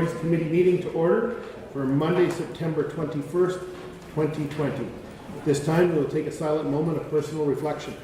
Minorities Committee meeting to order for Monday, September 21st, 2020. This time, we will take a silent moment of personal reflection.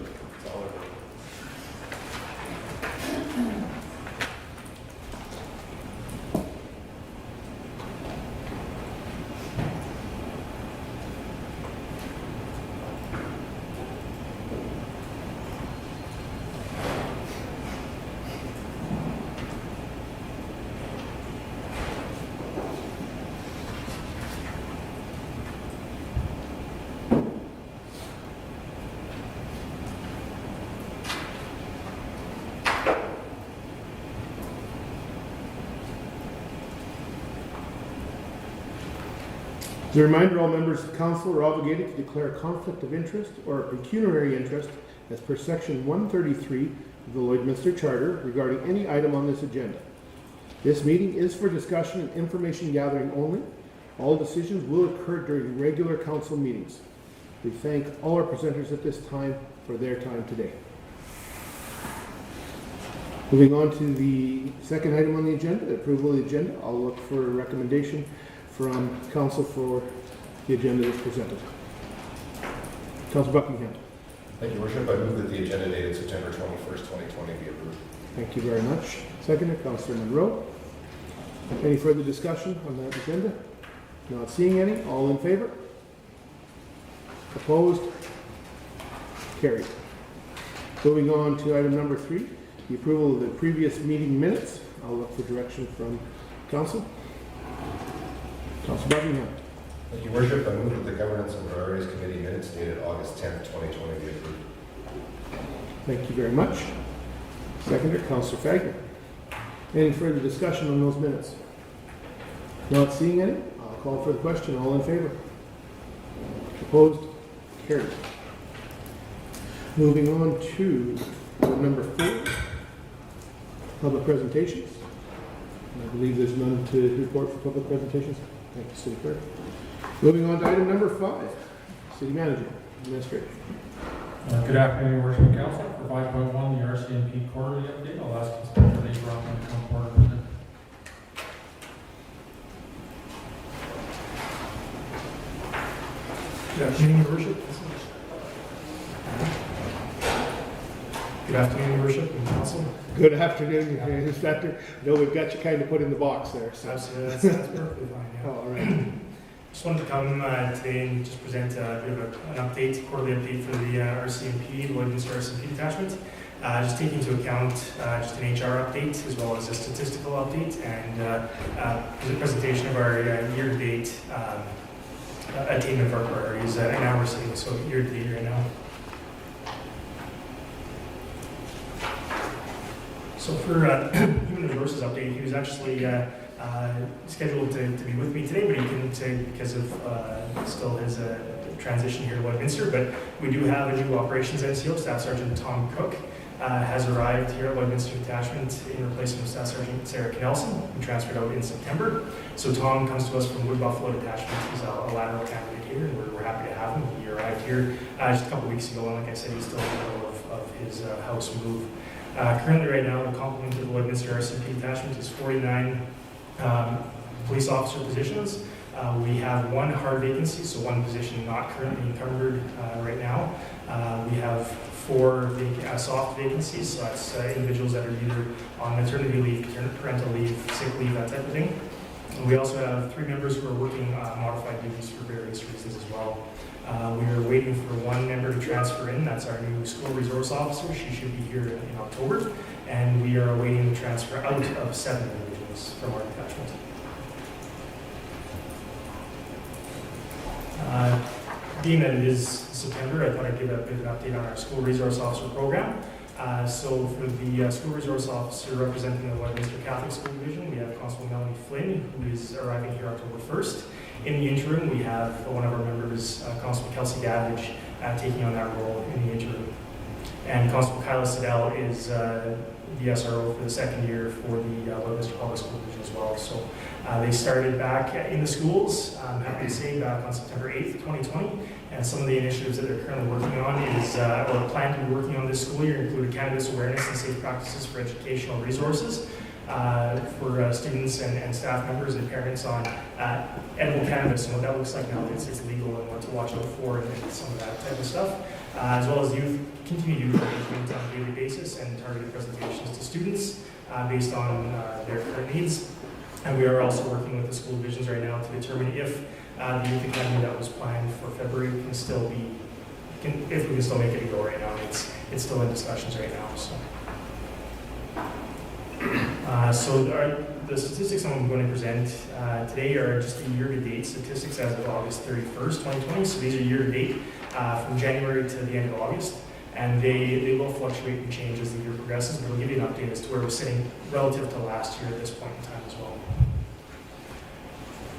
As a reminder, all members of the council are obligated to declare a conflict of interest or a pecuniary interest as per section 133 of the Lloydminster Charter regarding any item on this agenda. This meeting is for discussion and information gathering only. All decisions will occur during regular council meetings. We thank all our presenters at this time for their time today. Moving on to the second item on the agenda, the approval of the agenda. I'll look for a recommendation from council for the agenda that's presented. Councillor Buckingham. Thank you, Worship. I move that the agenda dated September 21st, 2020 be approved. Thank you very much. Seconder, Councillor Monroe. Any further discussion on that agenda? Not seeing any. All in favor? Opposed? Carried. Moving on to item number 3, the approval of the previous meeting minutes. I'll look for direction from council. Councillor Buckingham. Thank you, Worship. I move that the Governance and Priorities Committee minutes dated August 10th, 2020 be approved. Thank you very much. Seconder, Councillor Fagner. Any further discussion on those minutes? Not seeing any. I'll call for the question. All in favor? Opposed? Carried. Moving on to item number 4, public presentations. I believe there's none to report for public presentations. Thank you, City Clerk. Moving on to item number 5, City Manager, Administrator. Good afternoon, Your Worship Council. For 5.1, the RCMP quarterly update, I'll ask Inspector Leased to come forward with it. Good afternoon, Your Worship. Good afternoon, Your Worship and Council. Good afternoon, Inspector. I know we've got you kind of put in the box there. So. That's perfectly fine. Yeah. All right. Just wanted to come today and just present a bit of an update, quarterly update for the RCMP, Lloydminster RCMP detachment. Just taking into account just an HR update as well as a statistical update and the presentation of our year-to-date attainment of our priorities. And now we're seeing so year-to-date right now. So for Human Resources update, he was actually scheduled to be with me today, but he couldn't because of still his transition here to Lloydminster. But we do have a new operations NCO, Staff Sergeant Tom Cook, has arrived here at Lloydminster Detachment in replacement of Staff Sergeant Sarah Knelson, who transferred out in September. So Tom comes to us from Wood Buffalo Detachment. He's a lateral candidate here, and we're happy to have him. He arrived here just a couple weeks ago, and like I said, he's still in the middle of his house move. Currently, right now, the complement of the Lloydminster RCMP detachment is 49 police officer positions. We have 1 hard vacancy, so 1 position not currently encumbered right now. We have 4 soft vacancies, so that's individuals that are either on maternity leave, parental leave, sick leave, that type of thing. And we also have 3 members who are working modified duties for various reasons as well. We are waiting for 1 member to transfer in. That's our new school resource officer. She should be here in October. And we are awaiting the transfer out of 7 individuals from our detachment. Being that it is September, I thought I'd give a bit of an update on our school resource officer program. So for the school resource officer representing the Lloydminster Catholic School Division, we have Constable Melanie Flynn, who is arriving here October 1st. In the interim, we have one of our members, Constable Kelsey Davidge, taking on that role in the interim. And Constable Kyla Siddell is the SRO for the 2nd year for the Lloydminster Public School Division as well. So they started back in the schools, I'm happy to say, back on September 8th, 2020. And some of the initiatives that they're currently working on is, or plan to be working on this school year, include cannabis awareness and safe practices for educational resources. for students and staff members and parents on edible cannabis and what that looks like now that it's legal and what to watch out for and some of that type of stuff, as well as continued youth engagement on a daily basis and targeted presentations to students based on their current needs. And we are also working with the school divisions right now to determine if the youth academy that was planned for February can still be, if we can still make it a go right now. It's still in discussions right now. So the statistics I'm going to present today are just the year-to-date statistics as of August 31st, 2020. So these are year-to-date from January to the end of August. And they will fluctuate and change as the year progresses, but we'll give you an update as to where we're sitting relative to last year at this point in time as well.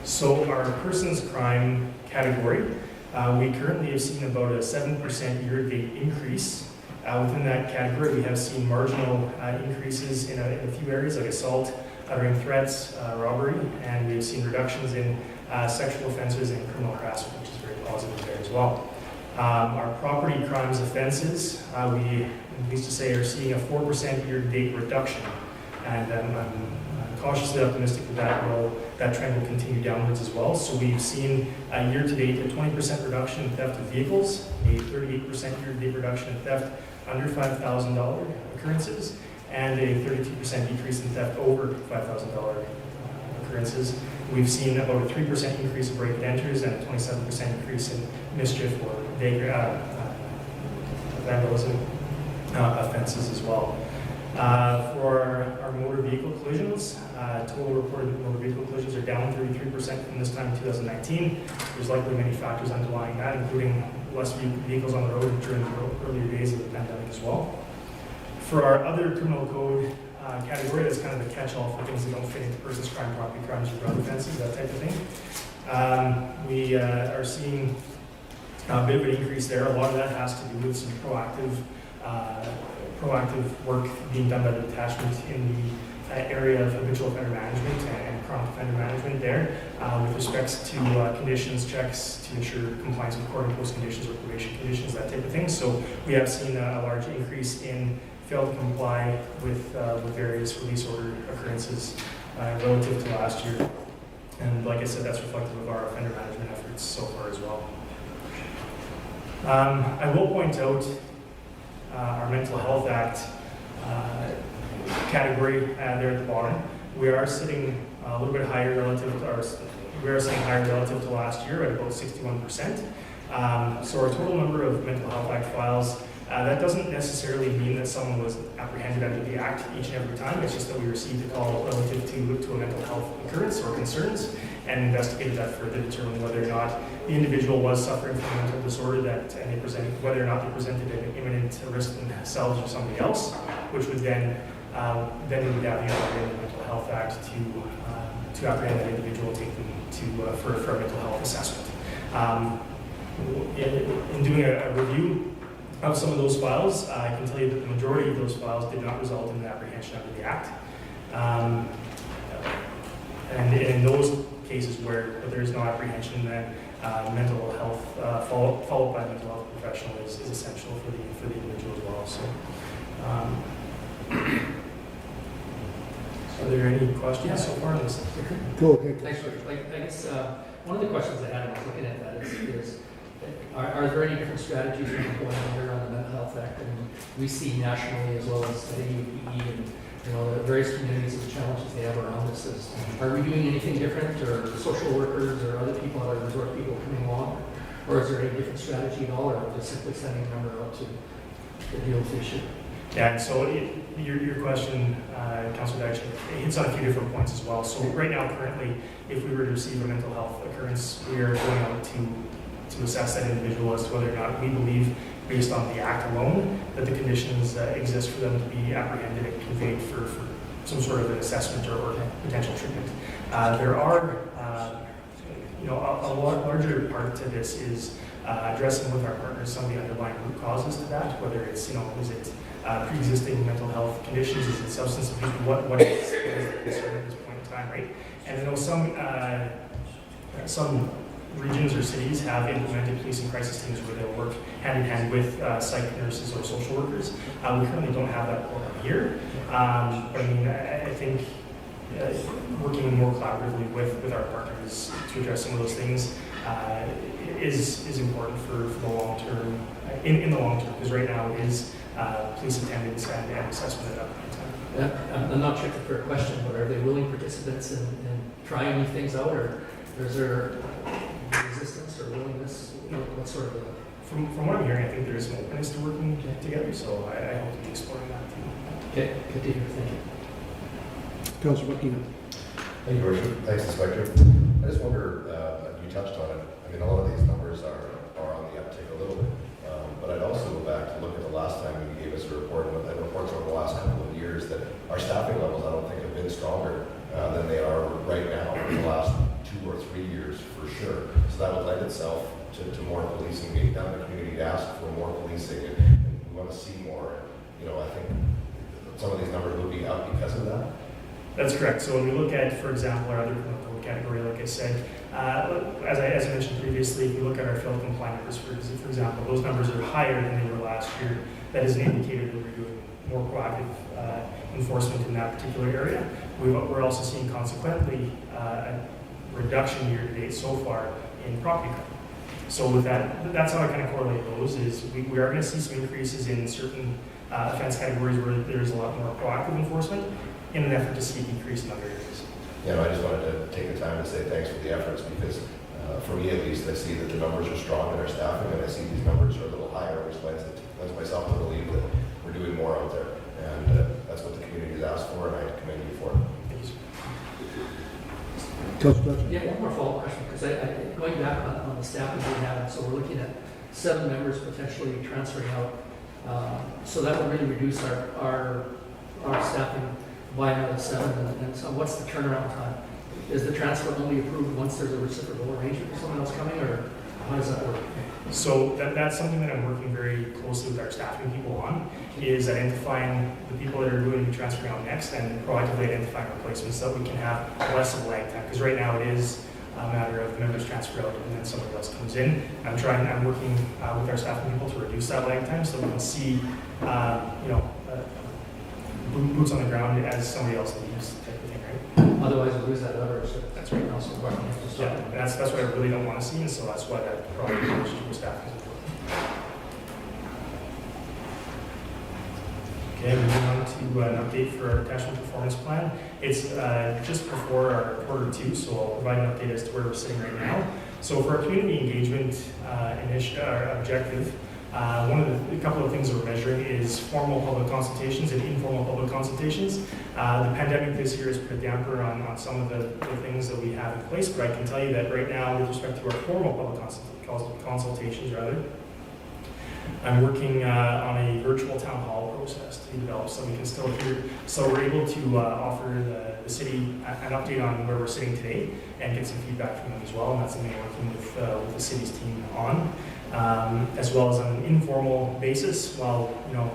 So our persons crime category, we currently have seen about a 7% year-to-date increase. Within that category, we have seen marginal increases in a few areas like assault, uttering threats, robbery, and we have seen reductions in sexual offenses and criminal harassment, which is very positive there as well. Our property crimes offenses, we, needless to say, are seeing a 4% year-to-date reduction, and I'm cautiously optimistic that trend will continue downwards as well. So we've seen year-to-date a 20% reduction in theft of vehicles, a 38% year-to-date reduction in theft under $5,000 occurrences, and a 32% decrease in theft over $5,000 occurrences. We've seen about a 3% increase in break and enters and a 27% increase in mischief or vandalism offenses as well. For our motor vehicle collisions, total reported motor vehicle collisions are down 33% from this time in 2019. There's likely many factors underlying that, including less vehicles on the road during the earlier days of the pandemic as well. For our other criminal code category, that's kind of a catch-all for things that don't fit into persons crime, property crimes, or drug offenses, that type of thing. We are seeing a bit of an increase there. A lot of that has to do with some proactive work being done by the detachment in the area of habitual offender management and chronic offender management there with respect to conditions checks to ensure compliance with court imposed conditions or probation conditions, that type of thing. So we have seen a large increase in failed to comply with various release order occurrences relative to last year. And like I said, that's reflective of our offender management efforts so far as well. I will point out our Mental Health Act category there at the bottom. We are sitting a little bit higher relative to last year at about 61%. So our total number of Mental Health Act files, that doesn't necessarily mean that someone was apprehended under the Act each and every time. It's just that we received a call relative to a mental health occurrence or concerns and investigated that further to determine whether or not the individual was suffering from a mental disorder and they presented, whether or not they presented an imminent risk to themselves or somebody else, which would then we would have the opportunity of the Mental Health Act to apprehend that individual, take them to for a mental health assessment. In doing a review of some of those files, I can tell you that the majority of those files did not result in an apprehension under the Act. And in those cases where there is no apprehension, then mental health followed by a mental health professional is essential for the individual as well. So, are there any questions so far on this? Go ahead. Thanks, Richard. I guess one of the questions I had when I was looking at that is are there any different strategies that are going on here on the Mental Health Act? And we see nationally as well as the AUPE and the various communities and the challenges they have around this. Are we doing anything different, or social workers or other people, other resort people coming along? Or is there any different strategy at all, or just simply sending a number out to deal with the issue? Yeah, and so your question, Councillor Dyche, hits on a few different points as well. So right now, currently, if we were to receive a mental health occurrence, we are going out to assess that individual as to whether or not we believe, based on the Act alone, that the conditions exist for them to be apprehended and conveyed for some sort of an assessment or potential treatment. There are, a larger part to this is addressing with our partners some of the underlying root causes to that, whether it's, is it pre-existing mental health conditions, is it substance abuse, what is the concern at this point in time, right? And I know some regions or cities have implemented policing crisis teams where they'll work hand in hand with psych nurses or social workers. We currently don't have that program here. But I mean, I think working more collaboratively with our partners to address some of those things is important for the long term, in the long term, because right now it is police attendance and assessment at that point in time. I'm not sure if it's a fair question, but are they willing participants in trying new things out, or is there resistance or willingness? You know, what sort of a... From what I'm hearing, I think there is some openness to working together, so I hope to be exploring that too. Okay, good to hear. Thank you. Councillor Buckingham. Thank you, Worship. Thanks, Inspector. I just wonder, you touched on it, I mean, a lot of these numbers are on the uptick a little bit, but I'd also go back to look at the last time you gave us a report, and reports over the last couple of years, that our staffing levels, I don't think, have been stronger than they are right now in the last 2 or 3 years, for sure. So that would lend itself to more policing being done. The community asked for more policing, and we want to see more. You know, I think some of these numbers will be up because of that. That's correct. So when we look at, for example, our other criminal code category, like I said, as I mentioned previously, if we look at our failed compliant numbers, for example, those numbers are higher than they were last year. That is an indicator that we're doing more proactive enforcement in that particular area. We're also seeing consequently a reduction year to date so far in property crime. So with that, that's how I kind of correlate those, is we are going to see some increases in certain offense categories where there's a lot more proactive enforcement in an effort to see a decrease in other areas. You know, I just wanted to take the time to say thanks for the efforts, because for me at least, I see that the numbers are strong in our staffing, and I see these numbers are a little higher, which lends myself to believe that we're doing more out there. And that's what the community has asked for, and I commend you for it. Thank you, sir. Councillor Fletcher. Yeah, one more follow-up question, because going back on the staffing we have, so we're looking at 7 members potentially transferring out. So that would really reduce our staffing by another 7. And so what's the turnaround time? Is the transfer only approved once there's a reciprocal arrangement with someone else coming, or how does that work? So that's something that I'm working very closely with our staffing people on, is identifying the people that are going to be transferring out next and proactively identifying replacements so that we can have less of a lag time. Because right now it is a matter of the members transfer out and then somebody else comes in. I'm working with our staffing people to reduce that lag time so that we can see, boots on the ground as somebody else leaves type of thing, right? Otherwise, we lose that leverage. That's right. Also, Yeah, and that's what I really don't want to see, and so that's why that proactive relationship with staff is important. Okay, moving on to an update for our attachment performance plan. It's just before our Q2, so I'll provide an update as to where we're sitting right now. So for our community engagement objective, a couple of things that we're measuring is formal public consultations and informal public consultations. The pandemic this year has put a damper on some of the things that we have in place, but I can tell you that right now, with respect to our formal public consultations, I'm working on a virtual town hall process to be developed so we can still hear, so we're able to offer the city an update on where we're sitting today and get some feedback from them as well, and that's something we're working with the city's team on. As well as on an informal basis, while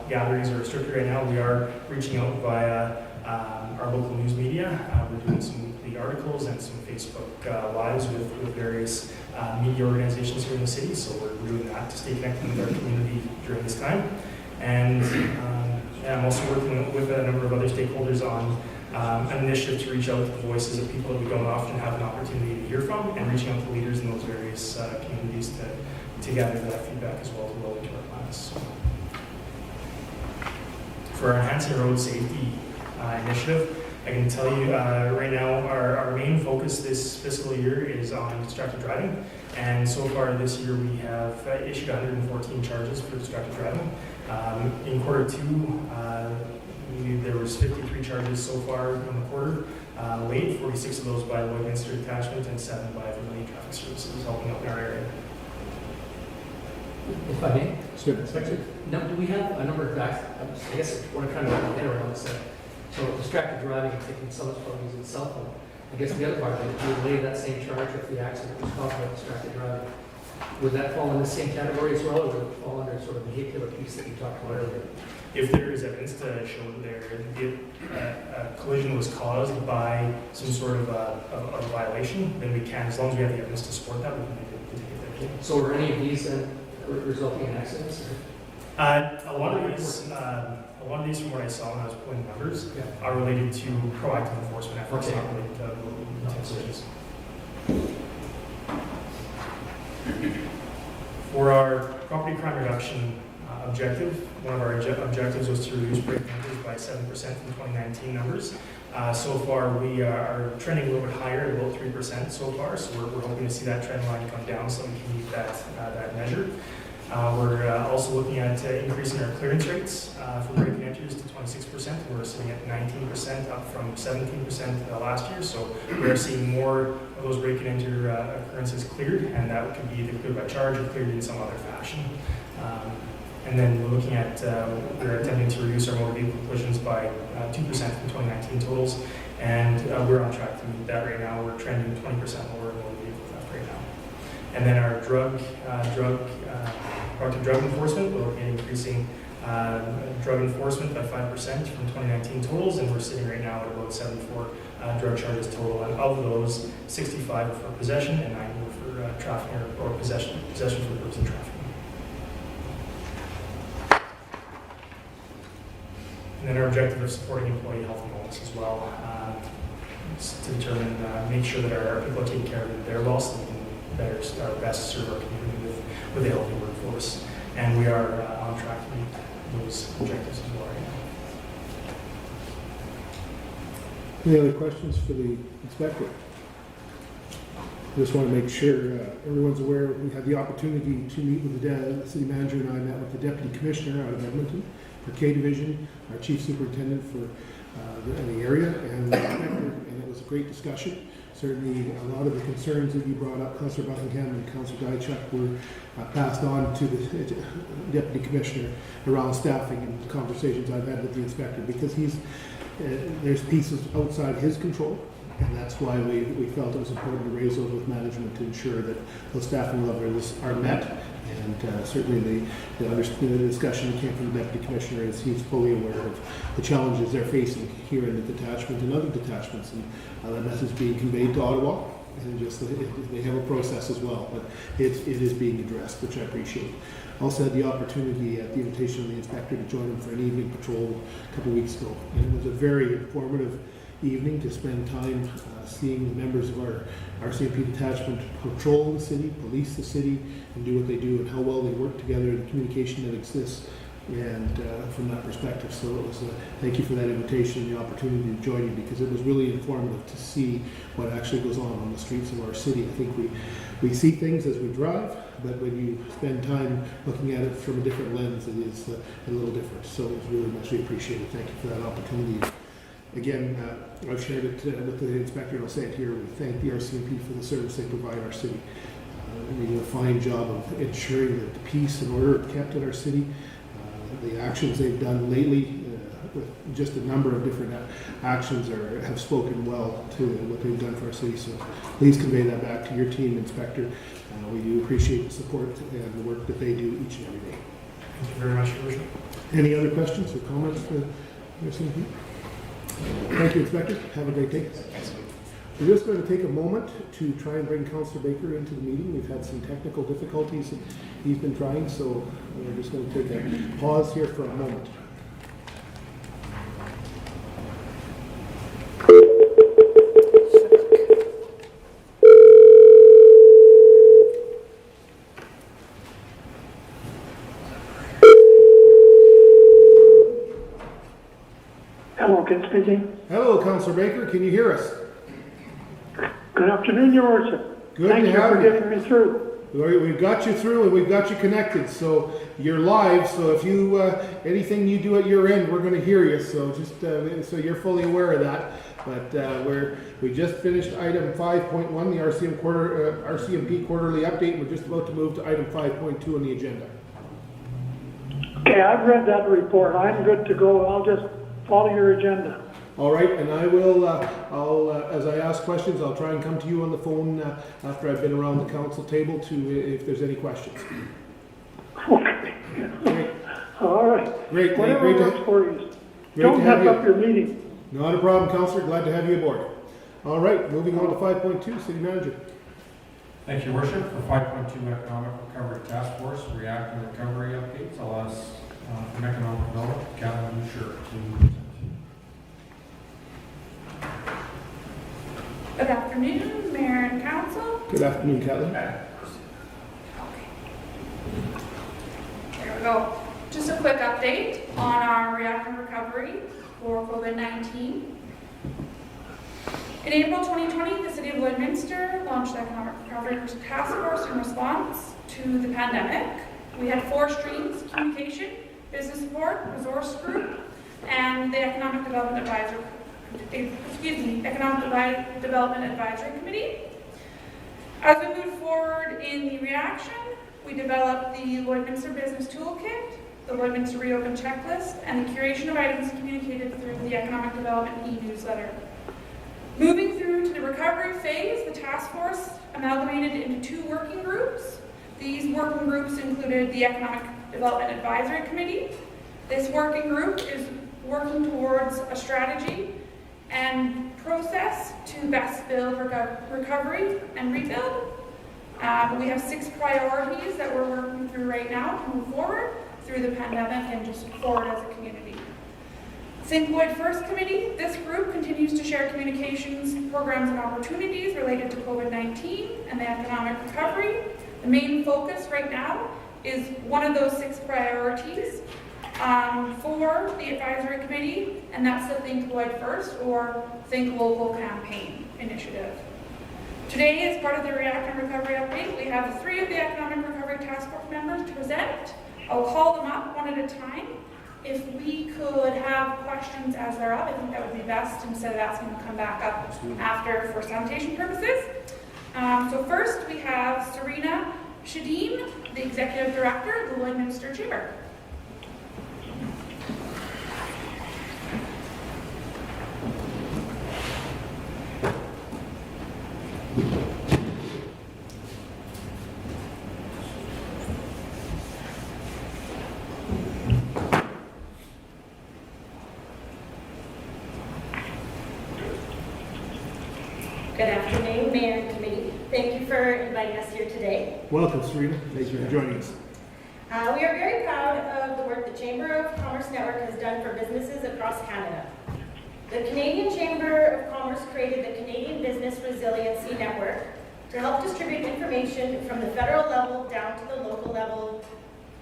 gatherings are restricted right now, we are reaching out via our local news media. We're doing some weekly articles and some Facebook lives with various media organizations here in the city. So we're doing that to stay connected with our community during this time. And I'm also working with a number of other stakeholders on an initiative to reach out to the voices of people that we don't often have an opportunity to hear from, and reaching out to leaders in those various communities to gather that feedback as well to roll into our plans. For our Enhancing Road Safety initiative, I can tell you right now our main focus this fiscal year is on distracted driving, and so far this year we have issued 114 charges for distracted driving. In Q2, there was 53 charges so far in the quarter, laid 46 of those by Lloydminster Detachment and 7 by Vermilion Traffic Services helping out in our area. If I may, Inspector. now, do we have a number of facts? I guess what I'm trying to get around is that, so distracted driving and taking someone's phone using a cell phone. I guess the other part of it, if you lay that same charge if the accident was caused by distracted driving, would that fall in the same category as well, or would it fall under sort of the vehicular piece that you talked about earlier? if there is evidence to show that a collision was caused by some sort of a violation, then we can, as long as we have the evidence to support that, we can make a ticket there. So were any of these then resulting in accidents? Or? A lot of these, from what I saw when I was pulling numbers, are related to proactive enforcement efforts, Okay. not related to collisions. For our property crime reduction objective, one of our objectives was to reduce break numbers by 7% from 2019 numbers. So far, we are trending a little bit higher, at about 3% so far, so we're hoping to see that trend line come down so we can meet that measure. We're also looking at increasing our clearance rates for break-in entries to 26%. We're sitting at 19%, up from 17% last year. So we are seeing more of those break-in enter occurrences cleared, and that could be either cleared by charge or cleared in some other fashion. And then we're looking at, we're attempting to reduce our motor vehicle collisions by 2% from 2019 totals, and we're on track to meet that right now. We're trending 20% lower in motor vehicle theft right now. And then our proactive drug enforcement, we're looking at increasing drug enforcement by 5% from 2019 totals, and we're sitting right now at about 74 drug charges total. And of those, 65 are for possession and 90 are for trafficking or possession for the purpose of trafficking. And then our objective of supporting employee health and wellness as well, is to determine, make sure that our people are taking care of their well so we can best serve our community with a healthy workforce. And we are on track to meet those objectives as well right now. Any other questions for the inspector? Just want to make sure everyone's aware we had the opportunity to meet with the city manager, and I met with the deputy commissioner out of Edmonton for K Division, our chief superintendent for the area, and the inspector, and it was a great discussion. Certainly, a lot of the concerns that you brought up, Councillor Buckingham and Councillor Dychuk, were passed on to the deputy commissioner around staffing and conversations I've had with the inspector, because there's pieces outside his control, and that's why we felt it was important to raise those with management to ensure that those staffing levels are met. And certainly the discussion came from the deputy commissioner, as he's fully aware of the challenges they're facing here in the detachment and other detachments, and that message being conveyed to Ottawa, and just they have a process as well, but it is being addressed, which I appreciate. Also had the opportunity at the invitation of the inspector to join him for an evening patrol a couple of weeks ago, and it was a very informative evening to spend time seeing the members of our RCMP detachment patrol the city, police the city, and do what they do, and how well they work together, and the communication that exists, and from that perspective. So it was thank you for that invitation and the opportunity to join you, because it was really informative to see what actually goes on the streets of our city. I think we see things as we drive, but when you spend time looking at it from a different lens, it is a little different. So it was really muchly appreciated. Thank you for that opportunity. Again, I've shared it with the inspector, and I'll say it here. We thank the RCMP for the service they provide our city. They do a fine job of ensuring that the peace and order are kept in our city. The actions they've done lately, with just a number of different actions, have spoken well to what they've done for our city. So please convey that back to your team, Inspector. We do appreciate the support and the work that they do each and every day. Thank you very much, Your Worship. Any other questions or comments for the RCMP? Thank you, Inspector. Have a great day. We're just going to take a moment to try and bring Councillor Baker into the meeting. We've had some technical difficulties that he's been trying, so we're just going to take a pause here for a moment. Hello, Ken speaking. Hello, Councillor Baker. Can you hear us? Good afternoon, Your Worship. Good Thank to you have for you. getting me through. We've got you through and we've got you connected, so you're live. So if you anything you do at your end, we're going to hear you. So just so you're fully aware of that. But we just finished item 5.1, the RCMP quarterly update. We're just about to move to item 5.2 on the agenda. Okay, I've read that report. I'm good to go. I'll just follow your agenda. All right, and I will, as I ask questions, I'll try and come to you on the phone after I've been around the council table if there's any questions. Okay. Great. All right. Great, Whatever great works to, for you. great Don't to have mess up you. your meeting. Not a problem, Counselor. Glad to have you aboard. All right, moving on to 5.2, City Manager. Thank you, Worship. For 5.2 Economic Recovery Task Force, React and Recovery Updates, I'll ask from Economic Development, Callan Boucher to present. Good afternoon, Mayor and Council. Good afternoon, Kathleen. Okay. There we go. Just a quick update on our React and Recovery for COVID-19. In April 2020, the City of Lloydminster launched the Economic Recovery Task Force in response to the pandemic. We had 4 streams: communication, business support, resource group, and the Economic Development Advisory Committee. As we moved forward in the reaction, we developed the Lloydminster Business Toolkit, the Lloydminster Reopen Checklist, and the curation of items communicated through the Economic Development e-newsletter. Moving through to the recovery phase, the task force amalgamated into 2 working groups. These working groups included the Economic Development Advisory Committee. This working group is working towards a strategy and process to best build recovery and rebuild. We have 6 priorities that we're working through right now to move forward through the pandemic and just forward as a community. Think Lloyd First Committee, this group continues to share communications, programs, and opportunities related to COVID-19 and the economic recovery. The main focus right now is one of those 6 priorities for the advisory committee, and that's the Think Lloyd First or Think Local campaign initiative. Today, as part of the React and Recovery update, we have 3 of the Economic Recovery Task Force members to present. I'll call them up one at a time. If we could have questions as they're up, I think that would be best instead of asking them to come back up after for sanitation purposes. So first we have Serena Shadim, the Executive Director of the Lloydminster Chamber. Good afternoon, Mayor and Committee. Thank you for inviting us here today. Welcome, Serena. Thank you for joining us. We are very proud of the work the Chamber of Commerce Network has done for businesses across Canada. The Canadian Chamber of Commerce created the Canadian Business Resiliency Network to help distribute information from the federal level down to the local level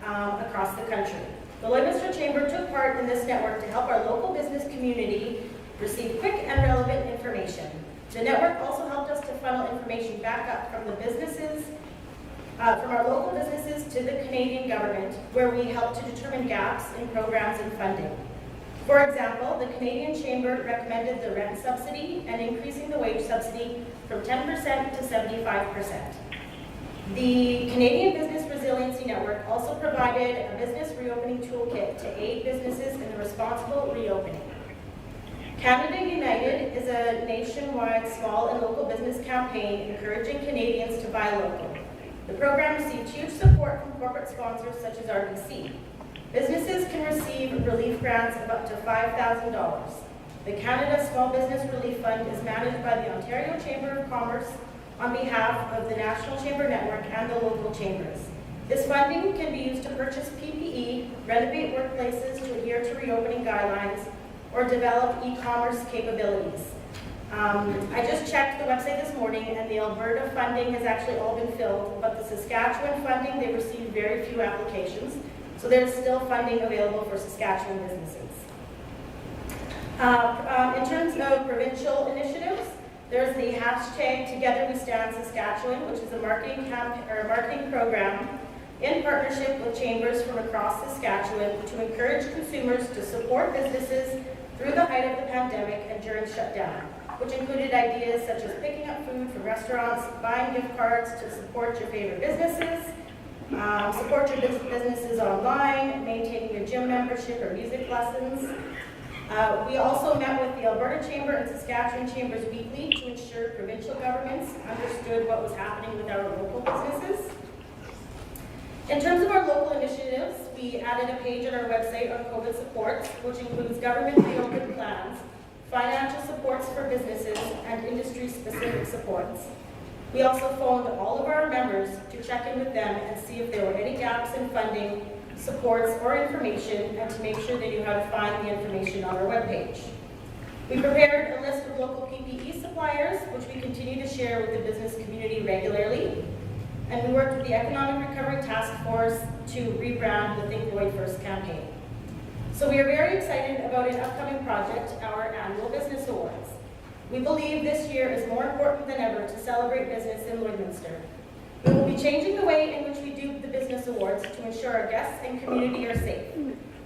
across the country. The Lloydminster Chamber took part in this network to help our local business community receive quick and relevant information. The network also helped us to funnel information back up from the businesses, from our local businesses to the Canadian government, where we helped to determine gaps in programs and funding. For example, the Canadian Chamber recommended the rent subsidy and increasing the wage subsidy from 10% to 75%. The Canadian Business Resiliency Network also provided a business reopening toolkit to aid businesses in the responsible reopening. Canada United is a nationwide small and local business campaign encouraging Canadians to buy local. The program received huge support from corporate sponsors such as RBC. Businesses can receive relief grants of up to $5,000. The Canada Small Business Relief Fund is managed by the Ontario Chamber of Commerce on behalf of the National Chamber Network and the local chambers. This funding can be used to purchase PPE, renovate workplaces to adhere to reopening guidelines, or develop e-commerce capabilities. I just checked the website this morning and the Alberta funding has actually all been filled, but the Saskatchewan funding, they received very few applications, so there's still funding available for Saskatchewan businesses. In terms of provincial initiatives, there's the hashtag Together We Stand Saskatchewan, which is a marketing program in partnership with chambers from across Saskatchewan to encourage consumers to support businesses through the height of the pandemic and during shutdown, which included ideas such as picking up food from restaurants, buying gift cards to support your favorite businesses, support your businesses online, maintaining your gym membership or music lessons. We also met with the Alberta Chamber and Saskatchewan Chambers weekly to ensure provincial governments understood what was happening with our local businesses. In terms of our local initiatives, we we added a page on our website on COVID supports, which includes government reopen plans, financial supports for businesses, and industry-specific supports. We also phoned all of our members to check in with them and see if there were any gaps in funding, supports, or information, and to make sure they knew how to find the information on our webpage. We prepared a list of local PPE suppliers, which we continue to share with the business community regularly. And we worked with the Economic Recovery Task Force to rebrand the Think Lloyd First campaign. So we are very excited about an upcoming project, our annual Business Awards. We believe this year is more important than ever to celebrate business in Lloydminster. We will be changing the way in which we do the Business Awards to ensure our guests and community are safe.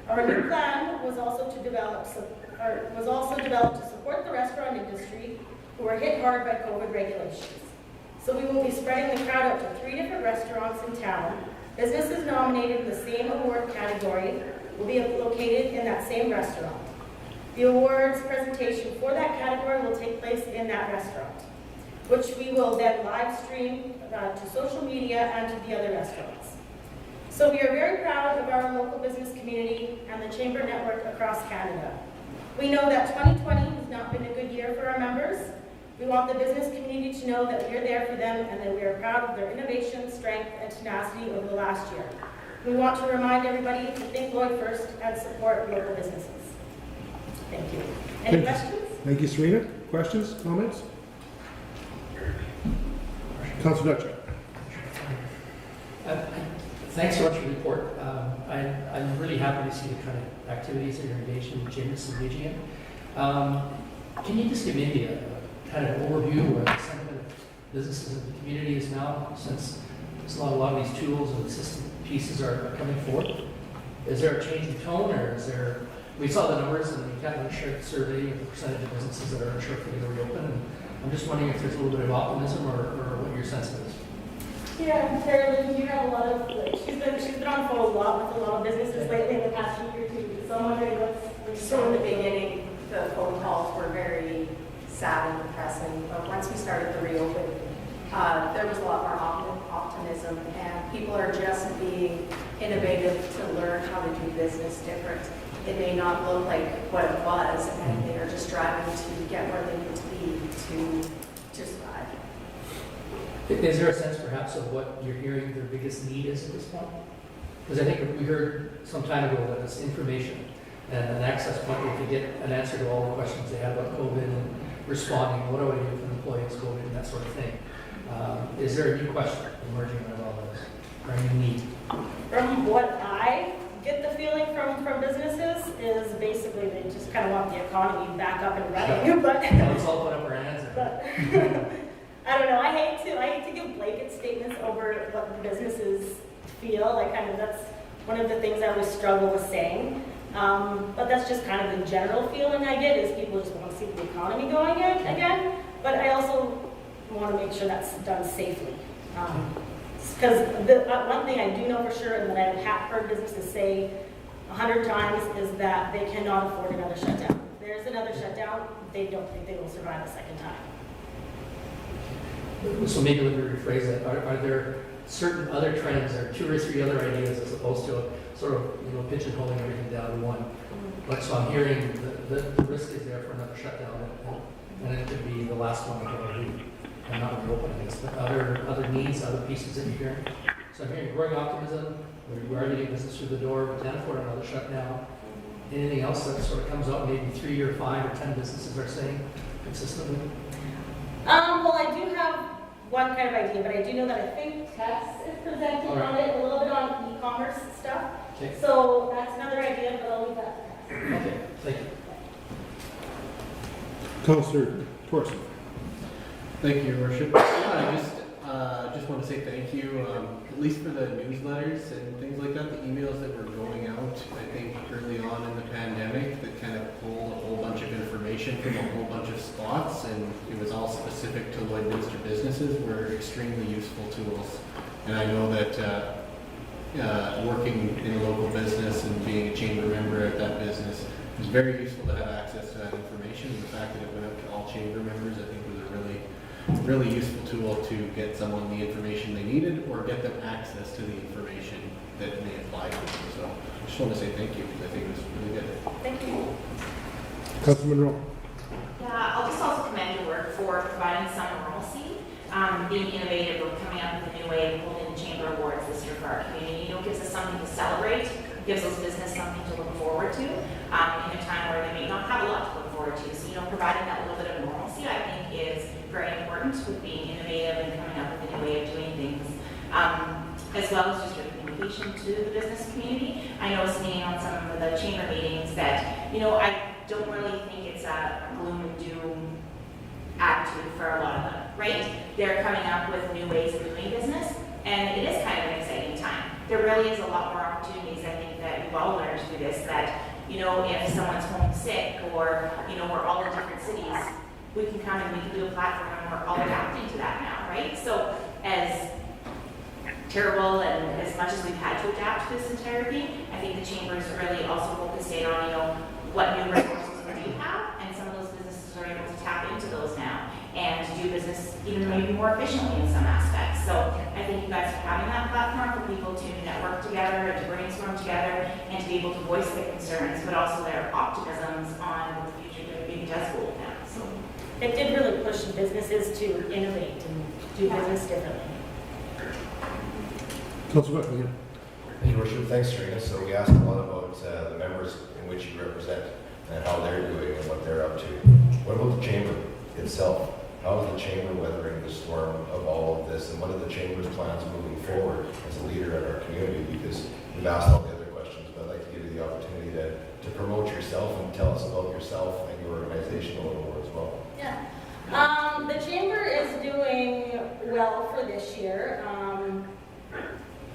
Our new plan was also developed to support the restaurant industry who were hit hard by COVID regulations. So we will be spreading the crowd out to 3 different restaurants in town. Businesses nominated in the same award category will be located in that same restaurant. The awards presentation for that category will take place in that restaurant, which we will then live stream to social media and to the other restaurants. So we are very proud of our local business community and the Chamber network across Canada. We know that 2020 has not been a good year for our members. We want the business community to know that we are there for them and that we are proud of their innovation, strength, and tenacity over the last year. We want to remind everybody to think Lloyd first and support local businesses. Thank you. Any questions? Thank you, Serena. Questions, comments? Councilor Dutcher. Thanks so much for the report. I'm really happy to see the kind of activities that you're engaged in, Jim is engaging in. Can you just give me a kind of overview or the sentiment of businesses in the community is now, since a lot of these tools and system pieces are coming forth? Is there a change in tone, or is there? We saw the numbers and we kind of shared the survey of the percentage of businesses that are unsure if they're going to reopen. And I'm just wondering if there's a little bit of optimism or what your sense is. Yeah, Sarah, you have a lot of, she's been on the phone a lot with a lot of businesses lately in the past week or two. So I'm wondering what's So in the beginning, the phone calls were very sad and depressing, but once we started the reopen, there was a lot more optimism, and people are just being innovative to learn how to do business different. It may not look like what it was, and they are just striving to get where they need to be to survive. Is there a sense perhaps of what you're hearing their biggest need is at this point? Because I think we heard some time ago that it's information and an access point where you can get an answer to all the questions they have about COVID and responding, what do I do if an employee has COVID and that sort of thing. Is there a new question emerging out of all this, or a new need? From what I get the feeling from businesses is basically they just kind of want the economy back up and running. But Let's all put up our hands. But I don't know. I hate to give blanket statements over what the businesses feel. Like kind of that's one of the things I always struggle with saying. But that's just kind of the general feeling I get is people just want to see the economy going again. But I also want to make sure that's done safely. Because one thing I do know for sure, and that I have heard businesses say 100 times, is that they cannot afford another shutdown. If there's another shutdown, they don't think they will survive a second time. So maybe let me rephrase that. Are there certain other trends or 2 or 3 other ideas as opposed to sort of pigeonholing everything down to one? Like, so I'm hearing the risk is there for another shutdown, and it could be the last one and not reopening this, but other needs, other pieces that you're hearing. So I'm hearing growing optimism, we are getting business through the door, we can't afford another shutdown. Anything else that sort of comes up, maybe 3 or 5 or 10 businesses are saying consistently? Well, I do have one kind of idea, but I do know that I think Tess is presenting on it, a little bit on e-commerce stuff. Okay. So that's another idea, but I'll leave that to Tess. Okay, thank you. Councilor Torson. Thank you, Your Worship. I just want to say thank you, at least for the newsletters and things like that, the emails that were going out, I think, early on in the pandemic that kind of pulled a whole bunch of information from a whole bunch of spots, and it was all specific to Lloydminster businesses, were extremely useful tools. And I know that working in a local business and being a chamber member at that business, it was very useful to have access to that information. And the fact that it went out to all chamber members, I think, was a really really useful tool to get someone the information they needed or get them access to the information that may apply to them. So I just want to say thank you because I think it was really good. Thank you. Councilman Rowe. Yeah, I'll just also commend your work for providing some normalcy, being innovative with coming up with a new way of holding the Chamber Awards this year for our community. You know, it gives us something to celebrate, gives us business something to look forward to, in a time where they may not have a lot to look forward to. So, you know, providing that little bit of normalcy, I think, is very important with being innovative and coming up with a new way of doing things, as well as just your communication to the business community. I know seeing on some of the chamber meetings that, you know, I don't really think it's a gloom and doom attitude for a lot of them, right? They're coming up with new ways of doing business, and it is kind of an exciting time. There really is a lot more opportunities, I think, that we've all learned through this, that, you know, if someone's homesick or, you know, we're all in different cities, we can come and we can do a platform and we're all adapting to that now, right? So as terrible and as much as we've had to adapt to this entirety, I think the Chamber's really also focused in on, you know, what new resources we do have, and some of those businesses are able to tap into those now and to do business even maybe more efficiently in some aspects. So I think you guys are having that platform for people to network together and to brainstorm together and to be able to voice their concerns, but also their optimisms on what the future maybe does hold them. So It did really push businesses to innovate and do business differently. Councilor Buckingham. Thank you, Your Worship. Thanks, Serena. So we asked a lot about the members in which you represent and how they're doing and what they're up to. What about the Chamber itself? How is the Chamber weathering the storm of all of this, and what are the Chamber's plans moving forward as a leader in our community? Because we've asked all the other questions, but I'd like to give you the opportunity to promote yourself and tell us about yourself and your organization a little more as well. Yeah. The Chamber is doing well for this year.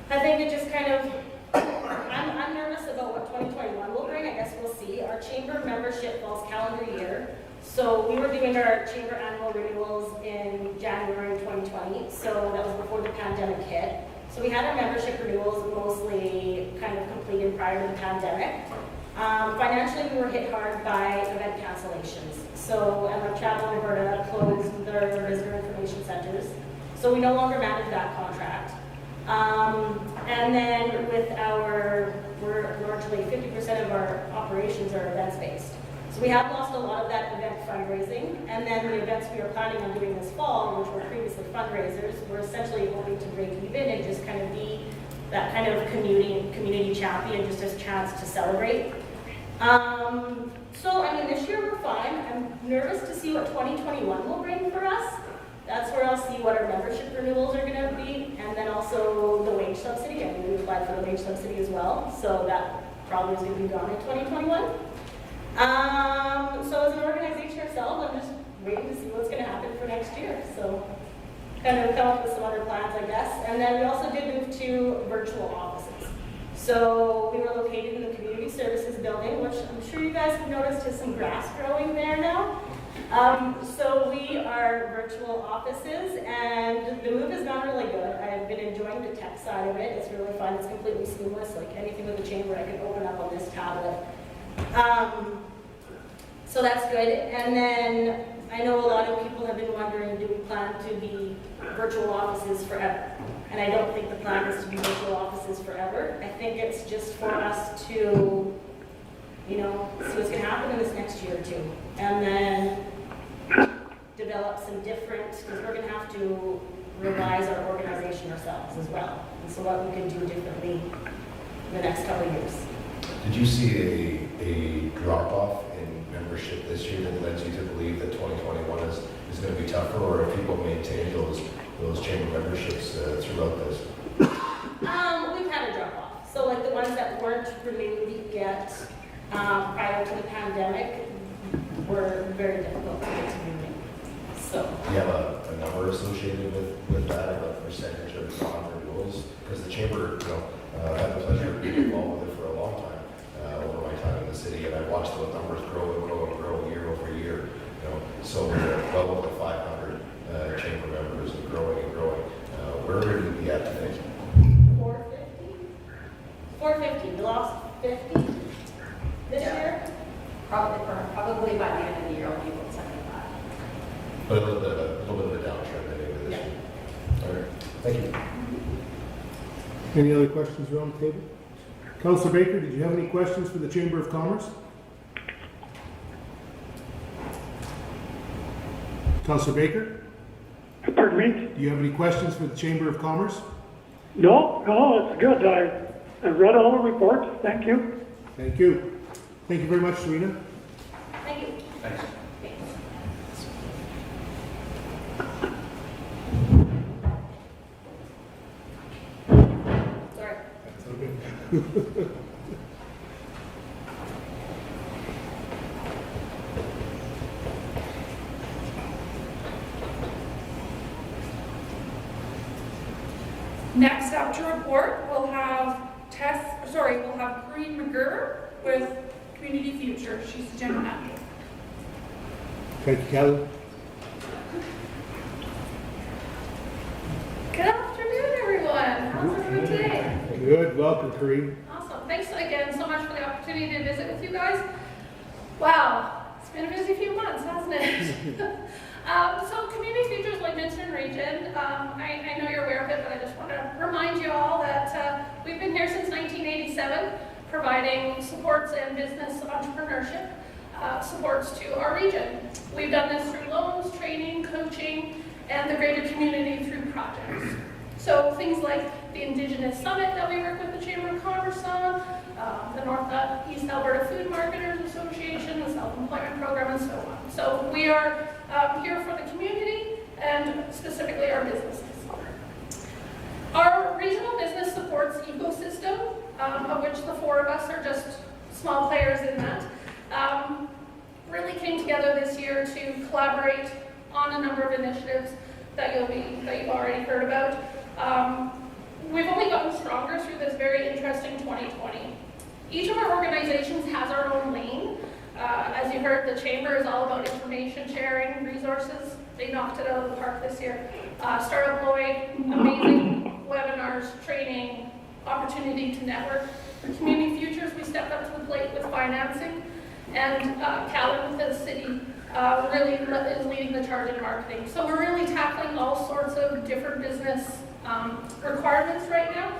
I think it just kind of, I'm nervous about what 2021 will bring. I guess we'll see. Our Chamber membership falls calendar year. So we were doing our Chamber annual renewals in January 2020. So that was before the pandemic hit. So we had our membership renewals mostly kind of completed prior to the pandemic. Financially, we were hit hard by event cancellations. So like Travel Alberta closed their visitor information centers. So we no longer manage that contract. And then with we're largely 50% of our operations are events-based. So we have lost a lot of that event fundraising. And then the events we were planning on doing this fall, which were previously fundraisers, we're essentially hoping to break even and just kind of be that kind of community champion, just as a chance to celebrate. So, I mean, this year we're fine. I'm nervous to see what 2021 will bring for us. That's where I'll see what our membership renewals are going to be, and then also the wage subsidy. I mean, we applied for the wage subsidy as well, so that probably is going to be gone in 2021. So as an organization ourselves, I'm just waiting to see what's going to happen for next year. So kind of come up with some other plans, I guess. And then we also did move to virtual offices. So we were located in the Community Services Building, which I'm sure you guys have noticed has some grass growing there now. So we are virtual offices, and the move has gone really good. I've been enjoying the tech side of it. It's really fun. It's completely seamless. Like anything with the Chamber, I can open up on this tablet. So that's good. And then I know a lot of people have been wondering, do we plan to be virtual offices forever? And I don't think the plan is to be virtual offices forever. I think it's just for us to, you know, see what's going to happen in this next year or two. And then develop some different, because we're going to have to revise our organization ourselves as well. And so what we can do differently in the next couple of years. Did you see a drop-off in membership this year that led you to believe that 2021 is going to be tougher, or have people maintained those Chamber memberships throughout this? We've had a drop-off. So like the ones that weren't renewed yet prior to the pandemic were very difficult to get to renew. So. Do you have a number associated with that, or a percentage of non-renewals? Because the Chamber, you know, I've had the pleasure of being involved with it for a long time over my time in the city, and I watched those numbers grow and grow and grow year over year. You know, so we're well over 500 Chamber members and growing and growing. Where would we be at today? 450? 450. We lost 50 this year? Probably by the end of the year, I'll be able to 75. But a little bit of a downtrend. Any other questions around the table? Councillor Baker, did you have any questions for the Chamber of Commerce? Councillor Baker, Pardon me? do you have any questions for the Chamber of Commerce? No, it's good. I read all the reports. Thank you. Thank you. Thank you very much, Serena. Thank you. Thanks. Sorry. Next up to report, we'll have Corinne McGurr with Community Future. She's the general manager. Thank you, Kelly. Good afternoon, everyone. How's everyone today? Good. Welcome, Corinne. Awesome. Thanks again so much for the opportunity to visit with you guys. Wow, it's been a busy few months, hasn't it? So Community Futures Lloydminster region, I know you're aware of it, but I just want to remind you all that we've been here since 1987, providing supports and business entrepreneurship supports to our region. We've done this through loans, training, coaching, and the greater community through projects. So things like the Indigenous Summit that we work with the Chamber of Commerce on, the Northeast Alberta Food Marketers Association, the Self-Employment Program, and so on. So we are here for the community and specifically our businesses. Our regional business supports ecosystem, of which the four of us are just small players in that, really came together this year to collaborate on a number of initiatives that you've already heard about. We've only gotten stronger through this very interesting 2020. Each of our organizations has our own lane. As you heard, the Chamber is all about information sharing, resources. They knocked it out of the park this year. Startup Lloyd, amazing webinars, training, opportunity to network. For Community Futures, we stepped up to the plate with financing. And Calvin, the city, really is leading the charge in marketing. So we're really tackling all sorts of different business requirements right now,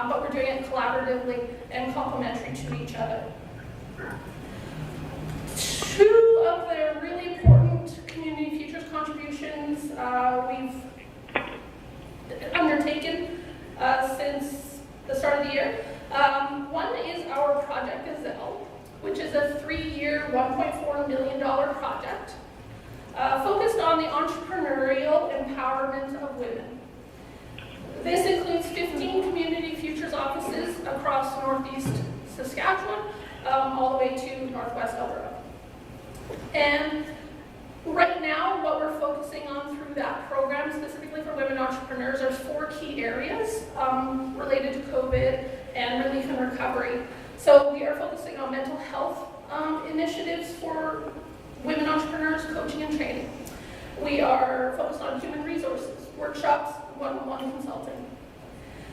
but we're doing it collaboratively and complementary to each other. Two of the really important Community Futures contributions we've undertaken since the start of the year. One is our Project Gazelle, which is a 3-year, $1.4 million project focused on the entrepreneurial empowerment of women. This includes 15 Community Futures offices across Northeast Saskatchewan, all the way to Northwest Alberta. And right now, what we're focusing on through that program, specifically for women entrepreneurs, are 4 key areas related to COVID and relief and recovery. So we are focusing on mental health initiatives for women entrepreneurs, coaching and training. We are focused on human resources, workshops, one-on-one consulting.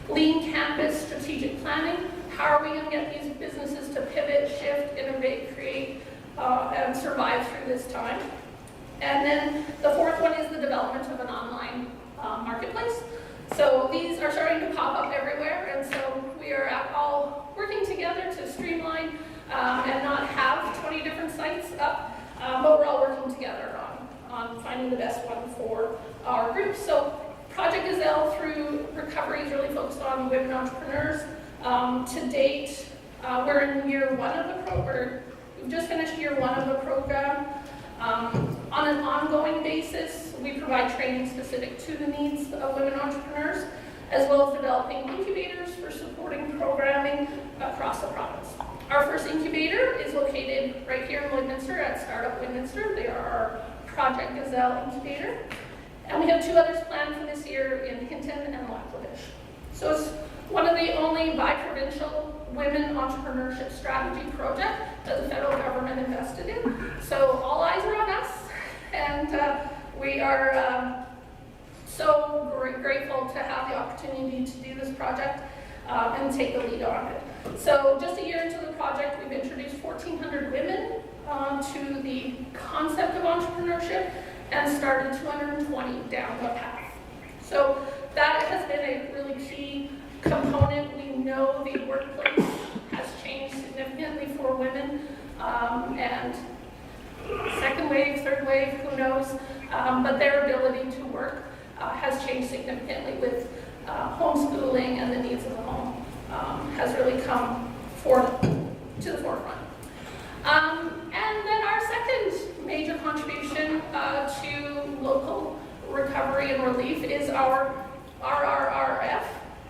Lean campus strategic planning. How are we going to get these businesses to pivot, shift, innovate, create, and survive through this time? And then the fourth one is the development of an online marketplace. So these are starting to pop up everywhere, and so we are all working together to streamline and not have 20 different sites up, but we're all working together on finding the best one for our group. So Project Gazelle through recovery is really focused on women entrepreneurs. To date, we're in year 1 of the program. We've just finished year 1 of the program. On an ongoing basis, we provide training specific to the needs of women entrepreneurs, as well as developing incubators for supporting programming across the province. Our first incubator is located right here in Lloydminster at Startup Lloydminster. They are our Project Gazelle incubator. And we have 2 others planned for this year in Hinton and Lackawanna. So it's one of the only bi-provincial women entrepreneurship strategy project that the federal government invested in. So all eyes are on us, and we are so grateful to have the opportunity to do this project and take the lead on it. So just a year into the project, we've introduced 1,400 women to the concept of entrepreneurship and started 220 down the path. So that has been a really key component. We know the workplace has changed significantly for women, and second wave, third wave, who knows, but their ability to work has changed significantly with homeschooling, and the needs of the home has really come to the forefront. And then our second major contribution to local recovery and relief is our RRRF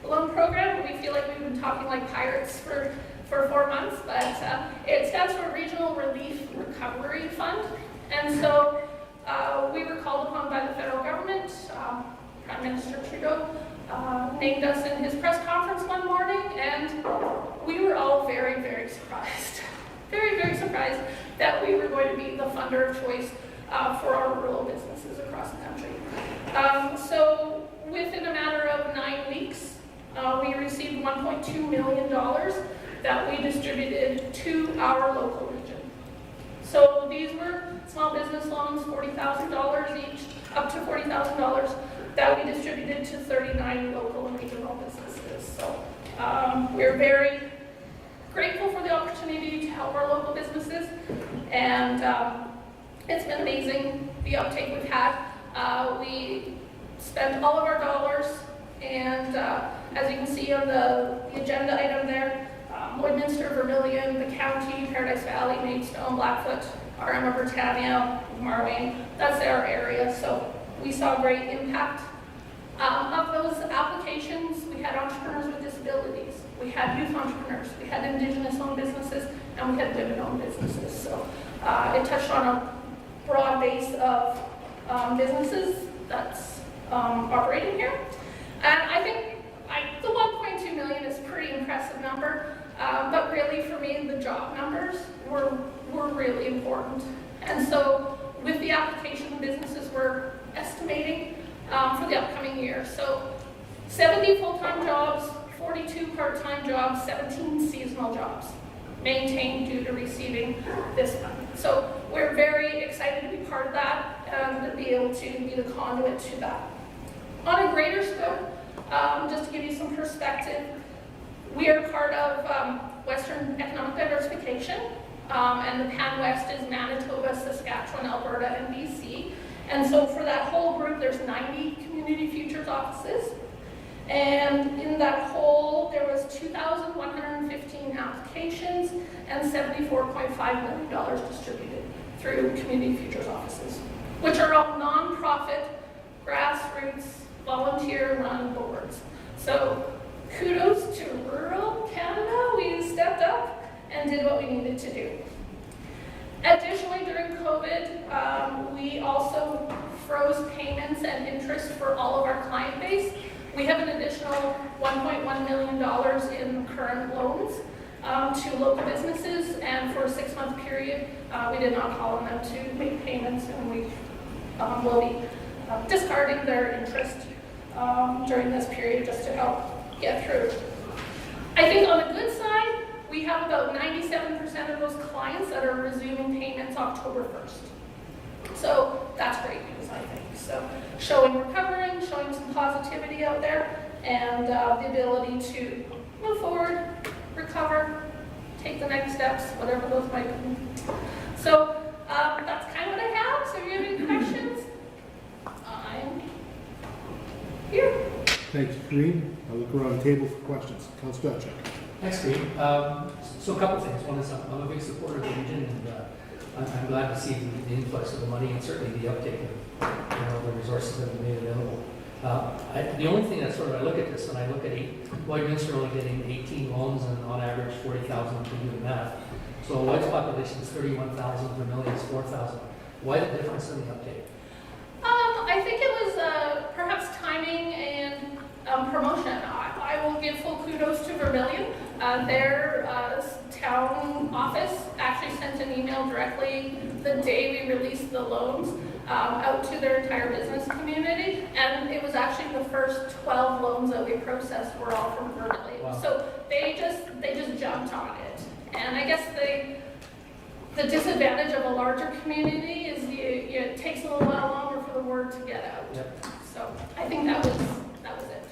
loan program. We feel like we've been talking like pirates for 4 months, but it stands for Regional Relief Recovery Fund. And so we were called upon by the federal government. Prime Minister Trudeau named us in his press conference one morning, and we were all very, very surprised. Very, very surprised that we were going to be the funder of choice for our rural businesses across the country. So within a matter of 9 weeks, we received $1.2 million that we distributed to our local region. So these were small business loans, $40,000 each, up to $40,000, that we distributed to 39 local and regional businesses. So we're very grateful for the opportunity to help our local businesses, and it's been amazing, the uptake we've had. We spent all of our dollars, and as you can see on the agenda item there, Lloydminster, Vermilion, the county, Paradise Valley, Maidstone, Blackfoot, Arma, Britannia, Marwayne, that's our area. So we saw great impact. Of those applications, we had entrepreneurs with disabilities, we had youth entrepreneurs, we had Indigenous-owned businesses, and we had women-owned businesses. So it touched on a broad base of businesses that's operating here. And I think the 1.2 million is a pretty impressive number, but really for me, the job numbers were really important. And so with the application, the businesses were estimating for the upcoming year. So 70 full-time jobs, 42 part-time jobs, 17 seasonal jobs maintained due to receiving this money. So we're very excited to be part of that and to be able to be the conduit to that. On a greater scope, just to give you some perspective, we are part of Western Economic Diversification, and the Pan West is Manitoba, Saskatchewan, Alberta, and BC. And so for that whole group, there's 90 Community Futures offices. And in that whole, there was 2,115 applications and $74.5 million distributed through Community Futures offices, which are all nonprofit, grassroots, volunteer-run boards. So kudos to rural Canada. We stepped up and did what we needed to do. Additionally, during COVID, we also froze payments and interest for all of our client base. We have an additional $1.1 million in current loans to local businesses, and for a 6-month period, we did not call on them to make payments, and we will be discarding their interest during this period just to help get through. I think on the good side, we have about 97% of those clients that are resuming payments October 1st. So that's great news, I think. So showing recovering, showing some positivity out there, and the ability to move forward, recover, take the next steps, whatever those might be. So that's kind of what I have. So if you have any questions, I'm here. Thanks, Green. I'll look around the table for questions. Councilor Belcher. Thanks, Green. So a couple things. One is I'm a big supporter of the region, and I'm glad to see the influx of the money and certainly the uptake of the resources that have been made available. The only thing that sort of I look at this and I look at Lloydminster only getting 18 loans and on average 40,000 to do the math. So Lloyd's population is 31,000, Vermilion is 4,000. Why the difference in the uptake? I think it was perhaps timing and promotion. I will give full kudos to Vermilion. Their town office actually sent an email directly the day we released the loans out to their entire business community, and it was actually the first 12 loans that we processed were all from Vermilion. Wow. So they just jumped on it, and I guess the disadvantage of a larger community is it takes a little while longer for the word to get out. Yep. So I think that was it.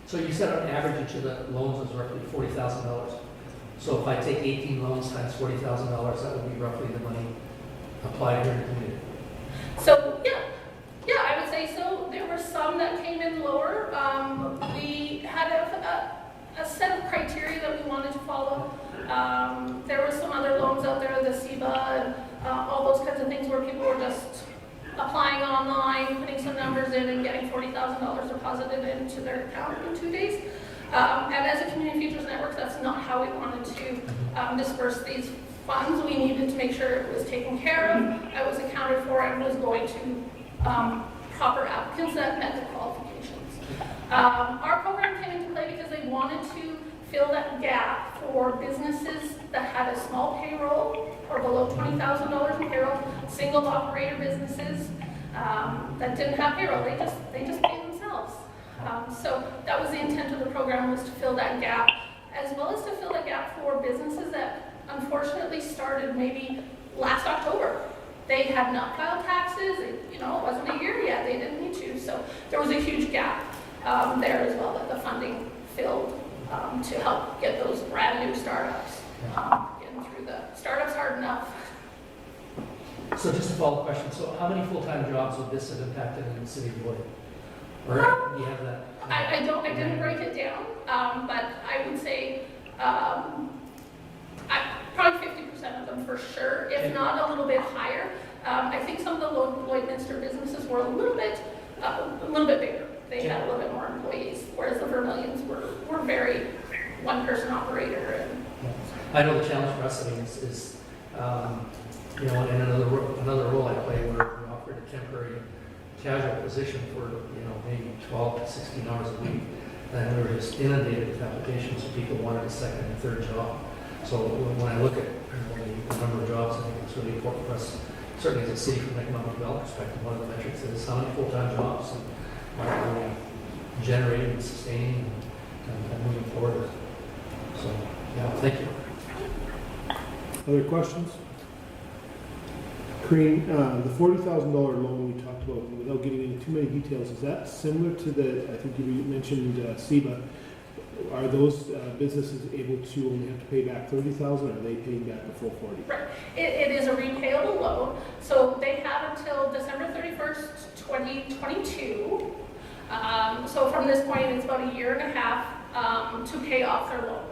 So you said on average each of the loans was roughly $40,000. So if I take 18 loans times $40,000, that would be roughly the money applied here in the community. So, yeah, I would say so. There were some that came in lower. We had a set of criteria that we wanted to follow. There were some other loans out there, the SEBA and all those kinds of things where people were just applying online, putting some numbers in and getting $40,000 deposited into their account in 2 days. And as a Community Futures Network, that's not how we wanted to disperse these funds. We needed to make sure it was taken care of, it was accounted for, and was going to proper applicants that met the qualifications. Our program came into play because they wanted to fill that gap for businesses that had a small payroll or below $20,000 in payroll, single operator businesses that didn't have payroll. They just paid themselves. So that was the intent of the program, was to fill that gap, as well as to fill that gap for businesses that unfortunately started maybe last October. They had not filed taxes, it wasn't a year yet, they didn't need to. So there was a huge gap there as well that the funding filled to help get those brand new startups getting through the startups hard enough. So just a follow-up question. So how many full-time jobs would this have impacted in the city of Lloyd? Or do you have that? I didn't break it down, but I would say probably 50% of them for sure, if not a little bit higher. I think some of the Lloydminster businesses were a little bit bigger. They had a little bit more employees, whereas the Vermilions were very one-person operator. And I know the challenge for us, is in another role I play, where we offered a temporary casual position for maybe 12 to 16 hours a week, and we were just inundated with applications, so people wanted a second and third job. So when I look at the number of jobs, I think it's really important for us, certainly as a city from an economic development perspective. One of the metrics is how many full-time jobs are we generating and sustaining and moving forward. So, yeah, thank you. Other questions? Corinne, the $40,000 loan we talked about, without getting into too many details, is that similar to I think you mentioned SEBA? Are those businesses able to only have to pay back $30,000, or are they paying back the full $40,000? right, it is a repayable loan, so they have until December 31st, 2022. So from this point, it's about a year and a half to pay off their loan.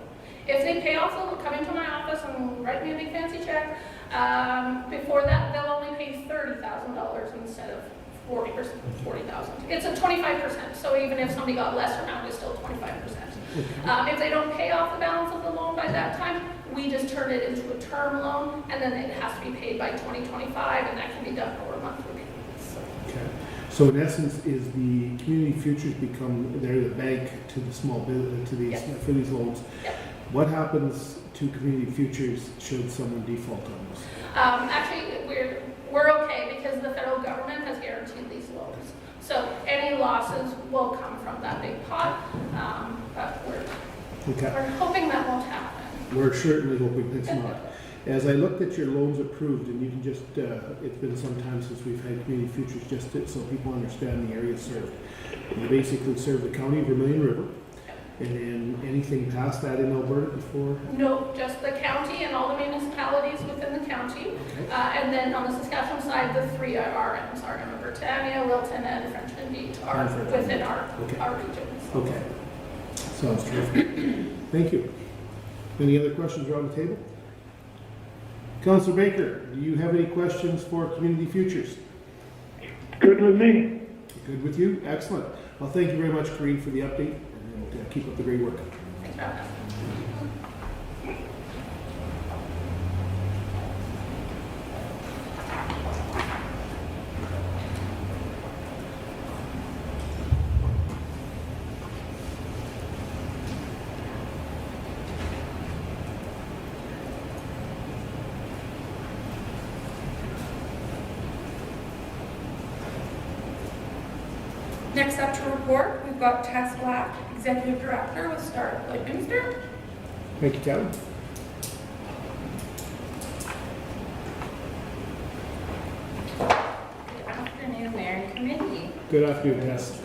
If they pay off, they'll come into my office and write me a big fancy check. Before that, they'll only pay $30,000 instead of 40%. It's a 25%. So even if somebody got less amount, it's still 25%. If they don't pay off the balance of the loan by that time, we just turn it into a term loan, and then it has to be paid by 2025, and that can be done over monthly payments. So. Okay. So in essence, is the Community Futures they're the bank to the small business, for these loans? Yep. What happens to Community Futures should someone default on this? Actually, we're okay because the federal government has guaranteed these loans. So any losses will come from that big pot, but we're hoping that won't happen. We're certainly hoping it's not. As I looked at your loans approved, and you can just, it's been some time since we've had Community Futures, just so people understand the area served. You basically serve the county of Vermilion River, and then anything past that in Alberta before? No, just the county and all the municipalities within the county. Okay. And then on the Saskatchewan side, the 3 RMs are in Britannia, Wilton, and Frenchman Beach are within our region. Okay. Sounds terrific. Thank you. Any other questions around the table? Councillor Baker, do you have any questions for Community Futures? Good with me. Good with you? Excellent. Well, thank you very much, Corinne, for the update, and keep up the great work. Thanks for having us. Next up to report, we've got Tess Black, Executive Director with Start at Lloydminster. Thank you, Kevin. Good afternoon, Mayor and Committee. Good afternoon, Tess.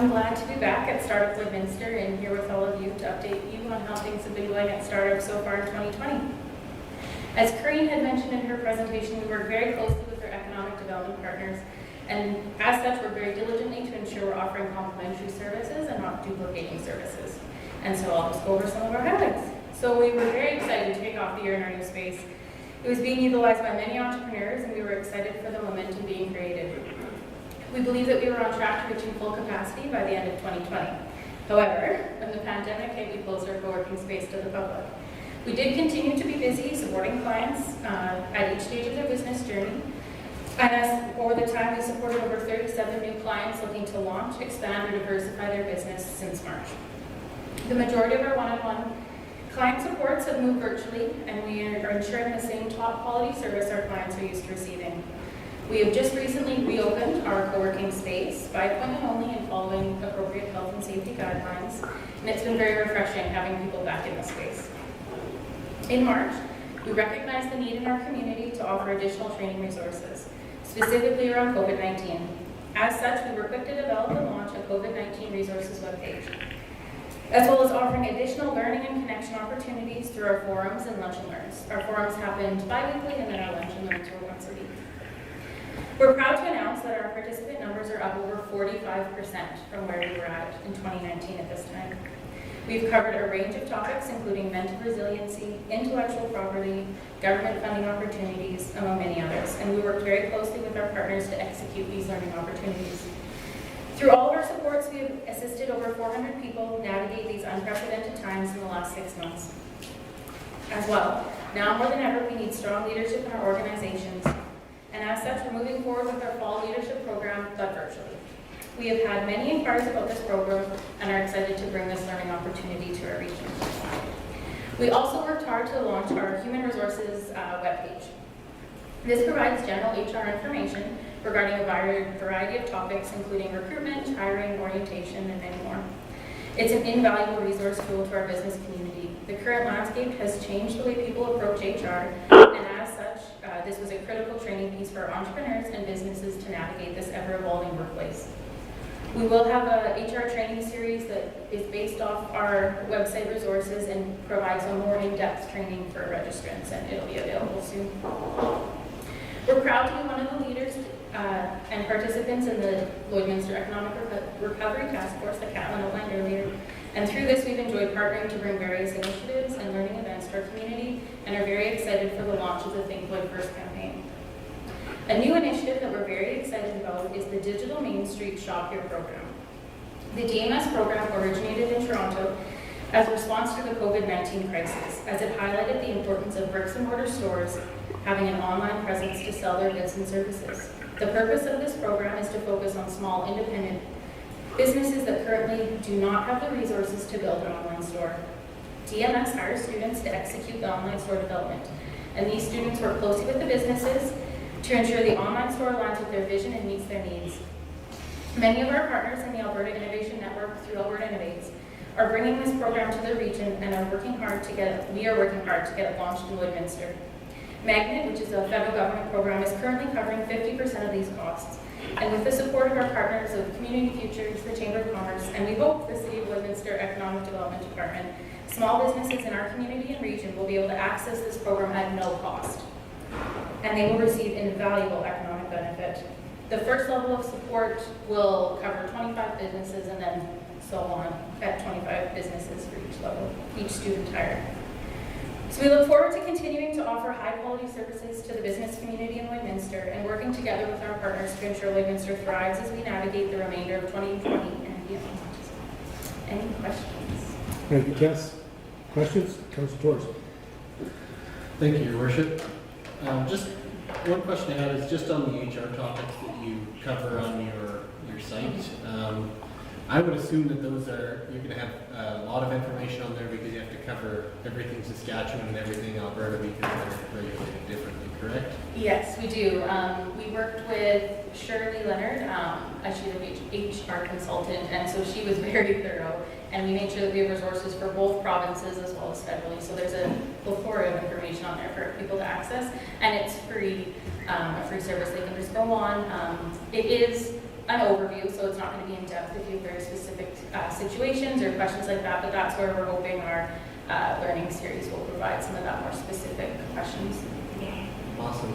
I'm glad to be back at Startup Lloydminster and here with all of you to update you on how things have been going at Startup so far in 2020. As Corinne had mentioned in her presentation, we work very closely with our economic development partners, and as such, we're very diligently to ensure we're offering complementary services and not duplicating services. And so I'll just go over some of our highlights. So we were very excited to kick off the year in our new space. It was being utilized by many entrepreneurs, and we were excited for the momentum being created. We believe that we were on track to reaching full capacity by the end of 2020. However, when the pandemic hit, we closed our co-working space to the public. We did continue to be busy supporting clients at each stage of their business journey. And as over the time, we supported over 37 new clients looking to launch, expand, or diversify their business since March. The majority of our one-on-one client supports have moved virtually, and we are ensuring the same top quality service our clients are used to receiving. We have just recently reopened our co-working space by appointment only and following appropriate health and safety guidelines, and it's been very refreshing having people back in the space. In March, we recognized the need in our community to offer additional training resources, specifically around COVID-19. As such, we were quick to develop and launch a COVID-19 resources webpage, as well as offering additional learning and connection opportunities through our forums and lunch and learns. Our forums happened bi-weekly, and then our lunch and learns were once a week. We're proud to announce that our participant numbers are up over 45% from where we were at in 2019 at this time. We've covered a range of topics, including mental resiliency, intellectual property, government funding opportunities, among many others, and we worked very closely with our partners to execute these learning opportunities. Through all of our supports, we have assisted over 400 people navigate these unprecedented times in the last 6 months. As well, now more than ever, we need strong leadership in our organizations, and as such, we're moving forward with our fall leadership program, but virtually. We have had many inquiries about this program and are excited to bring this learning opportunity to our region. We also worked hard to launch our human resources webpage. This provides general HR information regarding a variety of topics, including recruitment, hiring, orientation, and many more. It's an invaluable resource tool to our business community. The current landscape has changed the way people approach HR, and as such, this was a critical training piece for our entrepreneurs and businesses to navigate this ever-evolving workplace. We will have a HR training series that is based off our website resources and provides a more in-depth training for registrants, and it'll be available soon. We're proud to be one of the leaders and participants in the Lloydminster Economic Recovery Task Force that Catlin outlined earlier. And through this, we've enjoyed partnering to bring various initiatives and learning events to our community and are very excited for the launch of the Think Lloyd First campaign. A new initiative that we're very excited about is the Digital Main Street Shop Here program. The DMS program originated in Toronto as a response to the COVID-19 crisis, as it highlighted the importance of bricks and mortar stores having an online presence to sell their goods and services. The purpose of this program is to focus on small independent businesses that currently do not have the resources to build an online store. DMS hires students to execute the online store development, and these students work closely with the businesses to ensure the online store aligns with their vision and meets their needs. Many of our partners in the Alberta Innovation Network through Alberta Innovates are bringing this program to the region and we are working hard to get it launched in Lloydminster. Magnet, which is a federal government program, is currently covering 50% of these costs. And with the support of our partners of Community Futures, the Chamber of Commerce, and we hope the City of Lloydminster Economic Development Department, small businesses in our community and region will be able to access this program at no cost. And they will receive invaluable economic benefit. The first level of support will cover 25 businesses and then so on at 25 businesses for each level, each student hired. So we look forward to continuing to offer high-quality services to the business community in Lloydminster and working together with our partners to ensure Lloydminster thrives as we navigate the remainder of 2020 and beyond. Any questions? Thank you, Tess. Questions? Councilor Torres. Thank you, Your Worship. Just one question I had is just on the HR topics that you cover on your site. I would assume that those are, you're going to have a lot of information on there because you have to cover everything Saskatchewan and everything Alberta because they're regulated differently, correct? Yes, we do. We worked with Shirley Leonard, she's an HR consultant, and so she was very thorough. And we made sure that we have resources for both provinces as well as federally. So there's a plethora of information on there for people to access, and it's free, a free service they can just go on. It is an overview, so it's not going to be in depth if you have very specific situations or questions like that, but that's where we're hoping our learning series will provide some of that more specific questions. Awesome.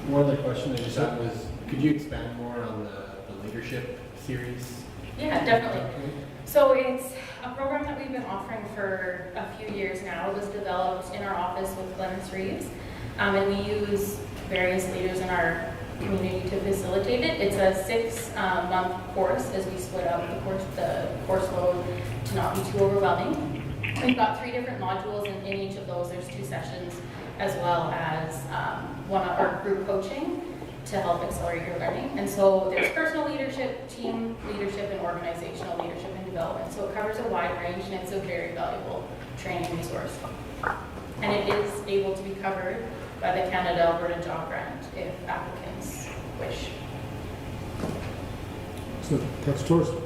One other question I just had was, could you expand more on the leadership series? Yeah, definitely. So it's a program that we've been offering for a few years now. It was developed in our office with Clarence Reeves, and we use various leaders in our community to facilitate it. It's a 6-month course as we split up the course load to not be too overwhelming. We've got 3 different modules, and in each of those there's 2 sessions, as well as one of our group coaching to help accelerate your learning. And so there's personal leadership, team leadership, and organizational leadership and development. So it covers a wide range, and it's a very valuable training resource. And it is able to be covered by the Canada-Alberta Job Grant if applicants wish. So, Councillor Torres.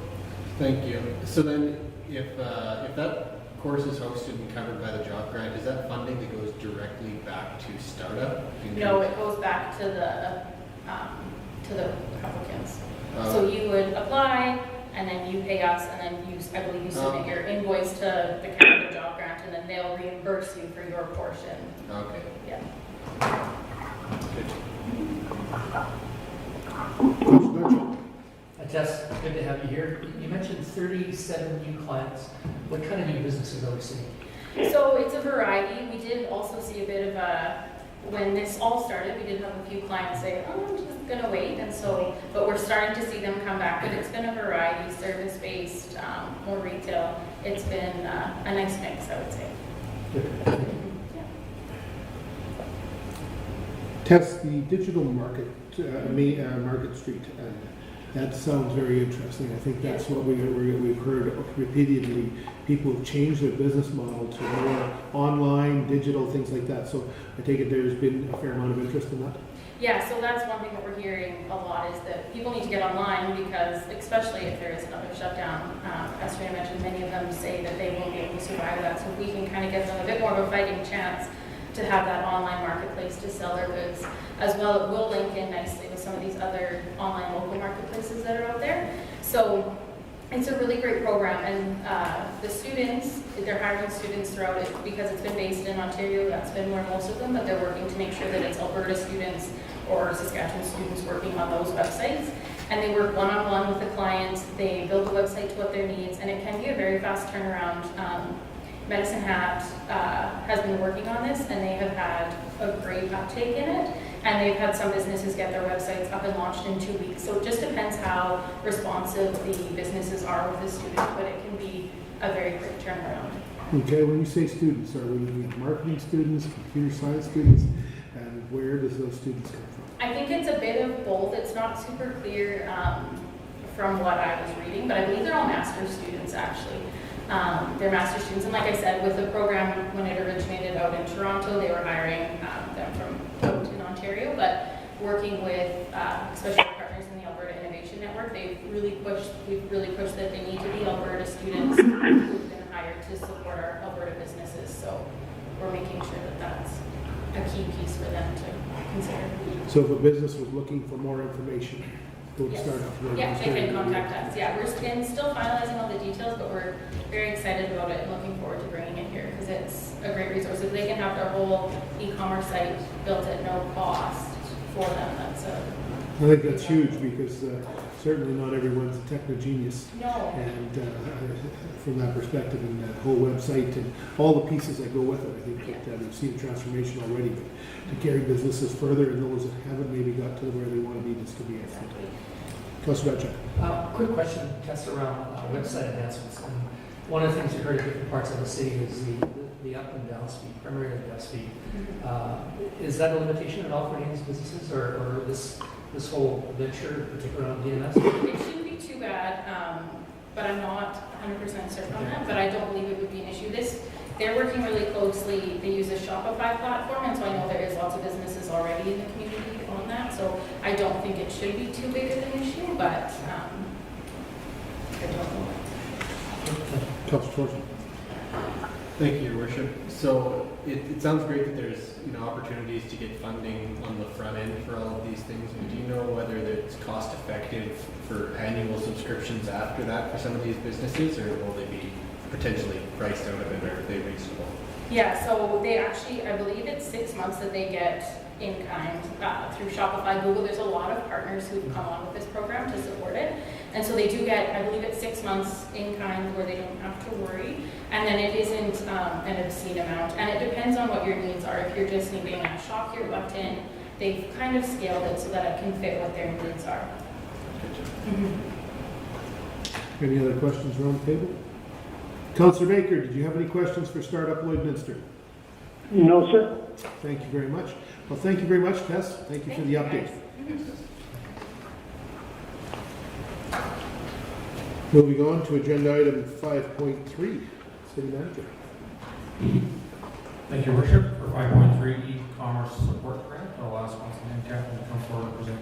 Thank you. So then, if that course is hosted and covered by the job grant, is that funding that goes directly back to startup? No, it goes back to the applicants. So you would apply, and then you pay us, and then I believe you submit your invoice to the Canada Job Grant, and then they'll reimburse you for your portion. Okay. Yeah. Tess, good to have you here. You mentioned 37 new clients. What kind of new businesses are we seeing? So it's a variety. We did also see a bit of when this all started, we did have a few clients say, oh, I'm just going to wait. And so, but we're starting to see them come back. But it's been a variety, service-based, more retail. It's been a nice mix, I would say. Test the digital market, Market Street. That sounds very interesting. I think that's what we've heard repeatedly. People have changed their business model to more online, digital, things like that. So I take it there's been a fair amount of interest in that. Yeah, so that's one thing that we're hearing a lot is that people need to get online because, especially if there is another shutdown, as Rita mentioned, many of them say that they won't be able to survive that. So if we can kind of give them a bit more of a fighting chance to have that online marketplace to sell their goods. As well, it will link in nicely with some of these other online local marketplaces that are out there. So it's a really great program, and the students, they're hiring students throughout it because it's been based in Ontario. That's been where most of them, but they're working to make sure that it's Alberta students or Saskatchewan students working on those websites. And they work one-on-one with the client. They build the website to what their needs, and it can be a very fast turnaround. Medicine Hat has been working on this, and they have had a great uptake in it. And they've had some businesses get their websites up and launched in 2 weeks. So it just depends how responsive the businesses are with the student, but it can be a very quick turnaround. Okay, when you say students, are we looking at marketing students, computer science students, and where does those students come from? I think it's a bit of both. It's not super clear from what I was reading, but I believe they're all master's students actually. They're master's students, and like I said, with the program, when it originated out in Toronto, they were hiring them from out in Ontario, but working with, especially our partners in the Alberta Innovation Network, we've really pushed that they need to be Alberta students who've been hired to support our Alberta businesses, so we're making sure that that's a key piece for them to consider. So if a business was looking for more information, go to Yes. Startup. Yeah, they can contact us. Yeah, we're still finalizing all the details, but we're very excited about it and looking forward to bringing it here because it's a great resource. If they can have their whole e-commerce site built at no cost for them, that's a... I think that's huge because certainly not everyone's a techno genius. No. And from that perspective and that whole website and all the pieces that go with it, I think that we've seen a transformation already. But to carry businesses further and those that haven't maybe got to where they want to be, this could be excellent. Councilor Batchak. Quick question, Tess, around website enhancements. And one of the things you heard in different parts of the city is the up and down speed, primarily the down speed. Is that a limitation at all for any of these businesses, or this whole venture, particularly on DNS? It shouldn't be too bad, but I'm not 100% certain on that, but I don't believe it would be an issue. They're working really closely. They use a Shopify platform, and so I know there is lots of businesses already in the community on that, so I don't think it should be too big of an issue, but I don't know. Councilor Torres. Thank you, Your Worship. So it sounds great that there's, opportunities to get funding on the front end for all of these things, but do you know whether it's cost effective for annual subscriptions after that for some of these businesses, or will they be potentially priced out of it, or are they reasonable? Yeah, so they actually, I believe it's 6 months that they get in kind through Shopify, Google. There's a lot of partners who've come on with this program to support it. And so they do get, I believe it's 6 months in kind where they don't have to worry. And then it isn't an obscene amount. And it depends on what your needs are. If you're just needing a shock your butt in, they've kind of scaled it so that it can fit what their needs are. Any other questions around the table? Councillor Baker, did you have any questions for Startup Lloydminster? No, sir. Thank you very much. Well, thank you very much, Tess. Thank you for the update. Moving on to agenda item 5.3, City Manager. Thank you, Your Worship. For 5.3 e-commerce support grant, I'll ask Councilman Captain to come forward and present.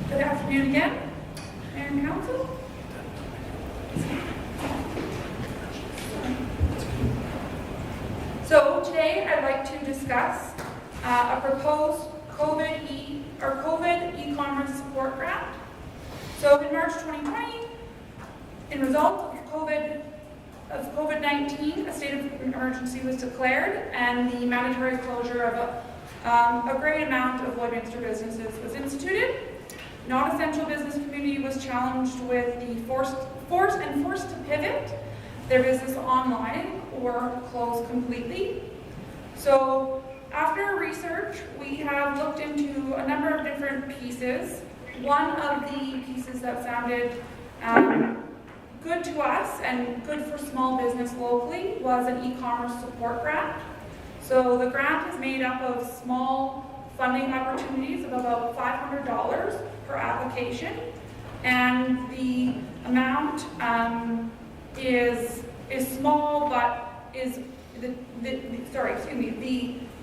Good afternoon again, Mayor and Council. So today I'd like to discuss a proposed COVID e-commerce support grant. So in March 2020, in result of COVID-19, a state of emergency was declared, and the mandatory closure of a great amount of Lloydminster businesses was instituted. Non-essential business community was challenged with the forced to pivot their business online or close completely. So after research, we have looked into a number of different pieces. One of the pieces that sounded good to us and good for small business locally was an e-commerce support grant. So the grant is made up of small funding opportunities of about $500 per application, and the amount is small, but is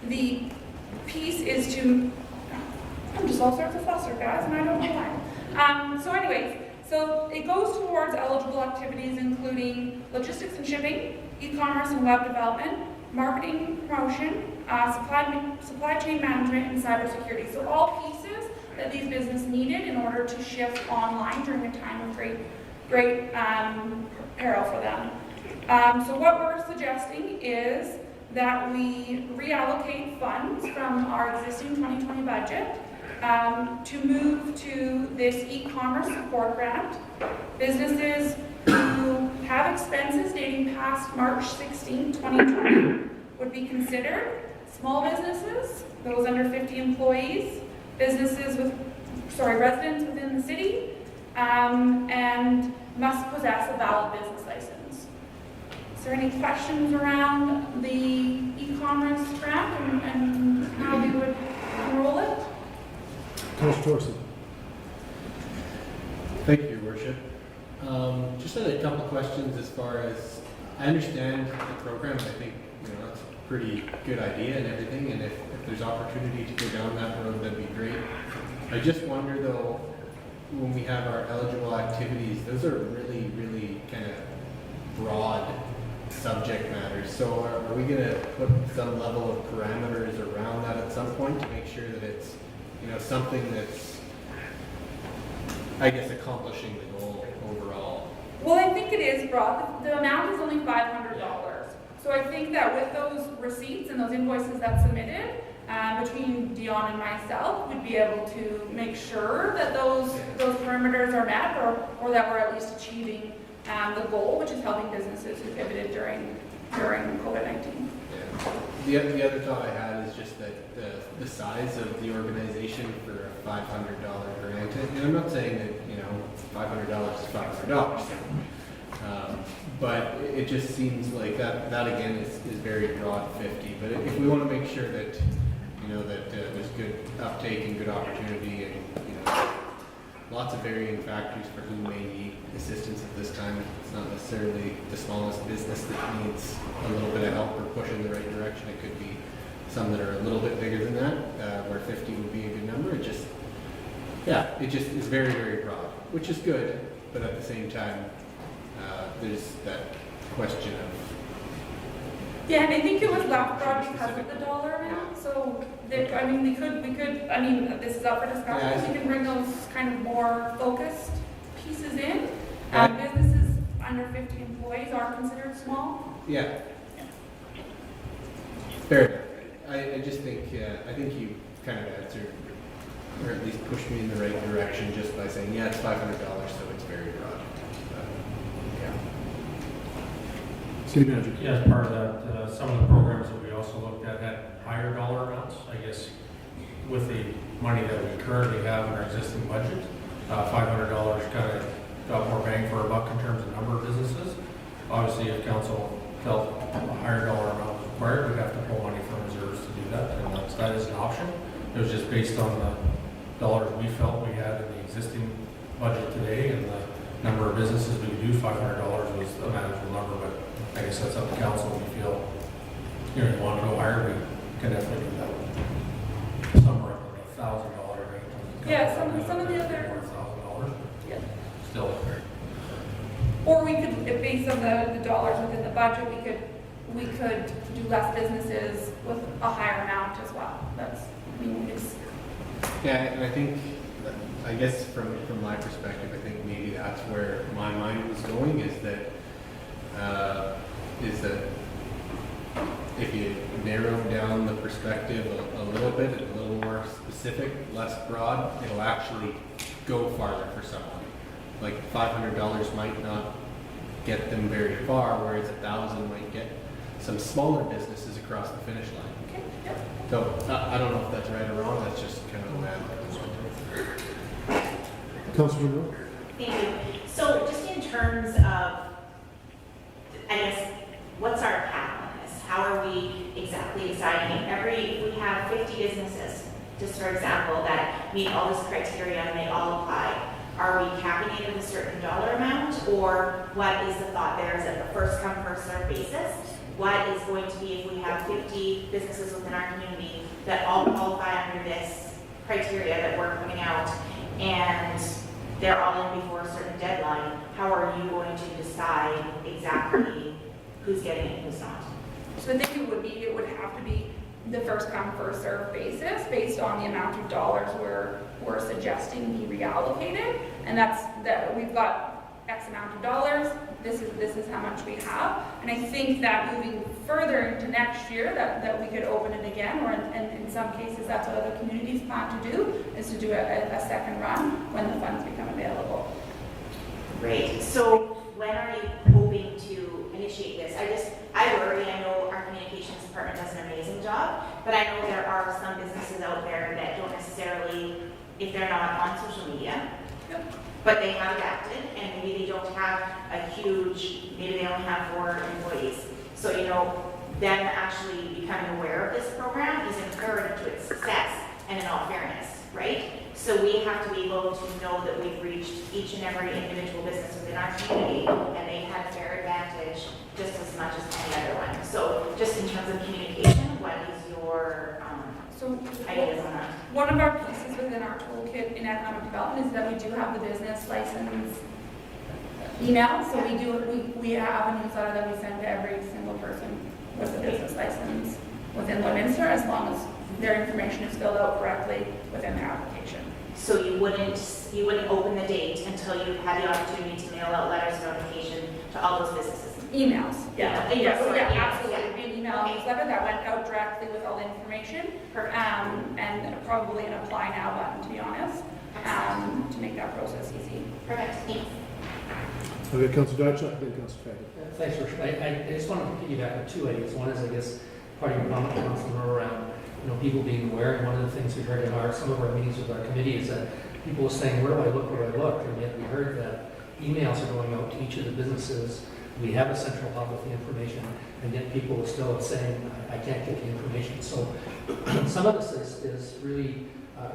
the piece is to, I'm just all sorts of fluster, guys, and I don't know why. So anyways, so it goes towards eligible activities including logistics and shipping, e-commerce and web development, marketing, promotion, supply chain management, and cybersecurity. So all pieces that these businesses needed in order to shift online during a time of great peril for them. So what we're suggesting is that we reallocate funds from our existing 2020 budget to move to this e-commerce support grant. Businesses who have expenses dating past March 16, 2020 would be considered. Small businesses, those under 50 employees, residents within the city, and must possess a valid business license. Is there any questions around the e-commerce grant and how we would enroll it? Councillor Torson. Thank you, Your Worship. Just had a couple questions as far as, I understand the program, I think, it's a pretty good idea and everything, and if there's opportunity to go down that road, that'd be great. I just wonder though, when we have our eligible activities, those are really, really kind of broad subject matters. So are we going to put some level of parameters around that at some point to make sure that it's, something that's, I guess, accomplishing the goal overall? Well, I think it is broad. The amount is only $500. So I think that with those receipts and those invoices that's submitted, between Dion and myself, we'd be able to make sure that those parameters are met, or that we're at least achieving the goal, which is helping businesses who pivoted during COVID-19. Yeah. The other thought I had is just that the size of the organization for a $500 grant, and I'm not saying that $500 is $500, but it just seems like that again is very broad 50. But if we want to make sure that that there's good uptake and good opportunity, and lots of varying factors for who may need assistance at this time. It's not necessarily the smallest business that needs a little bit of help or push in the right direction. It could be some that are a little bit bigger than that, where 50 would be a good number. It just Yeah, it just is very, very broad, which is good, but at the same time, there's that question of, Yeah, and I think it was left broad because of the dollar amount, so there, I mean, we could, I mean, this is up for discussion, we can bring those kind of more focused pieces in. Businesses under 50 employees are considered small. yeah. Fair enough. I just think, I think you kind of answered, or at least pushed me in the right direction just by saying, yeah, it's $500, so it's very broad. Yeah. City Manager. Yeah, as part of that, some of the programs that we also looked at had higher dollar amounts. I guess with the money that we currently have in our existing budget, $500 kind of got more bang for our buck in terms of number of businesses. Obviously, if council felt a higher dollar amount was required, we'd have to pull money from reserves to do that, and that is an option. It was just based on the dollars we felt we had in the existing budget today, and the number of businesses we could do. $500 was a manageable number, but I guess that's up to council. If you feel you want to go higher, we can definitely do that. Somewhere up in the $1,000 range. Yeah, some of the other. $1,000. Yeah. Still. Or we could, based on the dollars within the budget, we could do less businesses with a higher amount as well. That's, I mean, it's. Yeah, and I think, I guess from my perspective, I think maybe that's where my mind was going, is that if you narrow down the perspective a little bit, a little more specific, less broad, it'll actually go farther for someone. Like $500 might not get them very far, whereas $1,000 might get some smaller businesses across the finish line. Okay, yep. So I don't know if that's right or wrong. That's just kind of the way I'm looking at it. Councilor Moore. Thank you. So just in terms of, I guess, what's our path on this? How are we exactly deciding? If we have 50 businesses, just for example, that meet all this criteria and they all apply, are we capping it at a certain dollar amount, or what is the thought there? Is it a first come, first served basis? What is going to be if we have 50 businesses within our community that all qualify under this criteria that we're putting out, and they're all in before a certain deadline? How are you going to decide exactly who's getting it and who's not? So I think it would have to be the first come, first served basis based on the amount of dollars we're suggesting be reallocated. And that's that we've got X amount of dollars, this is how much we have. And I think that moving further into next year that we could open it again, or in some cases that's what other communities plan to do, is to do a second run when the funds become available. Great. So when are you hoping to initiate this? I worry, I know our communications department does an amazing job, but I know there are some businesses out there that don't necessarily, if they're not on social media, but they have adapted, and maybe they don't have a huge, maybe they only have 4 employees. So, them actually becoming aware of this program is imperative to its success, and in all fairness, right? So we have to be able to know that we've reached each and every individual business within our community, and they had a fair advantage just as much as any other one. So just in terms of communication, what is your ideas on that? One of our pieces within our toolkit in economic development is that we do have the business license email. So we have a newsletter that we send to every single person with a business license within Lloydminster, as long as their information is filled out correctly within their application. So you wouldn't open the date until you had the opportunity to mail out letters of notification to all those businesses? Emails, yeah, absolutely. Yeah. An email newsletter that went out directly with all the information, and probably an apply now button, to be honest, to make that process easy. Perfect. Thanks. Okay, Councilor Dodge, then Councilor Fagin. Thanks, Worship. I just want to piggyback on 2 ideas. One is, I guess, part of your comment, Councilor, around people being aware. And one of the things we heard in some of our meetings with our committee is that people were saying, where do I look, where do I look? And yet we heard that emails are going out to each of the businesses. We have a central hub with the information, and yet people are still saying, I can't get the information. So some of this is really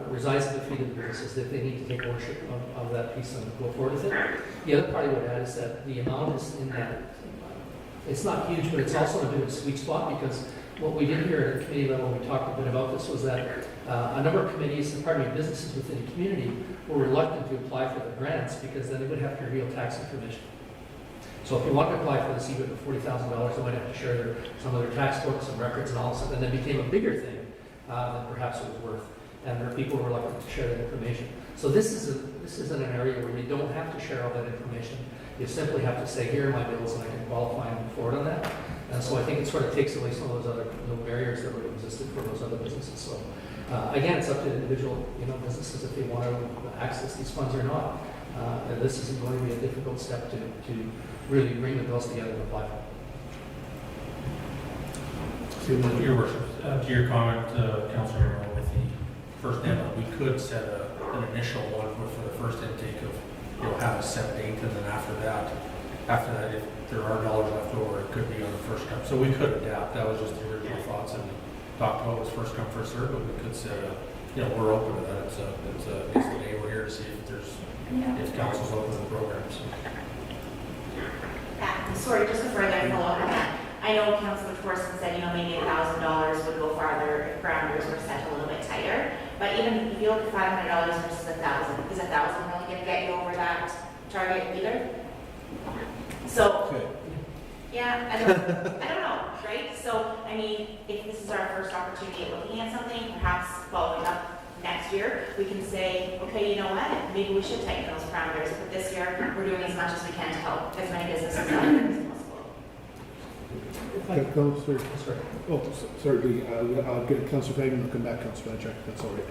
resides at the feet of the businesses, that they need to take ownership of that piece and go forward with it. The other part I would add is that the amount is in that, it's not huge, but it's also a bit of a sweet spot, because what we did here at the committee level when we talked a bit about this was that A number of committees, and pardon me, businesses within the community were reluctant to apply for the grants because then they would have to reveal tax information. So if you want to apply for the CBIC of $40,000, they might have to share some of their tax books and records and all this, and then it became a bigger thing than perhaps it was worth. And there are people who are reluctant to share that information. So this isn't an area where you don't have to share all that information. You simply have to say, here are my bills, and I can qualify and move forward on that. And so I think it sort of takes away some of those other barriers that would have existed for those other businesses. So again, it's up to individual businesses if they want to access these funds or not. And this isn't going to be a difficult step to really bring the bills together and apply for. Your worship, to your comment, Councillor, with the first demo, we could set an initial one for the first intake of, have a set date, and then after that, if there are dollars left over, it could be on the first come. So we could adapt. That was just the original thoughts, and we talked about was first come, first served, but we could set we're open to that. It's today we're here to see if council's open to the program. So. Sorry, just a further follow-up on that. I know Councilor Torsten said, maybe $1,000 would go farther if parameters were set a little bit tighter. But even if you look at $500 versus $1,000, is $1,000 really going to get you over that target either? So, yeah, I don't know, right? So, I mean, if this is our first opportunity at looking at something, perhaps following up next year, we can say, okay, you know what, maybe we should tighten those parameters, but this year we're doing as much as we can to help as many businesses out there as possible. Councillor, certainly, I'll get Councillor Fagan, I'll come back, Councillor Van Check, that's all right.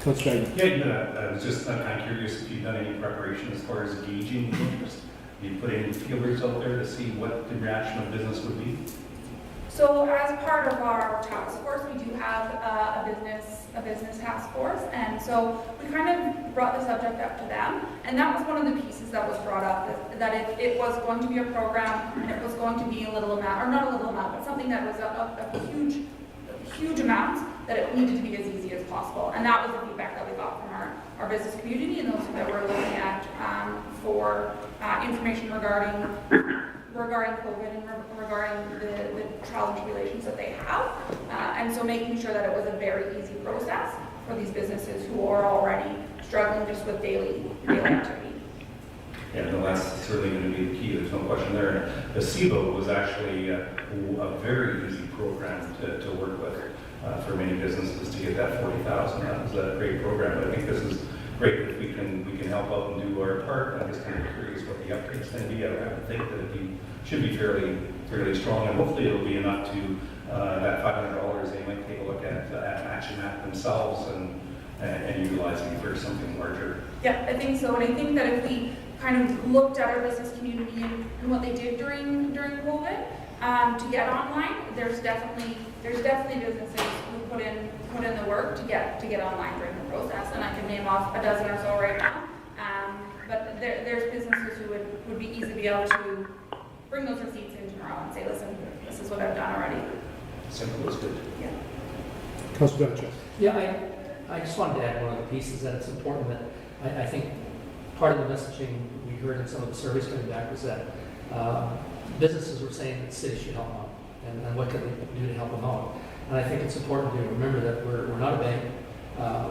Councillor Fagan. I was just kind of curious if you've done any preparation as far as gauging the interest. You put any feelers out there to see what the reaction of business would be? So as part of our task force, we do have a business task force, and so we kind of brought the subject up to them, and that was one of the pieces that was brought up, that it was going to be a program, and it was going to be a little amount, or not a little amount, but something that was a huge amount, that it needed to be as easy as possible. And that was the feedback that we got from our business community and those that we're looking at for information regarding COVID and regarding the trials and tribulations that they have. And so making sure that it was a very easy process for these businesses who are already struggling just with daily activity. Yeah, no, that's certainly going to be the key. There's no question there. And the CBO was actually a very easy program to work with for many businesses to get that $40,000. That was a great program. But I think this is great if we can help out and do our part. I'm just kind of curious what the update's going to be. I would think that it should be fairly strong, and hopefully it'll be enough to that $500. They might take a look at matching that themselves and utilizing it for something larger. Yeah, I think so. And I think that if we kind of looked at our business community and what they did during COVID to get online, there's definitely businesses who put in the work to get online during the process, and I can name off a dozen or so right now. But there's businesses who would be easy to be able to bring those receipts in tomorrow and say, listen, this is what I've done already. Simple is good. Yeah. Councillor Van Check. Yeah, I just wanted to add one of the pieces that it's important that I think part of the messaging we heard in some of the surveys coming back was that businesses were saying that the city should help them out, and what can they do to help them out. And I think it's important to remember that we're not a bank.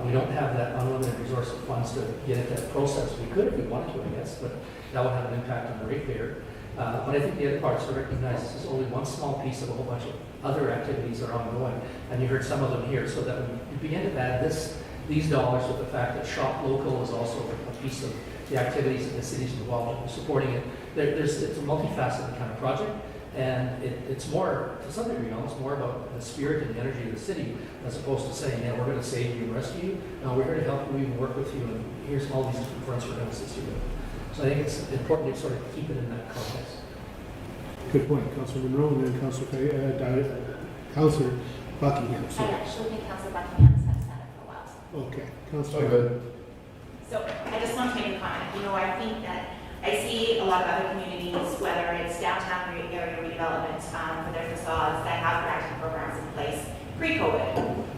We don't have that unlimited resource of funds to get into that process. We could if we wanted to, I guess, but that would have an impact on the ratepayer. But I think the other part is to recognize this is only one small piece of a whole bunch of other activities that are ongoing, and you heard some of them here, so that when you begin to add these dollars with the fact that Shop Local is also a piece of the activities that the city's involved in supporting it. It's a multifaceted kind of project, and it's more, to some degree, almost more about the spirit and the energy of the city, as opposed to saying, yeah, we're going to save you and rescue you. No, we're here to help you and work with you, and here's all these different fronts we're going to assist you with. So I think it's important to sort of keep it in that context. Good point, Councillor Monroe, and then Councillor Buckingham. I actually think Councilor Buckingham has said it for a while. Okay, Councillor. Good. So I just want to make a comment. I think that I see a lot of other communities, whether it's downtown area redevelopment for their facades, that have practice programs in place pre-COVID.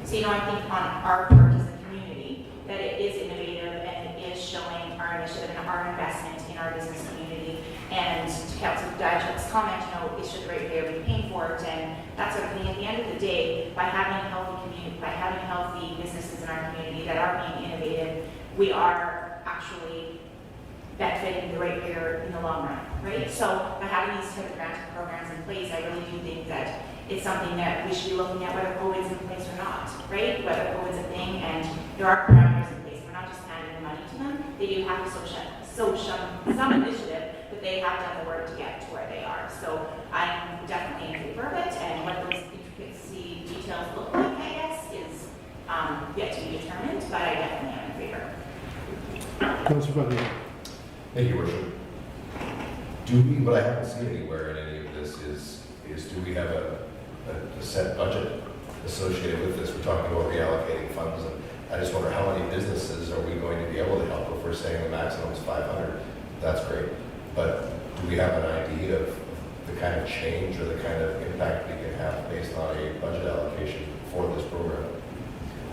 So, I think on our part as a community, that it is innovative and it is showing our initiative and our investment in our business community. And to Councilor Diak's comment, should the ratepayer be paying for it? And that sort of thing. At the end of the day, by having a healthy community, by having having healthy businesses in our community that are being innovative, we are actually benefiting the ratepayer in the long run, right? So by having these type of grant programs in place, I really do think that it's something that we should be looking at whether COVID's in place or not, right? Whether COVID's a thing, and there are parameters in place. We're not just handing the money to them. They do have to show some initiative, but they have done the work to get to where they are. So I'm definitely in favor of it, and what those intricacy details look like, I guess, is yet to be determined, but I definitely am in favor. Councillor Buckingham. Thank you, Worship. What I haven't seen anywhere in any of this is do we have a set budget associated with this? We're talking about reallocating funds, and I just wonder how many businesses are we going to be able to help? If we're saying the maximum is 500, that's great. But do we have an idea of the kind of change or the kind of impact we can have based on a budget allocation for this program?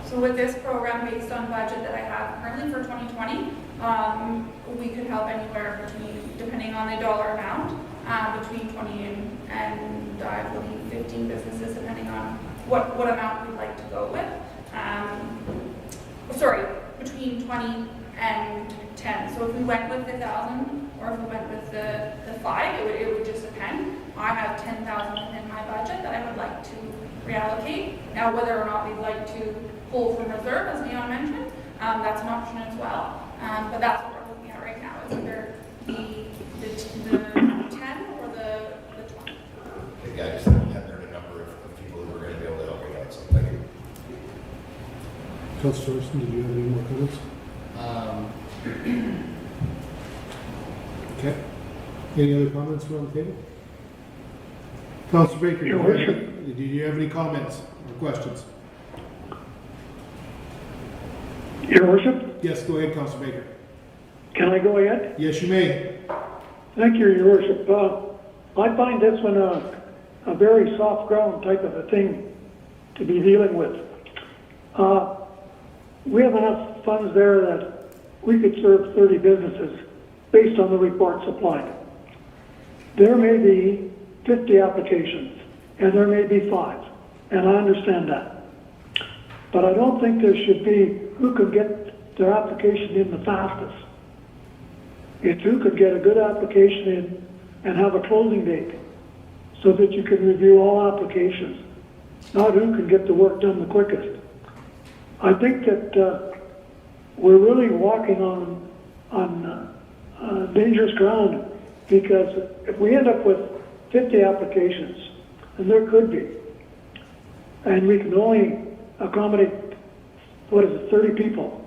So with this program, based on budget that I have currently for 2020, we could help anywhere between, depending on the dollar amount, between 20 and I believe 15 businesses, depending on what amount we'd like to go with. Between 20 and 10. So if we went with the 1,000, or if we went with the 5, it would just depend. I have 10,000 within my budget that I would like to reallocate. Now, whether or not we'd like to pull from reserve, as Leon mentioned, that's an option as well. But that's what we're looking at right now. It's either the 10 or the 20. Yeah, I just haven't heard a number of people who are going to be able to help me out, so thank you. Councillor Thorson, did you have any more comments? Okay. Any other comments around the table? Councillor Baker, Your Worship. do you have any comments or questions? Your Worship, Yes, go ahead, Councillor Baker. can I go ahead? Yes, you may. Thank you, Your Worship. I find this one a very soft ground type of a thing to be dealing with. We have enough funds there that we could serve 30 businesses based on the report supplied. There may be 50 applications, and there may be 5, and I understand that. But I don't think there should be who could get their application in the fastest. It's who could get a good application in and have a closing date so that you can review all applications, not who can get the work done the quickest. I think that we're really walking on dangerous ground, because if we end up with 50 applications, and there could be, and we can only accommodate, 30 people,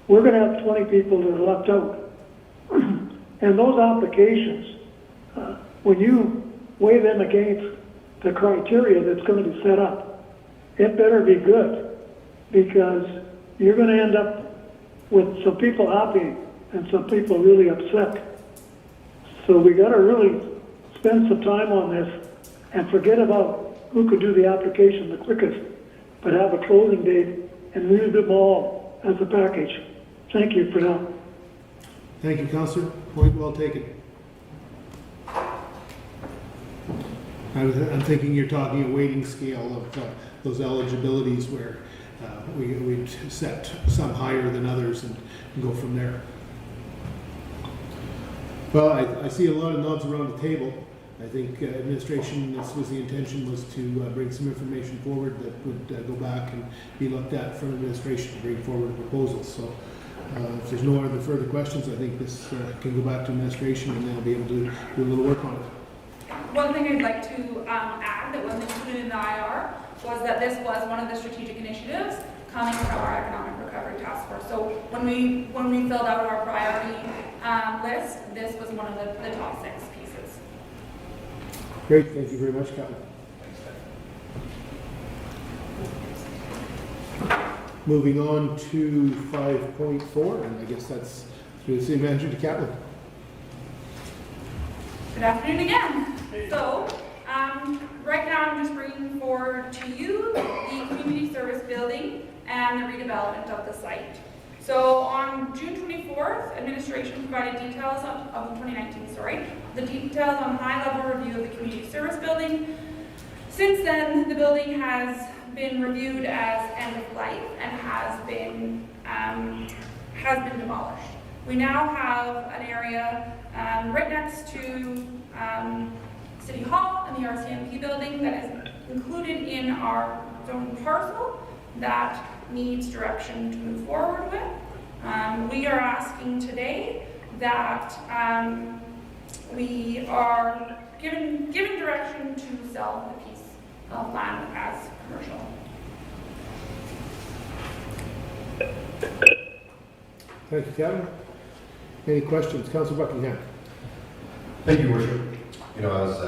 we're going to have 20 people that are left out. And those applications, when you weigh them against the criteria that's going to be set up, it better be good, because you're going to end up with some people happy and some people really upset. So we got to really spend some time on this and forget about who could do the application the quickest, but have a closing date and use them all as a package. Thank you for now. Thank you, Councillor. Point well taken. I'm thinking you're talking a weighting scale of those eligibilities where we'd set some higher than others and go from there. Well, I see a lot of nods around the table. I think administration, this was the intention, was to bring some information forward that would go back and be looked at from administration to bring forward proposals. So if there's no other further questions, I think this can go back to administration and they'll be able to do a little work on it. One thing I'd like to add that wasn't included in the IR was that this was one of the strategic initiatives coming from our Economic Recovery Task Force. So when we filled out our priority list, this was one of the top 6 pieces. Great, thank you very much, Captain. Moving on to 5.4, and I guess that's through the city manager to Catlin. Good afternoon again. So, right now I'm just bringing forward to you the community service building and the redevelopment of the site. So on June 24th, administration provided details of 2019, the details on high-level review of the community service building. Since then, the building has been reviewed as end of life and has been demolished. We now have an area right next to City Hall and the RCMP building that is included in our zone parcel that needs direction to move forward with. We are asking today that we are given direction to sell the piece of land as commercial. Thank you, Kevin. Any questions? Councillor Buckingham. Thank you, Worship. You know, I was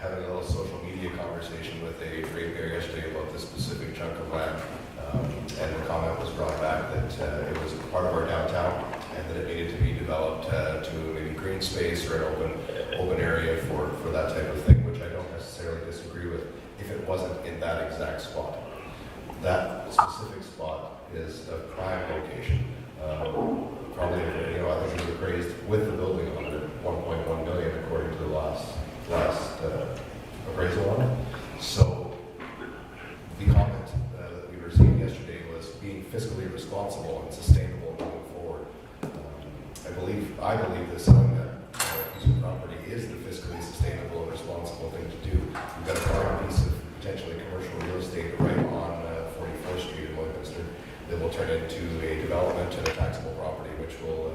having a little social media conversation with a trade fair yesterday about this specific chunk of land, and the comment was brought back that it was part of our downtown and that it needed to be developed to maybe green space or an open area for that type of thing, which I don't necessarily disagree with if it wasn't in that exact spot. That specific spot is a prime location. Probably, you know, I think it was appraised with the building on it at 1.1 million according to the last appraisal on it. So the comment that we received yesterday was being fiscally responsible and sustainable moving forward. I believe that selling that piece of property is the fiscally sustainable and responsible thing to do. We've got a prime piece of potentially commercial real estate right on 44th Street in Lloydminster that will turn into a development and a taxable property, which will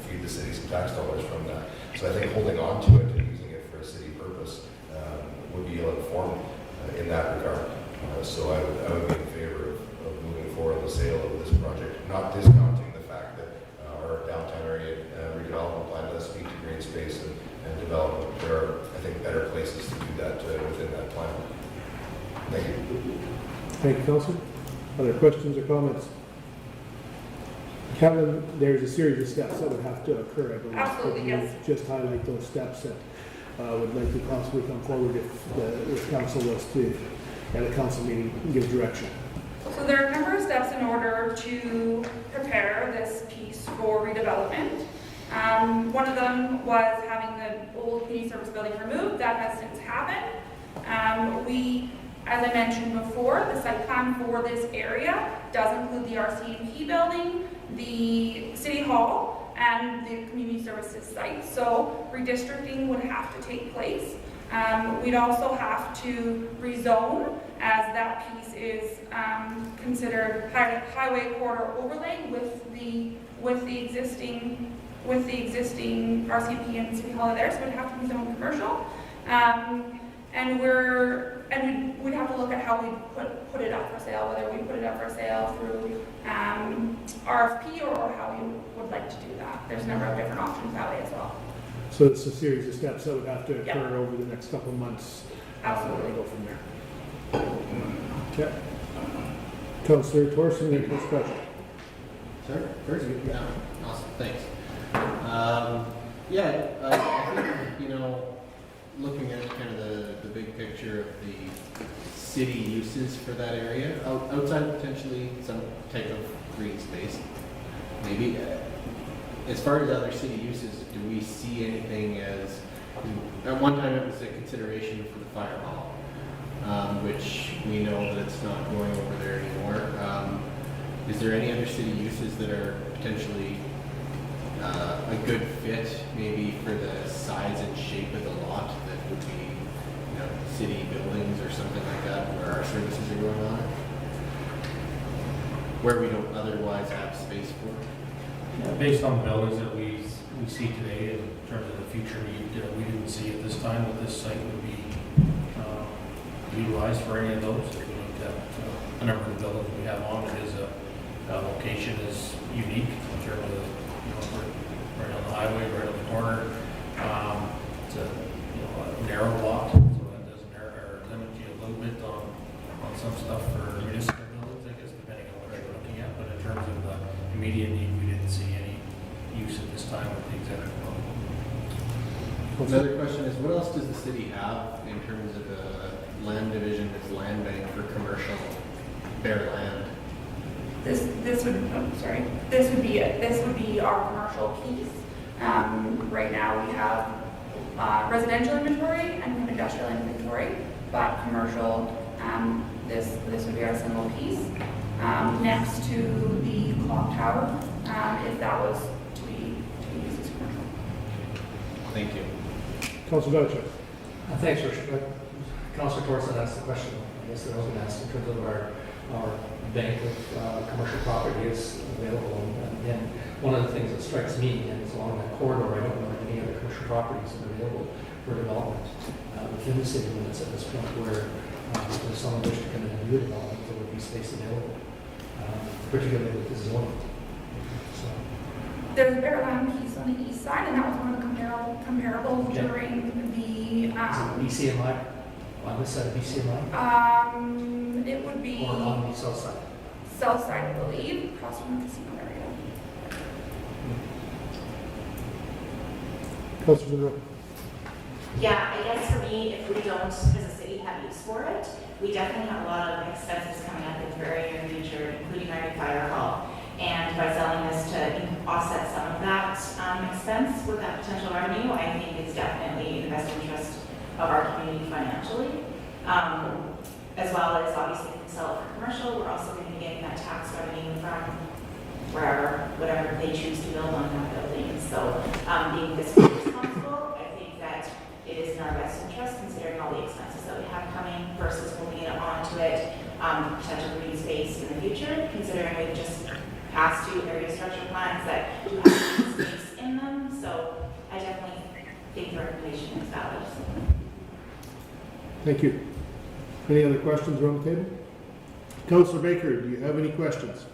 feed the city some tax dollars from that. So I think holding on to it and using it for a city purpose would be ill-informed in that regard. So I would be in favor of moving forward on the sale of this project, not discounting the fact that our downtown area redevelopment plan does speak to green space and development. There are, I think, better places to do that within that plan. Thank you. Thank you, Councillor. Other questions or comments? Kevin, there's a series of steps that would have to occur, I believe. Absolutely, yes. Just highlight those steps that would likely possibly come forward if council was to, at a council meeting, give direction. So there are a number of steps in order to prepare this piece for redevelopment. One of them was having the old community service building removed. That has since happened. As I mentioned before, the site plan for this area does include the RCMP building, the City Hall, and the community services site. So redistricting would have to take place. We'd also have to rezone, as that piece is considered highway corridor overlay with the existing RCMP and City Hall there. So we'd have to rezone commercial. And we'd have to look at how we put it up for sale, whether we put it up for sale through RFP or how we would like to do that. There's a number of different options that way as well. So it's a series of steps that would have to occur over the next couple of months. Absolutely. We'll go from there. Okay. Councillor Thorson, any discussion? Sir, first, yeah, awesome, thanks. I think, you know, looking at kind of the big picture of the city uses for that area, outside of potentially some type of green space, maybe, as far as other city uses, do we see anything as, at one time it was a consideration for the fire hall, which we know that it's not going over there anymore. Is there any other city uses that are potentially a good fit, maybe for the size and shape of the lot, that would be, you know, city buildings or something like that, where our services are going on, where we don't otherwise have space for? Based on the buildings that we see today in terms of the future need, we didn't see at this time that this site would be utilized for any of those. If we looked at a number of the buildings we have on, it is a location is unique in terms of, you know, right on the highway, right on the corner. It's a narrow lot, so that does limit you a little bit on some stuff for municipal buildings, I guess, depending on what you're looking at. But in terms of the immediate need, we didn't see any use at this time with the executive building. Another question is, what else does the city have in terms of a land division, its land bank for commercial bare land? This would be it. This would be our commercial piece. Right now we have residential inventory and we have industrial inventory, but commercial This would be our single piece, next to the clock tower, if that was to be used as commercial. Thank you. Councilor Belcher. Thanks, Richard. Councilor Torres asked the question, I guess that I was going to ask in terms of our bank of commercial property is available. And one of the things that strikes me, and it's along that corridor, I don't know of any other commercial properties that are available for development within the city limits at this point where there's someone wish to come in and do a development, there would be space available, particularly with the zoning. So, There's a Bearland piece on the east side, and that was one of the comparables Okay. during the, is it BCMI, on this side of BCMI, it would be or on the south side? south side, I believe, across from the casino area. Councilor Monroe. Yeah, I guess for me, if we don't, as a city, have use for it, we definitely have a lot of expenses coming up in the very near future, including our new fire hall. And by selling this to offset some of that expense with that potential revenue, I think it's definitely in the best interest of our community financially. As well as obviously if we sell it for commercial, we're also going to be getting that tax revenue from wherever, whatever they choose to build on that building. So being fiscally responsible, I think that it is in our best interest considering all the expenses that we have coming versus moving it onto it, potential green space in the future, considering we've just passed 2 area structure plans that do have green space in them. So I definitely think the recommendation is valid. Thank you. Any other questions around the table? Councilor Baker, do you have any questions?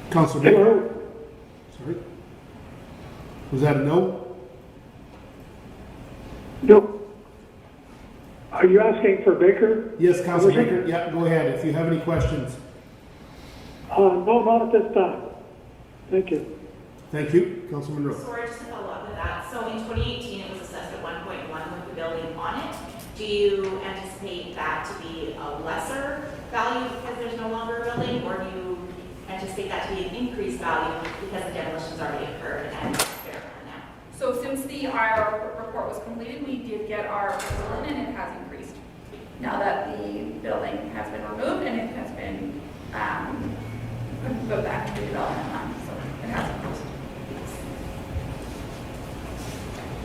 Councilor Baker? Hello? Sorry. Was that a no? No. Are you asking for Baker? Yes, Councilor Baker. Yeah, go ahead. If you have any questions. No, not at this time. Thank you. Thank you. Councilor Monroe. Sorry, just to follow up with that. So in 2018, it was assessed at 1.1 with the building on it. Do you anticipate that to be a lesser value because there's no longer a building, or do you anticipate that to be an increased value because the demolition's already occurred and it's fair now? So since the IR report was completed, we did get our appraisal in, and it has increased. Now that the building has been removed and it has been put back into development plan, so it has increased.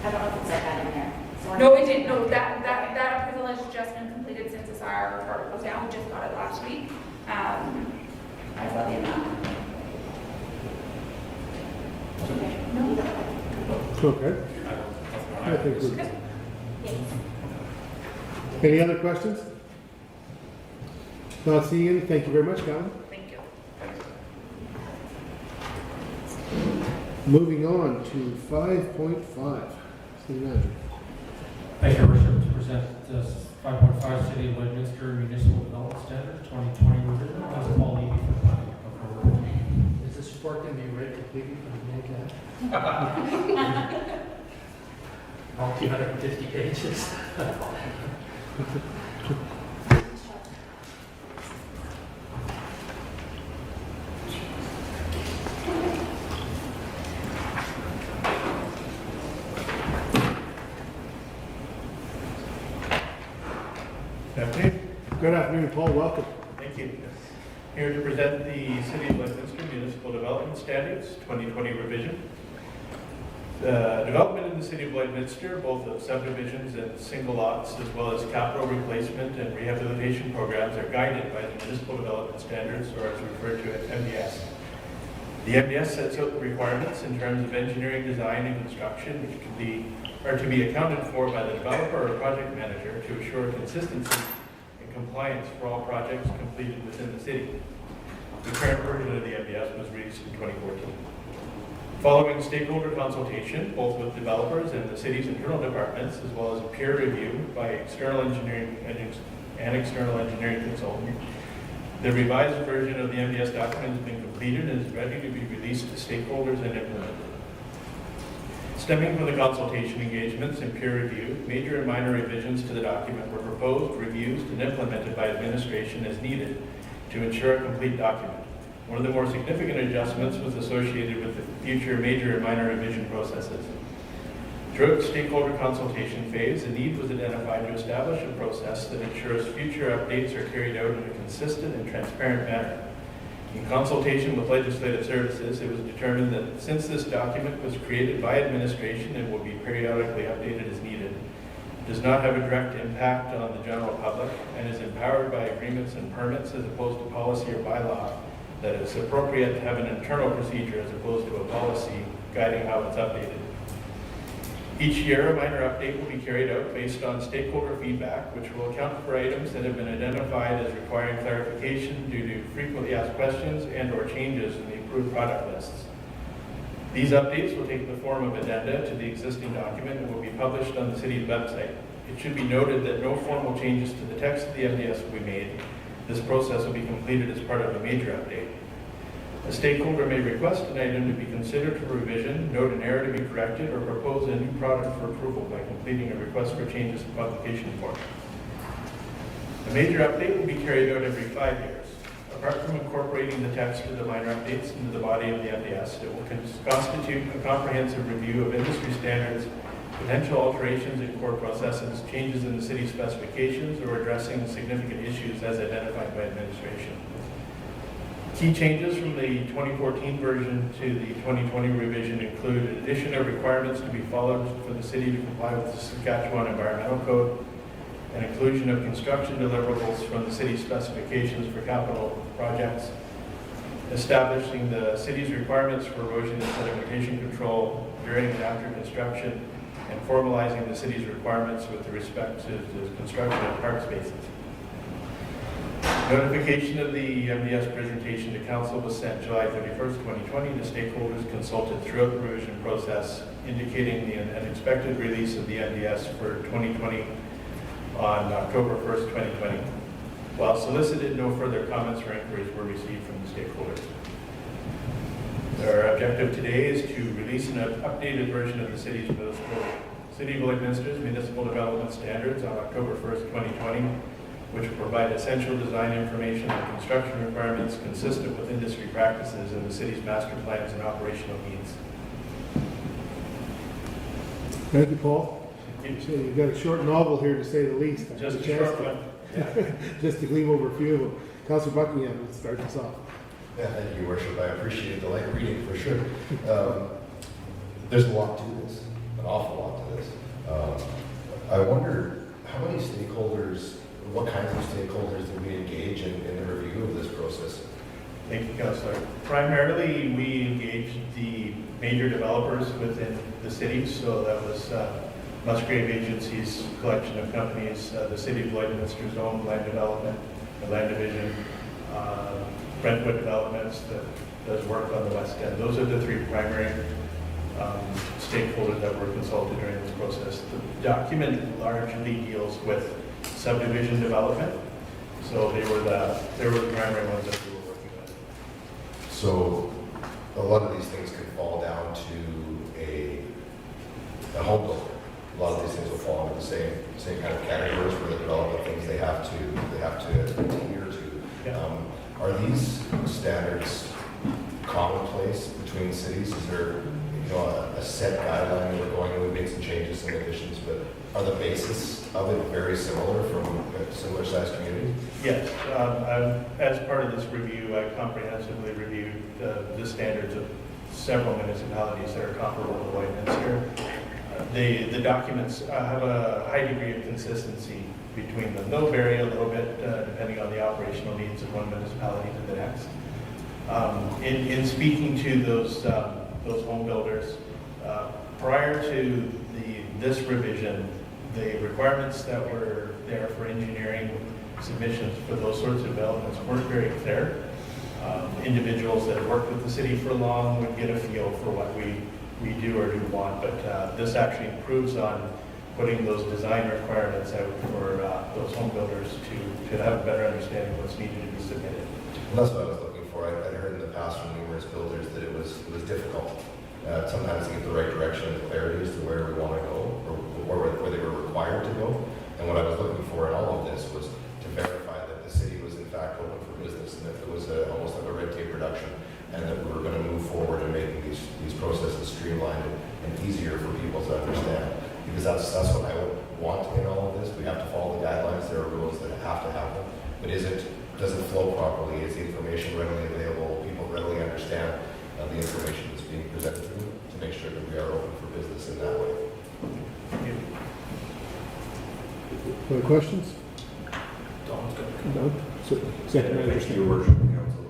I don't know if it said that in there. So No, it didn't. No, that appraisal has just been completed since this IR report was down. We just got it last week. I saw the amount. No, Okay. I think we're... Any other questions? Not seeing any. Thank you very much, Colin. Thank you. Moving on to 5.5. City Manager. Thank you, Your Worship, to present this 5.5 City of Lloydminster Municipal Development Standards 2020 revision. That's Paul Levy for planning. Is this report going to be read completely from beginning to end? All 250 pages. Good afternoon, Paul. Welcome. Thank you. Here to present the City of Lloydminster Municipal Development Standards 2020 revision. Development in the City of Lloydminster, both of subdivisions and single lots, as well as capital replacement and rehabilitation programs, are guided by the Municipal Development Standards, or as referred to as MDS. The MDS sets out the requirements in terms of engineering, design, and construction, which are to be accounted for by the developer or project manager to assure consistency and compliance for all projects completed within the city. The current version of the MDS was released in 2014. Following stakeholder consultation, both with developers and the city's internal departments, as well as a peer review by external engineering and external engineering consultant, the revised version of the MDS document has been completed and is ready to be released to stakeholders and implemented. Stemming from the consultation engagements and peer review, major and minor revisions to the document were proposed, reviewed, and implemented by administration as needed to ensure a complete document. One of the more significant adjustments was associated with the future major and minor revision processes. Throughout the stakeholder consultation phase, a need was identified to establish a process that ensures future updates are carried out in a consistent and transparent manner. In consultation with legislative services, it was determined that since this document was created by administration and will be periodically updated as needed, it does not have a direct impact on the general public and is empowered by agreements and permits as opposed to policy or bylaw, that it's appropriate to have an internal procedure as opposed to a policy guiding how it's updated. Each year, a minor update will be carried out based on stakeholder feedback, which will account for items that have been identified as requiring clarification due to frequently asked questions and/or changes in the approved product lists. These updates will take the form of addenda to the existing document and will be published on the city's website. It should be noted that no formal changes to the text of the MDS will be made. This process will be completed as part of a major update. A stakeholder may request an item to be considered for revision, note an error to be corrected, or propose a new product for approval by completing a request for changes to publication form. A major update will be carried out every 5 years. Apart from incorporating the text of the minor updates into the body of the MDS, it will constitute a comprehensive review of industry standards, potential alterations in core processes, changes in the city specifications, or addressing significant issues as identified by administration. Key changes from the 2014 version to the 2020 revision include an addition of requirements to be followed for the city to comply with the Saskatchewan Environmental Code, an inclusion of construction deliverables from the city specifications for capital projects, establishing the city's requirements for erosion and sedimentation control during and after construction, and formalizing the city's requirements with respect to the construction of park spaces. Notification of the MDS presentation to council was sent July 31st, 2020 to stakeholders consulted throughout the revision process, indicating an expected release of the MDS for 2020 on October 1st, 2020. While solicited, no further comments or inquiries were received from the stakeholders. Our objective today is to release an updated version of the City of Lloydminster's Municipal Development Standards on October 1st, 2020, which will provide essential design information and construction requirements consistent with industry practices and the city's master plans and operational needs. Thank you, Paul. So you've got a short novel here, to say the least. Just a short one. Just to gleam over a few of them. Councillor Buckingham, let's start this off. Yeah, thank you, Your Worship. I appreciate the light reading for sure. There's a lot to this, an awful lot to this. I wonder how many stakeholders, what kinds of stakeholders did we engage in the review of this process? Thank you, Councillor. Primarily, we engaged the major developers within the city, so that was Musgrave Agency's collection of companies, the City of Lloydminster's own land development, the land division, Brentwood Developments that does work on the West End. Those are the three primary stakeholders that were consulted during this process. The document largely deals with subdivision development, so they were the primary ones that we were working with. So a lot of these things can fall down to a home builder. A lot of these things will fall into the same kind of categories for the development things they have to adhere to. Yeah. Are these standards commonplace between cities? Is there a set guideline we're going, and we made some changes, some additions, but are the basis of it very similar from similar sized communities? Yes. As part of this review, I comprehensively reviewed the standards of several municipalities that are comparable to Lloydminster. The documents have a high degree of consistency between them. They'll vary a little bit depending on the operational needs of one municipality to the next. In speaking to those home builders, prior to this revision, the requirements that were there for engineering submissions for those sorts of developments weren't very clear. Individuals that have worked with the city for long would get a feel for what we do or do want, but this actually improves on putting those design requirements out for those home builders to have a better understanding of what's needed to be submitted. And that's what I was looking for. I'd heard in the past from numerous builders that it was difficult sometimes to get the right direction and clarity as to where we want to go or where they were required to go. And what I was looking for in all of this was to verify that the city was in fact open for business and that there was almost like a red tape reduction and that we're going to move forward in making these processes streamlined and easier for people to understand. Because that's what I would want in all of this. We have to follow the guidelines. There are rules that have to happen. But does it flow properly? Is the information readily available? People readily understand the information that's being presented to them to make sure that we are open for business in that way. Other questions? Don's good. No? Septemeber. Thank you, Your Worship and Council.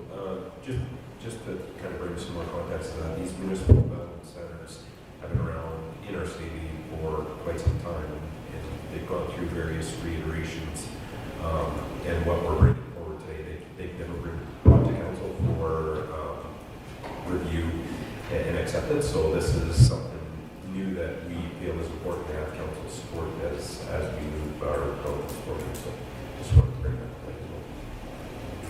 Just to kind of bring some more context to that, these municipal development centers have been around in our city for quite some time, and they've gone through various reiterations. And what we're bringing forward today, they've never been brought to council for review and acceptance. So this is something new that we feel is important to have council support as we move our development forward. So just wanted to bring that to light as well.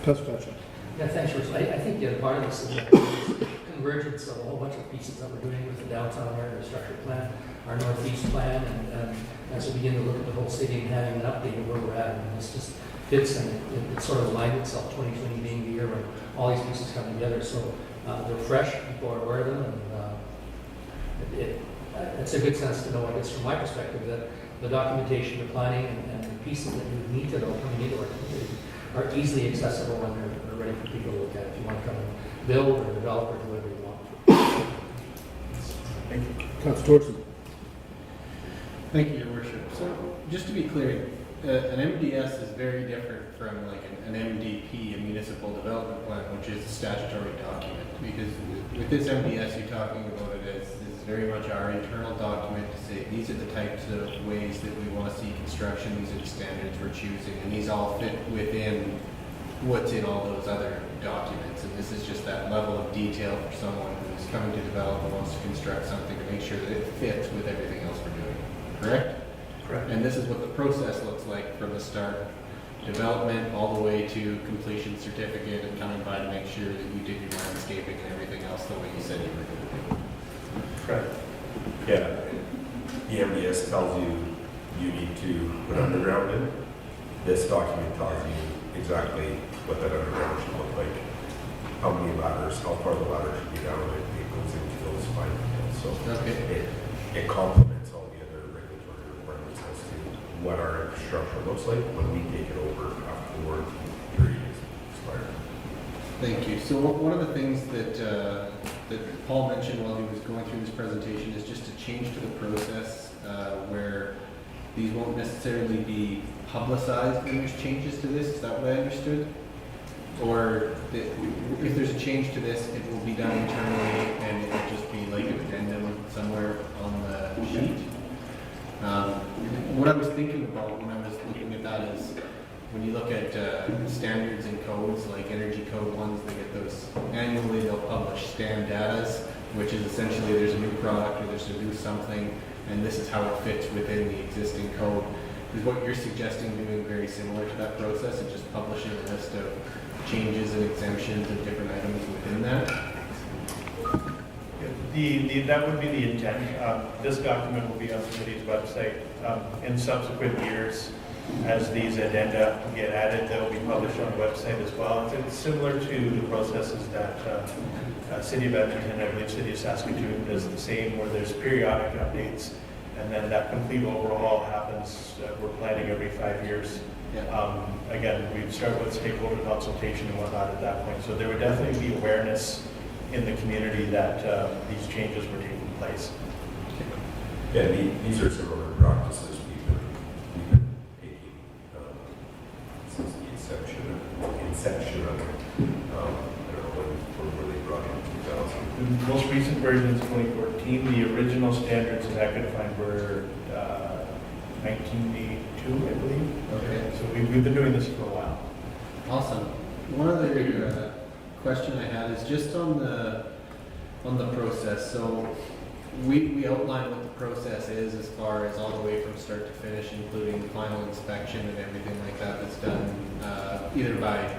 Councilor Patrick. Yeah, thanks, Bruce. I think the other part of this is that convergence of a whole bunch of pieces that we're doing with the downtown area structure plan, our northeast plan, and as we begin to look at the whole city and having an update of where we're at, and this just fits and it sort of aligned itself, 2020 being the year when all these pieces come together. So they're fresh, people are aware of them, and it's a good sense to know, I guess, from my perspective, that the documentation, the planning, and the pieces that you need to know coming into our community are easily accessible when they're ready for people to look at. If you want to come and build or develop or do whatever you want. Thank you. Councilor Thorson. Thank you, Your Worship. So, just to be clear, an MDS is very different from like an MDP, a Municipal Development Plan, which is a statutory document. Because with this MDS, you're talking about it as very much our internal document to say these are the types of ways that we want to see construction, these are the standards we're choosing, and these all fit within what's in all those other documents. And this is just that level of detail for someone who's coming to develop and wants to construct something to make sure that it fits with everything else we're doing. Correct? Correct. And this is what the process looks like from the start, development all the way to completion certificate and coming by to make sure that you did your landscaping and everything else the way you said you were going to do. Correct. Yeah, the MDS tells you you need to put underground in. This document tells you exactly what that underground should look like, how many ladders, how far the ladder should be down, it goes into those fine details. So it complements all the other regulatory requirements as to what our infrastructure looks like when we take it over after the warranty period is expired. Thank you. So one of the things that Paul mentioned while he was going through this presentation is just a change to the process where these won't necessarily be publicized when there's changes to this. Is that what I understood? Or if there's a change to this, it will be done internally and it will just be like an addendum somewhere on the sheet. What I was thinking about when I was looking at that is when you look at standards and codes, like energy code ones, they get those annually, they'll publish stand datas, which is essentially there's a new product or there's a new something, and this is how it fits within the existing code. Is what you're suggesting doing very similar to that process and just publishing a list of changes and exemptions and different items within that? That would be the intent. This document will be on the city's website. In subsequent years, as these addenda get added, they'll be published on the website as well. It's similar to the processes that City of Edmonton, I believe City of Saskatoon does the same, where there's periodic updates, and then that complete overhaul happens, we're planning every 5 years. Yeah. Again, we'd start with stakeholder consultation and whatnot at that point. So there would definitely be awareness in the community that these changes were taking place. Yeah, these are similar practices we've been taking since the inception of I don't know when they brought in 2000. The most recent version is 2014. The original standards that I could find were 1982, I believe. Okay. So we've been doing this for a while. Awesome. One other question I had is just on the process. So we outlined what the process is as far as all the way from start to finish, including the final inspection and everything like that that's done either by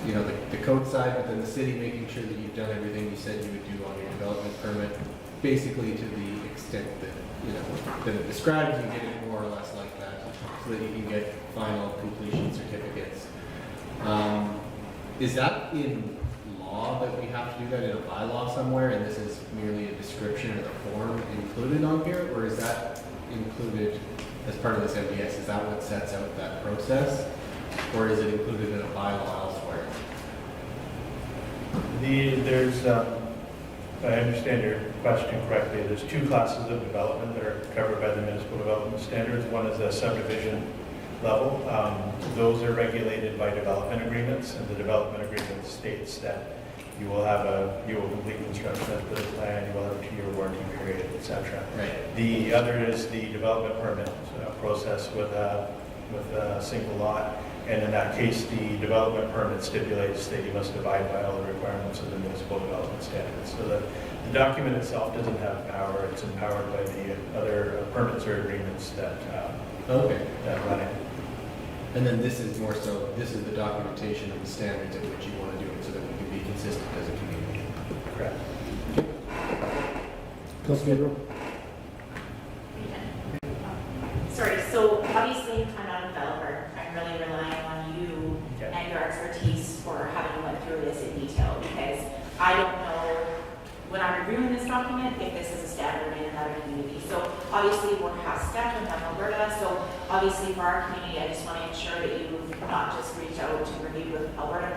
the code side, but then the city making sure that you've done everything you said you would do on your development permit, basically to the extent that that it describes, you get it more or less like that, so that you can get final completion certificates. Is that in law that we have to do that in a bylaw somewhere, and this is merely a description of the form included on here, or is that included as part of this MDS? Is that what sets out that process, or is it included in a bylaw elsewhere? There's, if I understand your question correctly, there's two classes of development that are covered by the municipal development standards. One is the subdivision level. Those are regulated by development agreements, and the development agreement states that you will complete construction as per the plan, you will have a 2-year warranty period, etc. Right. The other is the development permit process with a single lot. And in that case, the development permit stipulates that you must abide by all the requirements of the municipal development standards. So the document itself doesn't have power, it's empowered by the other permits or agreements that run it. And then this is more so, this is the documentation of the standards at which you want to do it so that we can be consistent as a community. Correct. Councilor. Sorry, so obviously I'm not a developer. I'm really relying on you and your expertise for having went through this in detail, because I don't know when I'm reviewing this document if this is a standard in another community. So obviously we're past Saskatchewan, have Alberta, so obviously for our community, I just want to ensure that you've not just reached out to review with Alberta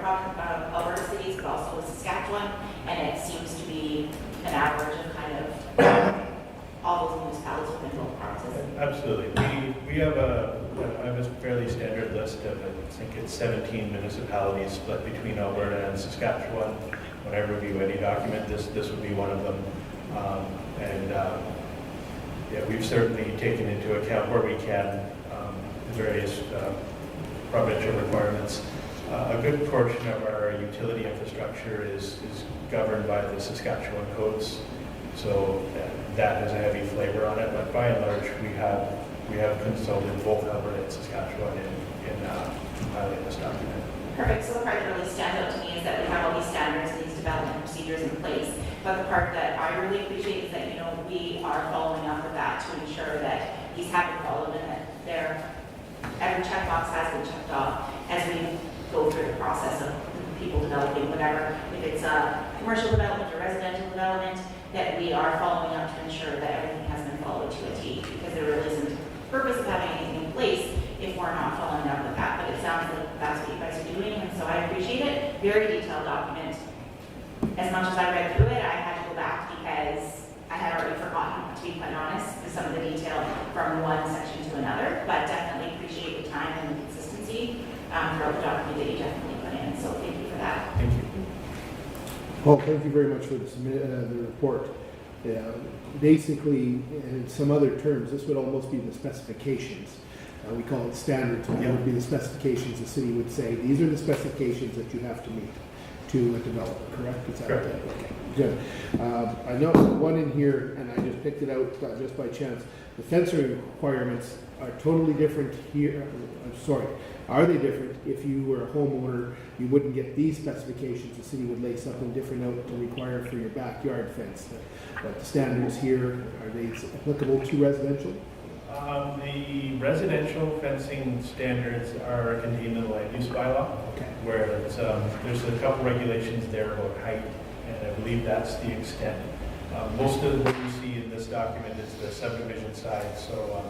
cities, but also with Saskatchewan, and it seems to be an average of kind of all those municipalities within both provinces. Absolutely. We have a fairly standard list of, I think it's 17 municipalities split between Alberta and Saskatchewan. When I review any document, this would be one of them. Yeah, we've certainly taken into account where we can the various provincial requirements. A good portion of our utility infrastructure is governed by the Saskatchewan codes, so that has a heavy flavor on it. But by and large, we have consulted both Alberta and Saskatchewan in compiling this document. Perfect. So the part that really stands out to me is that we have all these standards and these development procedures in place. But the part that I really appreciate is that, you know, we are following up with that to ensure that these have been followed and that every checkbox has been checked off as we go through the process of people developing whatever. If it's a commercial development or residential development, that we are following up to ensure that everything has been followed to a T, because there really isn't a purpose of having anything in place if we're not following up with that. But it sounds like that's what you guys are doing, and so I appreciate it. Very detailed document. As much as I read through it, I had to go back because I had already forgotten, to be quite honest, some of the detail from one section to another. But definitely appreciate the time and the consistency throughout the document that you definitely put in. So thank you for that. Thank you. Well, thank you very much for the report. Basically, in some other terms, this would almost be the specifications. We call it standards, but it would be the specifications the city would say, these are the specifications that you have to meet to a developer, correct? Is that correct? Okay, good. I know one in here, and I just picked it out just by chance. The fencing requirements are totally different here. Are they different? If you were a homeowner, you wouldn't get these specifications. The city would lay something different out to require for your backyard fence. But the standards here, are they applicable to residential? The residential fencing standards are contained in the land use bylaw, where there's a couple regulations there about height, and I believe that's the extent. Most of what you see in this document is the subdivision side, so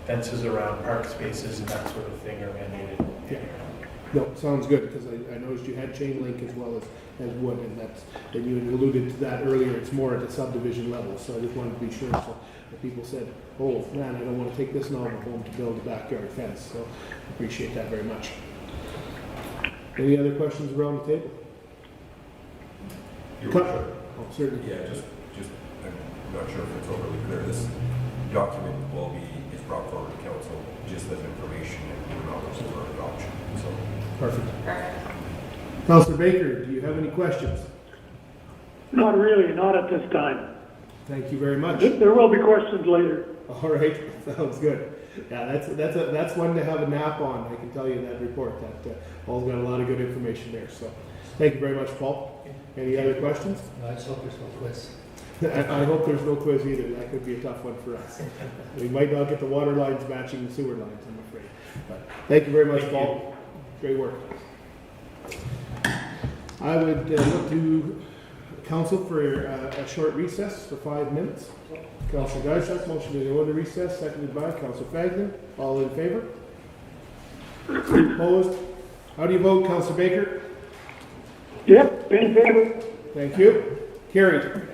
fences around park spaces and that sort of thing are mandated. Yeah. No, sounds good, because I noticed you had chain link as well as wood, and you had alluded to that earlier. It's more at the subdivision level, so I just wanted to be sure. So if people said, oh man, I don't want to take this novel home to build a backyard fence, so appreciate that very much. Any other questions around the table? Your worship. Oh, certainly. Yeah, just I'm not sure if it's overly clear. This document is brought forward to council just as information and not for adoption. So Perfect. Perfect. Councilor Baker, do you have any questions? Not really, not at this time. Thank you very much. There will be questions later. All right, sounds good. Yeah, that's one to have a nap on. I can tell you that report. That Paul's got a lot of good information there. So, thank you very much, Paul. Any other questions? I just hope there's no quiz. I hope there's no quiz either. That could be a tough one for us. We might not get the water lines matching the sewer lines, I'm afraid. But thank you very much, Paul. Great work. I would look to council for a short recess for 5 minutes. Councillor Geisler, motion to go into recess, seconded by Councillor Fagnan. All in favor? Opposed? How do you vote, Councillor Baker? Yep, in favor. Thank you. Carried.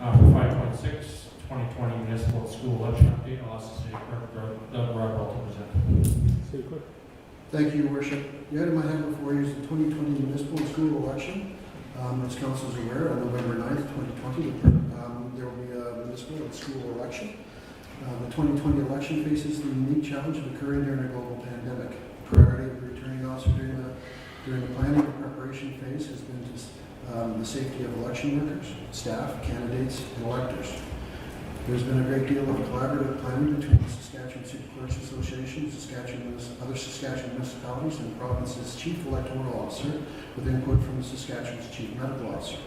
For 5.6, 2020 municipal school election update, I'll ask the city clerk, Doug Rodwell, to present. City Clerk. Thank you, Your Worship. The item I have before you is the 2020 municipal and school election. As council is aware, on November 9th, 2020, there will be a municipal and school election. The 2020 election faces the unique challenge of occurring during a global pandemic. Priority of the returning officer during the planning and preparation phase has been the safety of election workers, staff, candidates, and electors. There's been a great deal of collaborative planning between the Saskatchewan City Clerks Association, other Saskatchewan municipalities, and the province's chief electoral officer, with input from Saskatchewan's chief medical officer.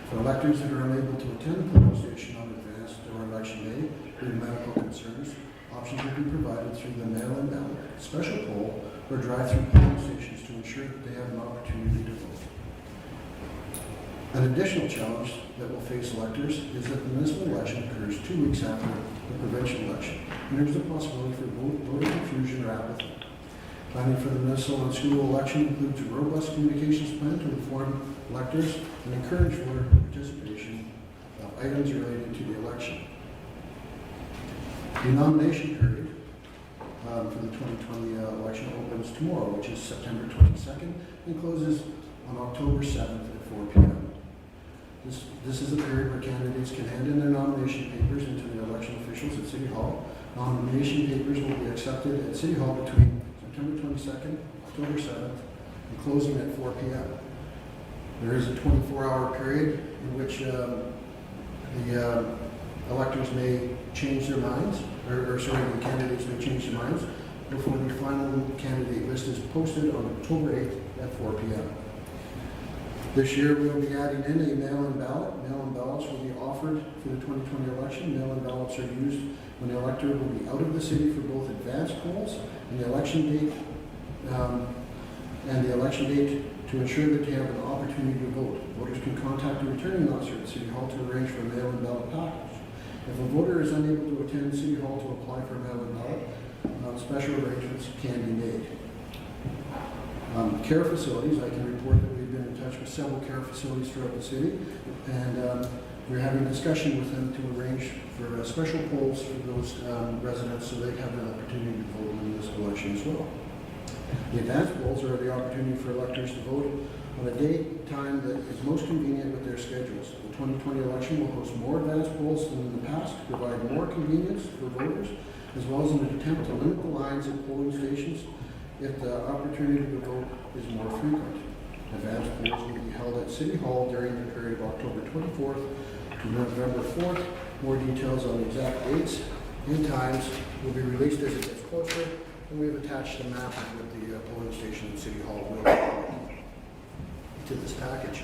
For electors that are unable to attend the polling station on advanced or election day due to medical concerns, options will be provided through the mail-in ballot, special poll, or drive-through polling stations to ensure that they have an opportunity to vote. An additional challenge that will face electors is that the municipal election occurs 2 weeks after the provincial election, and there is a possibility for voter confusion or apathy. Planning for the municipal and school election includes a robust communications plan to inform electors and encourage voter participation of items related to the election. The nomination period for the 2020 election opens tomorrow, which is September 22nd, and closes on October 7th at 4 p.m. This is a period where candidates can hand in their nomination papers into the election officials at City Hall. Nomination papers will be accepted at City Hall between September 22nd, October 7th, and closing at 4 p.m. There is a 24-hour period in which the electors may change their minds, the candidates may change their minds before the final candidate list is posted on October 8th at 4 p.m. This year, we will be adding in a mail-in ballot. Mail-in ballots will be offered for the 2020 election. Mail-in ballots are used when the elector will be out of the city for both advanced polls and the election date, to ensure that they have an opportunity to vote. Voters can contact a returning officer at City Hall to arrange for a mail-in ballot package. If a voter is unable to attend City Hall to apply for a mail-in ballot, special arrangements can be made. Care facilities, I can report that we've been in touch with several care facilities throughout the city, and we're having a discussion with them to arrange for special polls for those residents so they have an opportunity to vote in this election as well. The advanced polls are the opportunity for electors to vote on a date, time that is most convenient with their schedules. The 2020 election will host more advanced polls than in the past to provide more convenience for voters, as well as an attempt to limit the lines at polling stations if the opportunity to vote is more frequent. Advanced polls will be held at City Hall during the period of October 24th to November 4th. More details on the exact dates and times will be released as it gets closer, and we've attached a map of what the polling station at City Hall will be to this package.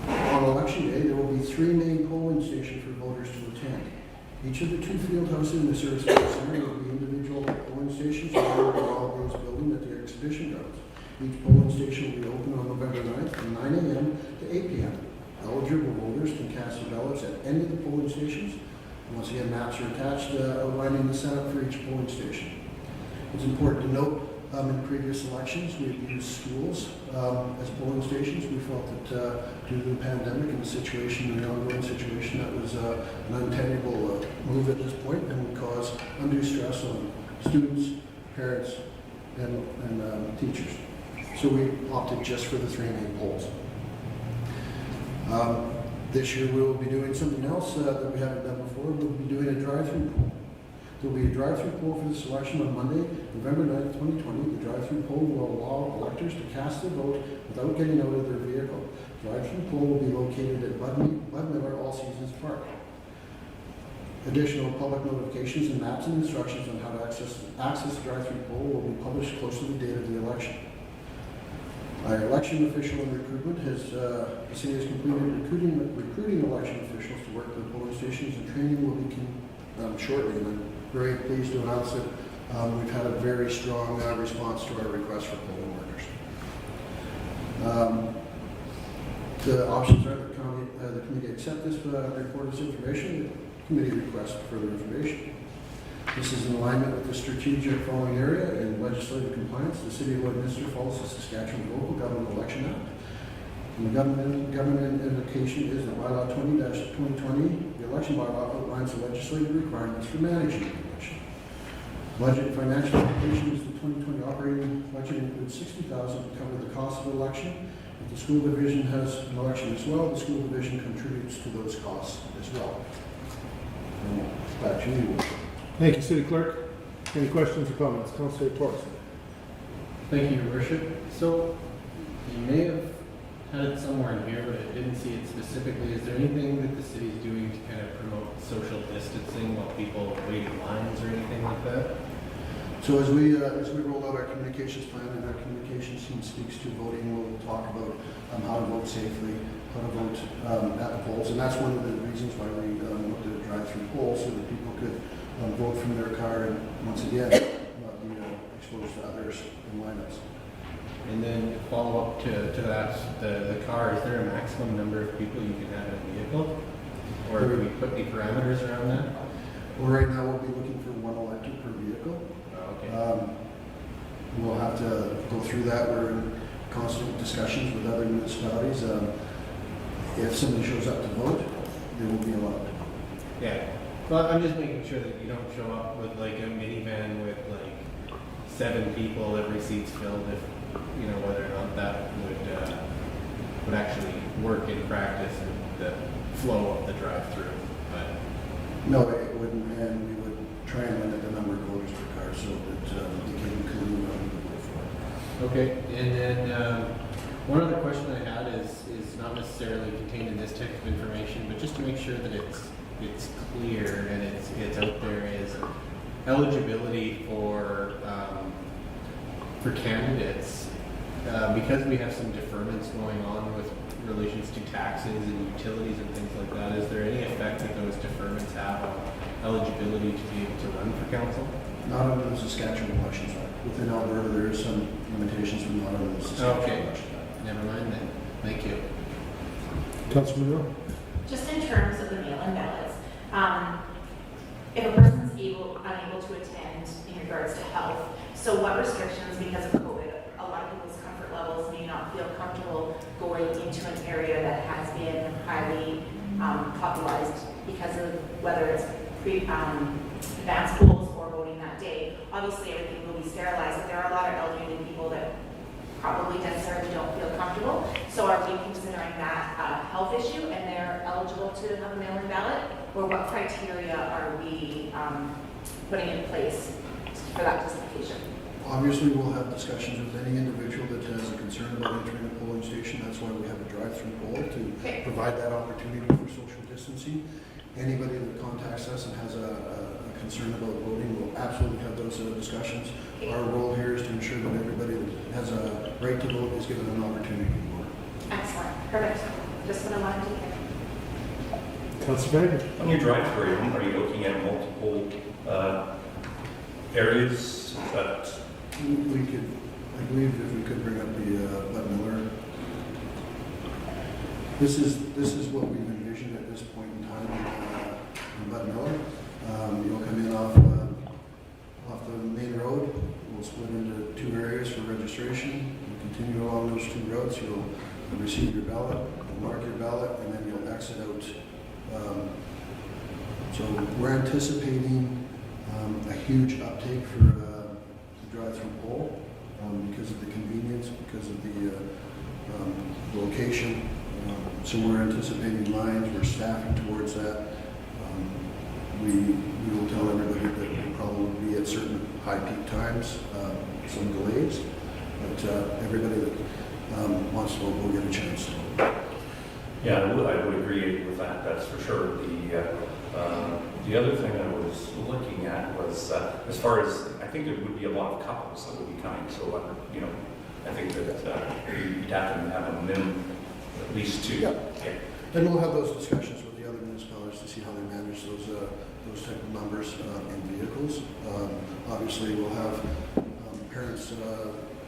On election day, there will be 3 main polling stations for voters to attend. Each of the 2 field houses in the service center will be individual polling stations around the All Roads building at the exhibition grounds. Each polling station will be open on November 9th from 9 a.m. to 8 p.m. Eligible voters can cast their ballots at any of the polling stations. Once again, maps are attached outlining the setup for each polling station. It's important to note in previous elections we've used schools as polling stations. We felt that due to the pandemic and the situation, the ongoing situation, that was an untenable move at this point and would cause undue stress on students, parents, and teachers. So we opted just for the 3 main polls. This year we will be doing something else that we haven't done before. We'll be doing a drive-through poll. There will be a drive-through poll for this election on Monday, November 9th, 2020. The drive-through poll will allow electors to cast their vote without getting out of their vehicle. The drive-through poll will be located at Bud Miller All Seasons Park. Additional public notifications and maps and instructions on how to access the drive-through poll will be published close to the date of the election. Our election official and recruitment the city has completed recruiting election officials to work with polling stations, and training will begin shortly. And I'm very pleased to announce that we've had a very strong response to our request for polling workers. The options are the committee accept this report as information. The committee requests further information. This is in alignment with the strategic following area and legislative compliance. The City of Lloydminster follows the Saskatchewan Local Government Election Act. And the government indication is that Bylaw 20-2020, the election bylaw outlines the legislative requirements for managing the election. Budget and financial implications, the 2020 operating budget includes $60,000 to cover the cost of the election. If the school division has an election as well, the school division contributes to those costs as well. And back to you. Thank you, City Clerk. Any questions or comments? Councillor Torres. Thank you, Your Worship. So, you may have had it somewhere in here, but I didn't see it specifically. Is there anything that the city is doing to kind of promote social distancing while people wait in lines or anything like that? So as we roll out our communications plan and our communications team speaks to voting, we'll talk about how to vote safely, how to vote at the polls, and that's one of the reasons why we looked at a drive-through poll so that people could vote from their car and once again not be exposed to others in lineups. And then follow up to that, the car, is there a maximum number of people you can have in a vehicle? Or do we put any parameters around that? Well, right now we'll be looking for one elected per vehicle. Okay. We'll have to go through that. We're in constant discussions with other municipalities. If somebody shows up to vote, they will be allowed. Yeah. Well, I'm just making sure that you don't show up with like a minivan with like 7 people, every seat's filled, if, you know, whether or not that would actually work in practice and the flow of the drive-through. But No, it wouldn't, and we would try and limit the number of voters per car so that they can include what we vote for. okay, and then one other question I had is not necessarily contained in this type of information, but just to make sure that it's clear and it's out there, is eligibility for candidates, because we have some deferments going on with relations to taxes and utilities and things like that. Is there any effect that those deferments have on eligibility to be able to run for council? Not under the Saskatchewan Elections Act. Within Alberta, there is some limitations, but not under the Saskatchewan Okay. Elections Act. Never mind then. Thank you. Councillor Monroe. Just in terms of the mail-in ballots, if a person's unable to attend in regards to health, so what restrictions, because of COVID, a lot of people's comfort levels may not feel comfortable going into an area that has been highly popularized because of whether it's advanced polls or voting that day. Obviously, everything will be sterilized, but there are a lot of elderly people that probably necessarily don't feel comfortable. So are we considering that a health issue and they're eligible to have a mail-in ballot? Or what criteria are we putting in place for that justification? Obviously, we'll have discussions with any individual that has a concern about entering a polling station. That's why we have a drive-through poll to provide that opportunity for social distancing. Anybody that contacts us and has a concern about voting, we'll absolutely have those discussions. Our role here is to ensure that everybody that has a right to vote is given an opportunity to vote. Excellent. Perfect. Just what I wanted to hear. Councillor Baker. On your drive-through, are you looking at multiple areas that? We could, I believe if we could bring up the Bud Miller. This is what we've envisioned at this point in time in Bud Miller. You'll come in off the main road. We'll split into 2 areas for registration. You'll continue along those 2 roads. You'll receive your ballot, you'll mark your ballot, and then you'll exit out. So we're anticipating a huge uptake for the drive-through poll because of the convenience, because of the location. So we're anticipating lines, we're staffing towards that. We will tell everybody that we'll probably be at certain high peak times, some delays, but everybody that wants to vote will get a chance to vote. Yeah, I would agree with that, that's for sure. The other thing I was looking at was, as far as, I think there would be a lot of couples that would be coming, so, you know, I think that you'd have to have a minimum, at least 2. Yeah. And we'll have those discussions with the other municipalities to see how they manage those type of numbers in vehicles. Obviously, we'll have parents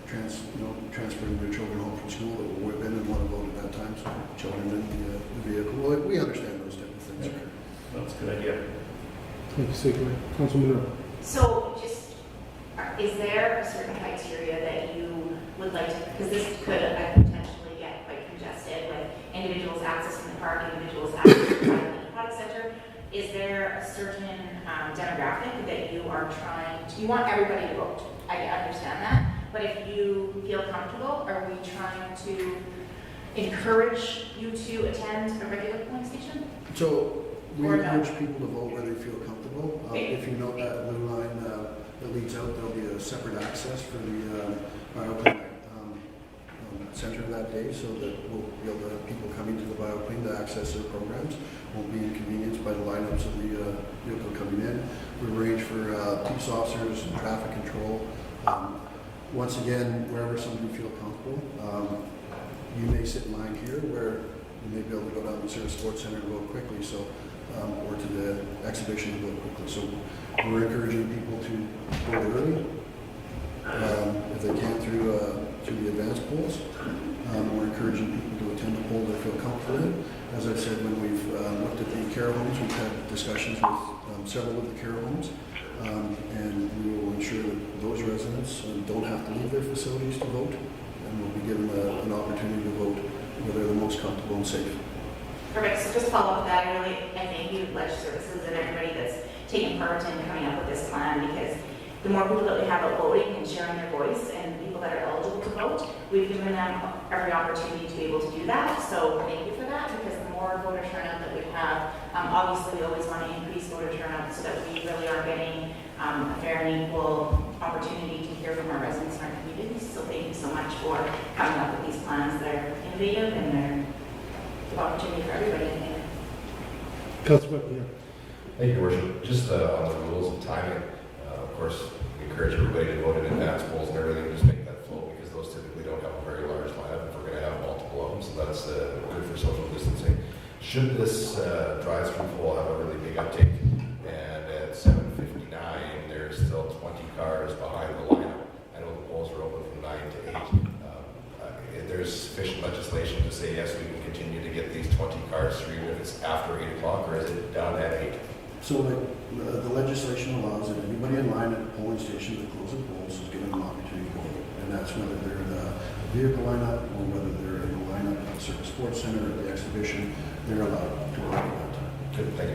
transferring their children home from school that will whip in and want to vote at that time, so children in the vehicle. Well, we understand those type of things. Okay. That's a good idea. Thank you, Secretary. Councilman Monroe. So just, is there a certain criteria that you would like to, because this could potentially get quite congested, individuals accessing the park, individuals accessing the aquatic center. Is there a certain demographic that you are trying to, you want everybody to vote? I understand that, but if you feel comfortable, are we trying to encourage you to attend a regular polling station? So we Or no? encourage people to vote where they feel comfortable. Okay. If you know that blue line that leads out, there'll be a separate access for the bioclinic center that day, so that we'll be able to have people coming to the bioclinic to access their programs. Won't be inconvenienced by the lineups of the vehicle coming in. We arrange for police officers and traffic control. Once again, wherever somebody feel comfortable, you may sit in line here where you may be able to go down to the Service Sports Center and vote quickly, so or to the exhibition to vote quickly. So we're encouraging people to vote early, if they can through the advanced polls. We're encouraging people to attend the poll they feel comfortable in. As I said, when we've looked at the care homes, we've had discussions with several of the care homes, and we will ensure that those residents don't have to leave their facilities to vote, and will be given an opportunity to vote where they're the most comfortable and safe. Perfect, so just follow up with that, I thank you, Ledge Services, and everybody that's taking part in coming up with this plan, because the more people that we have out voting and sharing their voice, and people that are eligible to vote, we've given them every opportunity to be able to do that. So thank you for that, because the more voter turnout that we have, obviously we always want to increase voter turnout so that we really are getting a fair and equal opportunity to hear from our residents in our communities. So thank you so much for coming up with these plans. They're innovative and they're an opportunity for everybody, I think. Councilor McNeil. Thank you, Your Worship. Just on the rules of timing, of course, we encourage everybody to vote in advance polls and everything, just make that flow, because those typically don't have a very large lineup if we're going to have multiple of them, so that's good for social distancing. Should this drive-through poll have a really big uptake, and at 7:59 there's still 20 cars behind the lineup, I know the polls are open from 9 to 8. There's sufficient legislation to say, yes, we can continue to get these 20 cars through if it's after 8 o'clock, or is it down at 8? So the legislation allows that anybody in line at the polling station that closes polls is given an opportunity to vote. And that's whether they're in the vehicle lineup or whether they're in the lineup at the Service Sports Center or the exhibition, they're allowed to vote at that time. Good, thank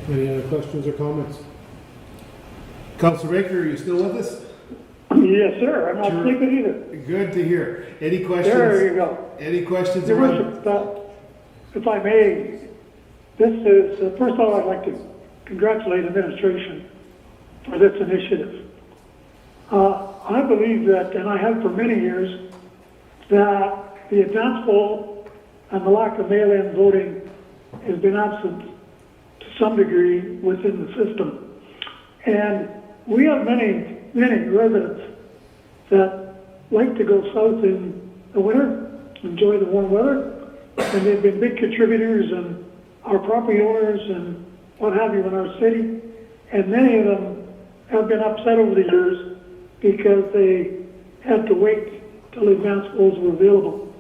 you. Any other questions or comments? Councilor Baker, are you still with us? Yes, sir. I'm not sleeping either. Good to hear. Any questions? There you go. Any questions Your around? Worship, if I may, this is, first of all, I'd like to congratulate administration for this initiative. I believe that, and I have for many years, that the advance poll and the lack of mail-in voting has been absent to some degree within the system. And we have many residents that like to go south in the winter, enjoy the warm weather, and they've been big contributors and our property owners and what have you in our city, and many of them have been upset over the years because they had to wait till advance polls were available.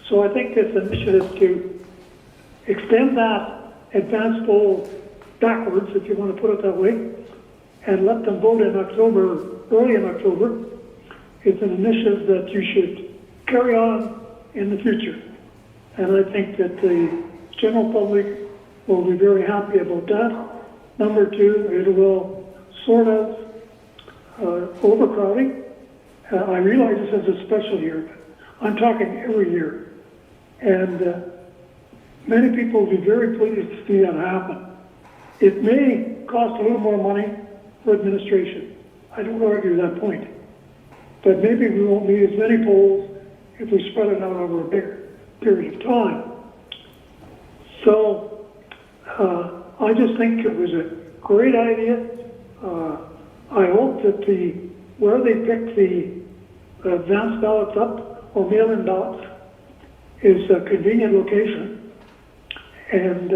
So I think this initiative to extend that advance poll backwards, if you want to put it that way, and let them vote in October, early in October, is an initiative that you should carry on in the future. And I think that the general public will be very happy about that. Number two, it will sort out overcrowding. I realize this is a special year, but I'm talking every year. And many people will be very pleased to see that happen. It may cost a little more money for administration. I don't argue that point. But maybe we won't need as many polls if we spread it out over a bigger period of time. So I just think it was a great idea. I hope that where they pick the advance ballots up or mail-in ballots is a convenient location. And,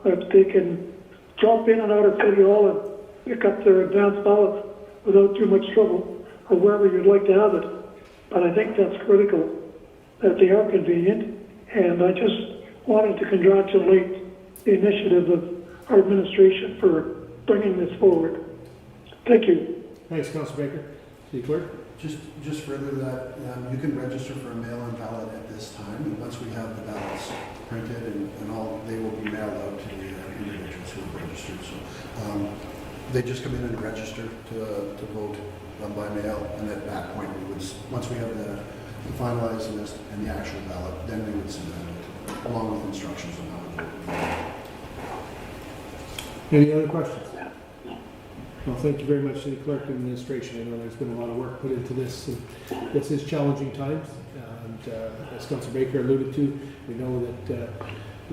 if they can drop in and out of City Hall and pick up their advance ballots without too much trouble, or wherever you'd like to have it. But I think that's critical, that they are convenient. And I just wanted to congratulate the initiative of our administration for bringing this forward. Thank you. Thanks, Councilor Baker. City Clerk? Just further that, you can register for a mail-in ballot at this time, and once we have the ballots printed and all, they will be mailed out to the individuals who have registered. So they just come in and register to vote by mail, and at that point, we would, once we have the finalized list and the actual ballot, then we would submit it, along with instructions on how to vote. Any other questions? Well, thank you very much, City Clerk and Administration. I know there's been a lot of work put into this. And this is challenging times, and as Councilor Baker alluded to, we know that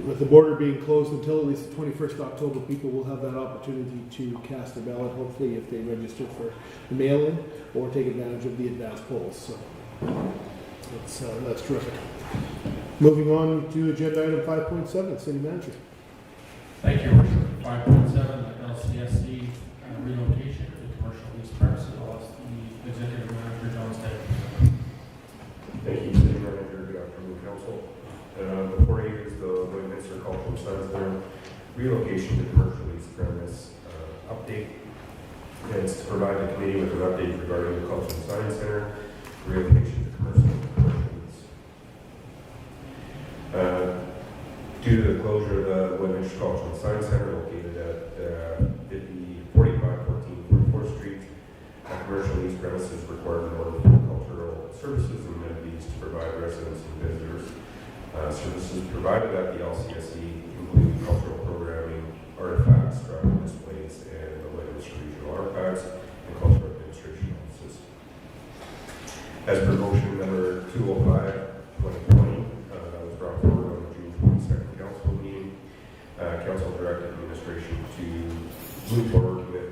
with the border being closed until at least the 21st of October, people will have that opportunity to cast their ballot, hopefully if they register for the mail-in or take advantage of the advanced polls. So that's terrific. Moving on to agenda item 5.7, City Manager. Thank you, Your Worship. 5.7, LCSC relocation to commercial lease premises. I'll ask the Executive Manager, John Stein. Thank you, City Manager. Good afternoon, Council. Before you is the Lloydminster Cultural Center relocation to commercial lease premise update. And it's to provide the committee with an update regarding the Cultural Science Center relocation to commercial lease. Due to the closure of the Lloydminster Cultural Science Center located at 4514 44th Street, a commercial lease premises required in order for cultural services and amenities to provide residents and visitors. Services provided at the LCSE include cultural programming, artifacts, travel displays, and the Lloydminster Regional Archives and cultural administration offices. As per motion number 205/2020, that was brought forward on the June 22nd council meeting, council directed administration to move forward with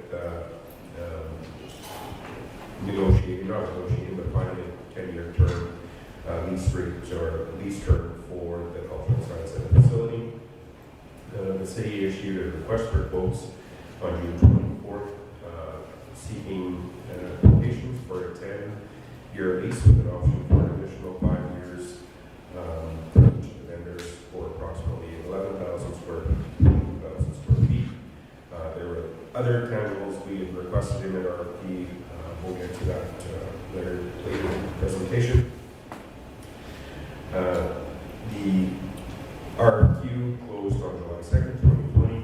not negotiating, but finding a 10-year term lease rate or lease term for the Cultural Science Center facility. The city issued a request for quotes on June 24th, seeking applications for a 10-year lease with an option for an additional 5 years for each of the vendors for approximately 11,000 square feet. There were other tangibles we had requested in the RFP. We'll get to that later in the presentation. The RFQ closed on July 2nd, 2020,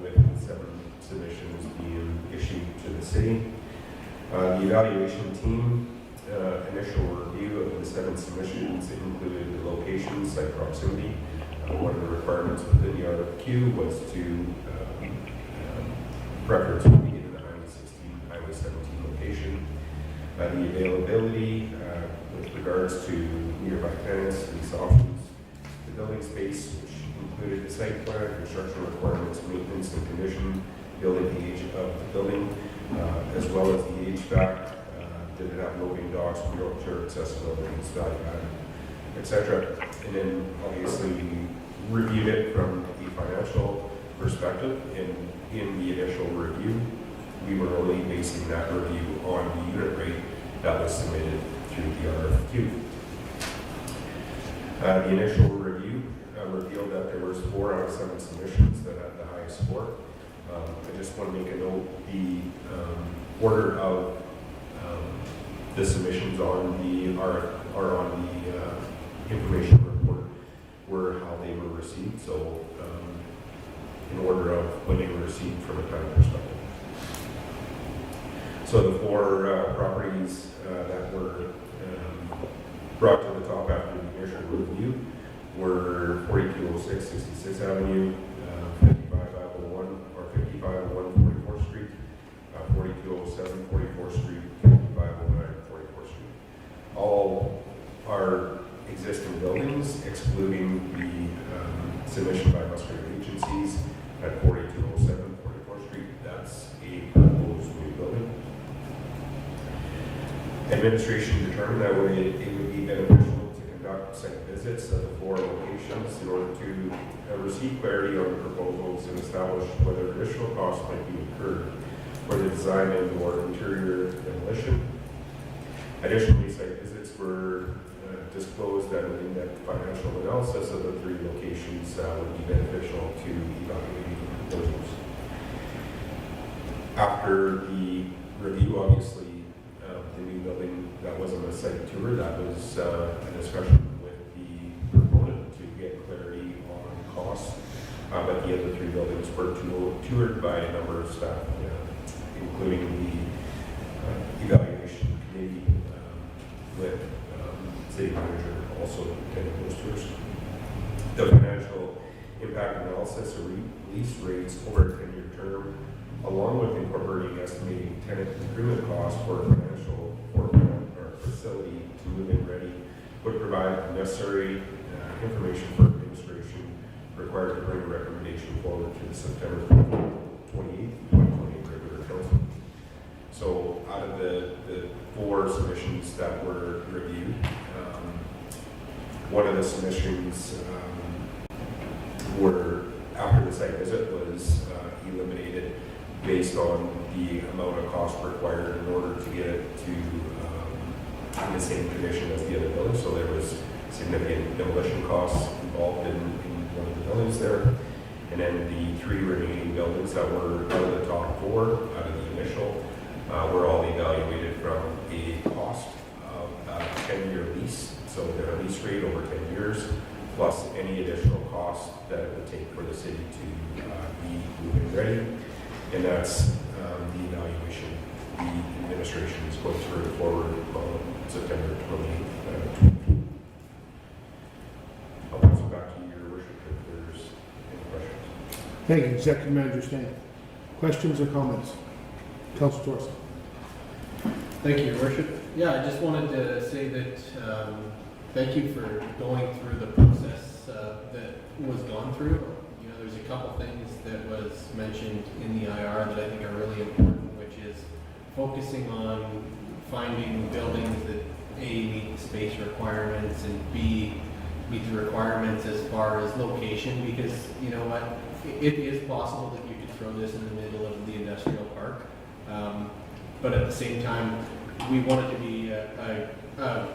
with 7 submissions being issued to the city. The evaluation team initial review of the 7 submissions included the location, site proximity. One of the requirements within the RFQ was to preference would be in the Highway 17 location. The availability with regards to nearby tenants, lease options, the building space, which included the site plan, construction requirements, maintenance and condition, building age of the building, as well as the HVAC, did it have loading docks, wheelchair accessibility, value added, etc. And then obviously we reviewed it from the financial perspective. In the initial review, we were only basing that review on the unit rate that was submitted through the RFQ. The initial review revealed that there was 4 out of 7 submissions that had the highest score. I just want to make a note, the order of the submissions on the are on the information report were how they were received. So in order of when they were received from a time perspective. So the 4 properties that were brought to the top after the initial review were 4206 66th Avenue, 5501 or 5501 44th Street, 4207 44th Street, 5509 44th Street. All are existing buildings, excluding the submission by Western agencies at 4207 44th Street. That's a proposed new building. Administration determined that it would be beneficial to conduct site visits at the 4 locations in order to receive clarity on the proposals and establish whether additional costs might be incurred for the design and or interior demolition. Additionally, site visits were disclosed that an in-depth financial analysis of the 3 locations would be beneficial to evaluating the proposals. After the review, obviously, the new building that wasn't a site tour, that was a discussion with the proponent to get clarity on costs. But the other 3 buildings were toured by a number of staff, including the evaluation committee with city manager also attending those tours. The financial impact analysis or lease rates over a 10-year term, along with incorporating estimating tenant improvement costs for financial or facility to move in ready, would provide necessary information for administration required to bring a recommendation forward to the September 28th, 2020 regular council. So out of the 4 submissions that were reviewed, one of the submissions were, after the site visit, was eliminated based on the amount of cost required in order to get it to in the same condition as the other buildings. So there was significant demolition costs involved in one of the buildings there. And then the 3 remaining buildings that were out of the top 4, out of the initial, were all evaluated from a cost of a 10-year lease. So their lease rate over 10 years, plus any additional cost that it would take for the city to be moving ready. And that's the evaluation the administration is going to bring forward on September 28th. I'll pass it back to your worship if there's any questions. Thank you, Executive Manager Stan. Questions or comments? Councilor Torres. Thank you, Your Worship. Yeah, I just wanted to say that thank you for going through the process that was gone through. You know, there's a couple things that was mentioned in the IR that I think are really important, which is focusing on finding buildings that A, meet the space requirements, and B, meet the requirements as far as location, because you know what, it is possible that you could throw this in the middle of the industrial park, but at the same time, we want it to be a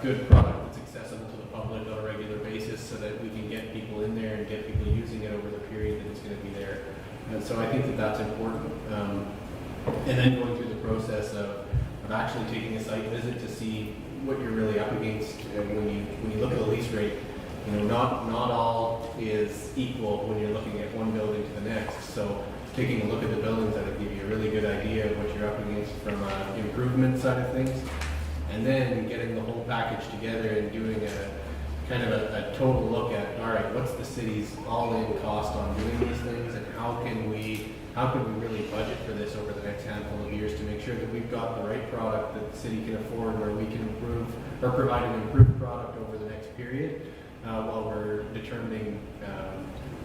good product that's accessible to the public on a regular basis so that we can get people in there and get people using it over the period that it's going to be there. And so I think that that's important. And then going through the process of actually taking a site visit to see what you're really up against. And when you look at the lease rate, you know, not all is equal when you're looking at one building to the next. So taking a look at the buildings, that would give you a really good idea of what you're up against from an improvement side of things. And then getting the whole package together and doing a kind of a total look at, all right, what's the city's all-in cost on doing these things, and how can we really budget for this over the next handful of years to make sure that we've got the right product that the city can afford, where we can improve or provide an improved product over the next period while we're determining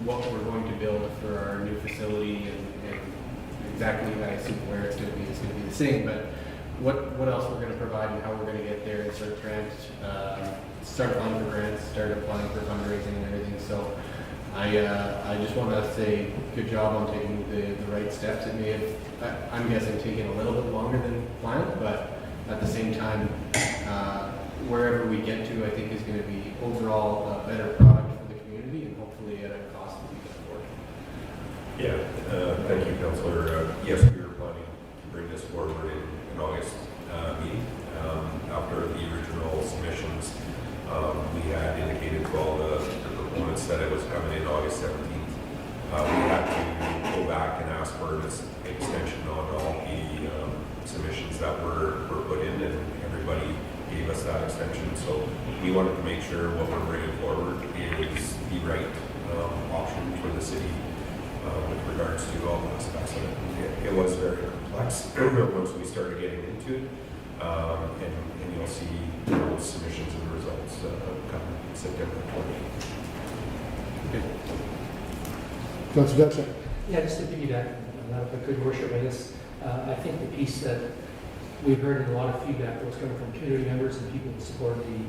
what we're going to build for our new facility and exactly, I assume, where it's going to be. It's going to be the same, but what else we're going to provide and how we're going to get there and start applying for grants, start applying for fundraising and everything. So I just want to say good job on taking the right steps. It may have, I'm guessing, taken a little bit longer than planned, but at the same time, wherever we get to, I think is going to be overall a better product for the community and hopefully at a cost that we can afford. Yeah, thank you, Councillor. Yes, we were planning to bring this forward in August meeting. After the original submissions, we had indicated to all the proponents that it was coming in August 17th. We had to go back and ask for an extension on all the submissions that were put in, and everybody gave us that extension. So we wanted to make sure what we're bringing forward is the right option for the city with regards to all the aspects of it. It was very complex once we started getting into it, and you'll see those submissions and results come September 28th. Okay. Councilor Dutcher. Yeah, just to piggyback on that, if I could, Worship, I guess, I think the piece that we've heard in a lot of feedback that was coming from community members and people who support the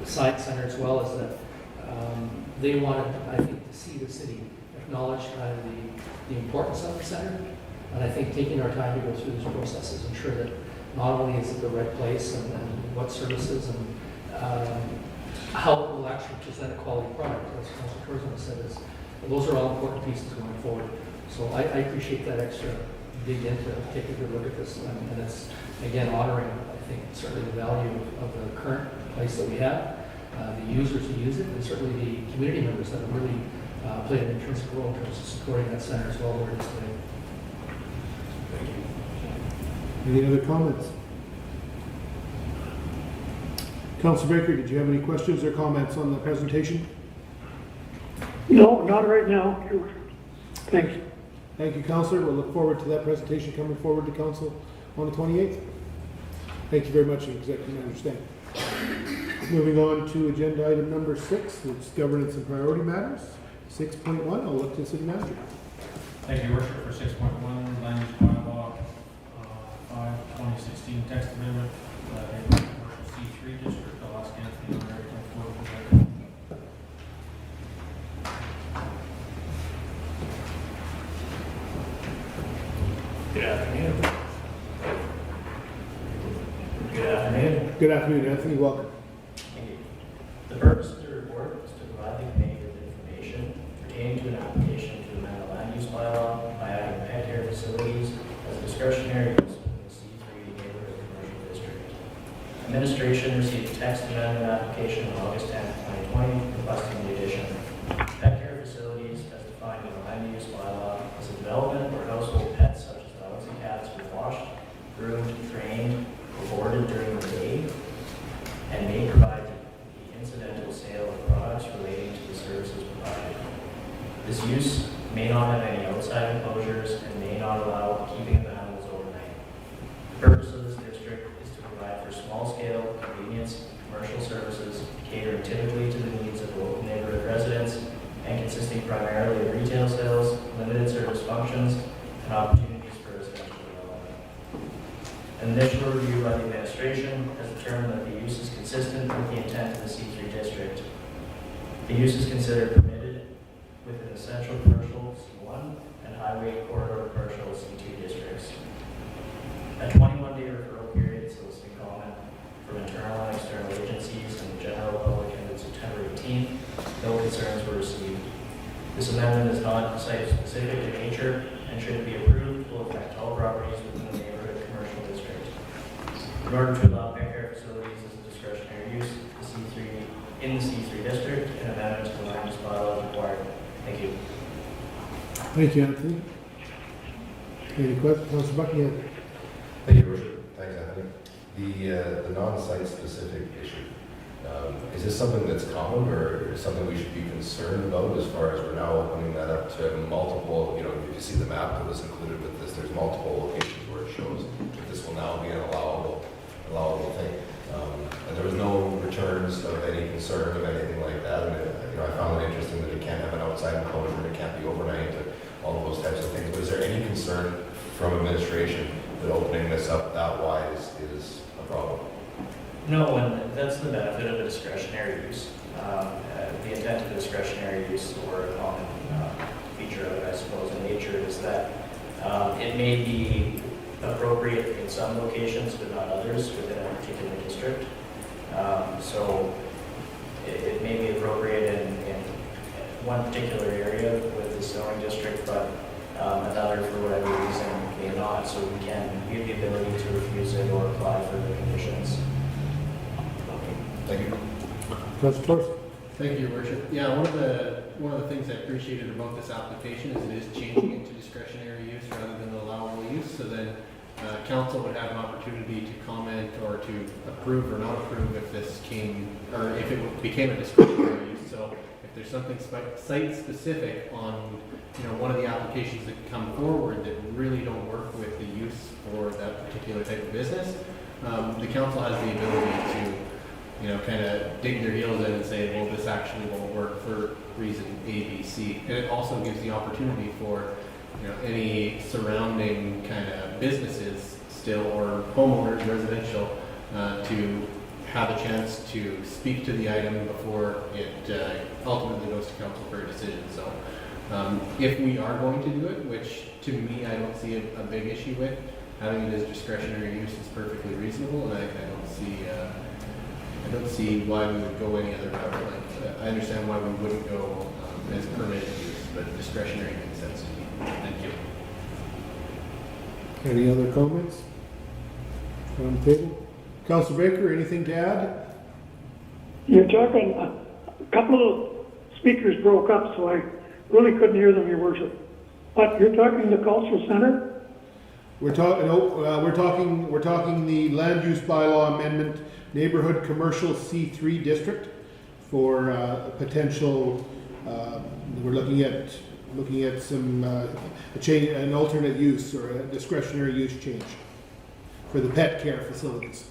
site center as well, is that they wanted, I think, to see the city acknowledge kind of the importance of the center. And I think taking our time to go through these processes, ensure that not only is it the right place and what services and how it will actually present a quality product, as Councilor Kurzman said, those are all important pieces going forward. So I appreciate that extra dig in to take a good look at this, and it's, again, honoring, I think certainly the value of the current place that we have, the users who use it, and certainly the community members that have really played an intrinsic role in terms of supporting that center as well where it is today. Thank you. Any other comments? Councilor Baker, did you have any questions or comments on the presentation? No, not right now. Thanks. Thank you, Councillor. We'll look forward to that presentation coming forward to Council on the 28th. Thank you very much, Executive Manager Stan. Moving on to agenda item number 6, which is governance and priority matters. 6.1, I'll look to the City Manager. Thank you, Your Worship, for 6.1, Land Use Bylaw 5/2016 text amendment, Commercial C3 District. I'll ask Anthony to come forward with that. Good afternoon. Good afternoon. Good afternoon, Anthony. Welcome. Thank you. The purpose of the report is to provide the committee with information pertaining to an application to amend the land use bylaw by adding pet care facilities as a discretionary use within the C3 Neighbourhood Commercial District. Administration received a text amendment application on August 10, 2020, requesting the addition of pet care facilities as defined in the land use bylaw as a development where household pets such as dogs and cats are washed, groomed, trained, or boarded during the day, and may provide the incidental sale of products relating to the services provided. This use may not have any outside enclosures and may not allow keeping of animals overnight. The purpose of this district is to provide for small-scale, convenience, commercial services catering typically to the needs of local neighborhood residents and consisting primarily of retail sales, limited service functions, and opportunities for residential development. An initial review by the administration has determined that the use is consistent with the intent of the C3 district. The use is considered permitted within the central commercial C1 and highway corridor commercial C2 districts. A 21-day referral period soliciting comment from internal and external agencies and the general public ended September 18th. No concerns were received. This amendment is not site-specific in nature and should be approved will affect all properties within the neighborhood commercial district. In order to allow pet care facilities as a discretionary use in the C3 district, an amendment to the land use bylaw is required. Thank you. Thank you, Anthony. Any questions? Councilor Buckingham. Thank you, Your Worship. Thanks, Anthony. The non-site specific issue, is this something that's common or something we should be concerned about as far as we're now opening that up to multiple, if you see the map that was included with this, there's multiple locations where it shows that this will now be an allowable thing. And there was no returns of any concern of anything like that. And I found it interesting that it can't have an outside enclosure, it can't be overnight, all of those types of things. But is there any concern from administration that opening this up that wide is a problem? No, and that's the benefit of a discretionary use. The intent of discretionary use, or a common feature of it, I suppose, in nature, is that it may be appropriate in some locations, but not others within a particular district. So it may be appropriate in one particular area with the zoning district, but another, for whatever reason, may not. So we have the ability to refuse it or apply for the conditions. Thank you. Councilor Torres. Thank you, Your Worship. Yeah, one of the things I appreciated about this application is it is changing it to discretionary use rather than allowable use. So then council would have an opportunity to comment or to approve or not approve if this came, or if it became a discretionary use. So if there's something site specific on one of the applications that come forward that really don't work with the use for that particular type of business, the council has the ability to kind of dig their heels in and say, well, this actually won't work for reason A, B, C. And it also gives the opportunity for, any surrounding kind of businesses still, or homeowners, residential, to have a chance to speak to the item before it ultimately goes to council for a decision. So if we are going to do it, which to me, I don't see a big issue with, having it as discretionary use is perfectly reasonable, and I don't see why we would go any other route. I understand why we wouldn't go as permitted use, but discretionary makes sense to me. Thank you. Any other comments from the table? Councillor Baker, anything to add? You're talking, a couple of speakers broke up, so I really couldn't hear them, Your Worship. But you're talking the cultural center? We're talking, we're talking the land use bylaw amendment, neighborhood commercial C3 district for potential, we're looking at some, a change, an alternate use or a discretionary use change for the pet care facilities.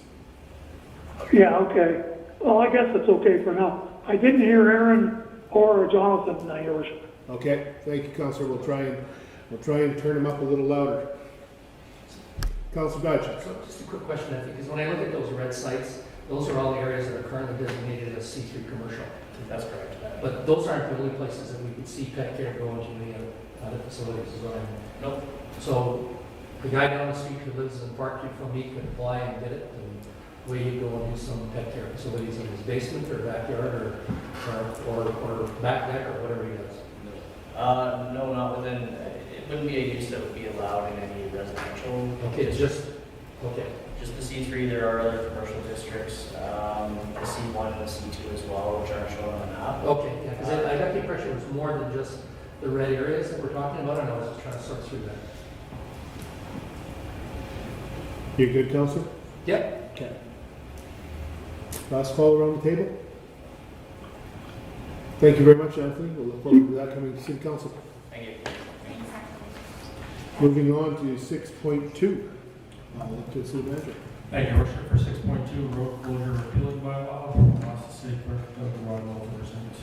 Yeah, okay. Well, I guess it's okay for now. I didn't hear Aaron or Jonathan, Your Worship. Okay, thank you, Councillor. We'll try and turn them up a little louder. Councillor Dodge. So just a quick question, I think, because when I look at those red sites, those are all the areas that are currently designated as C3 commercial. That's correct. But those aren't the only places that we could see pet care go into any other facilities as well. Nope. So the guy down the street who lives in Parkview from me could apply and get it, and where you go and do some pet care facilities in his basement or backyard or back deck or whatever he does. No, not within, it wouldn't be a use that would be allowed in any residential. Okay, it's just, okay. Just the C3, there are other commercial districts, the C1 and the C2 as well, which aren't shown on the map. Okay, yeah, because I got the impression it was more than just the red areas that we're talking about, and I was just trying to sort through that. You good, Councillor? Yep. Okay. Last call around the table. Thank you very much, Anthony. We'll look forward to that coming to City Council. Thank you. Moving on to 6.2. I'll look to the City Manager. Thank you, Your Worship. For 6.2, road closure repealing bylaw, I'll ask the city clerk to provide all the resolutions.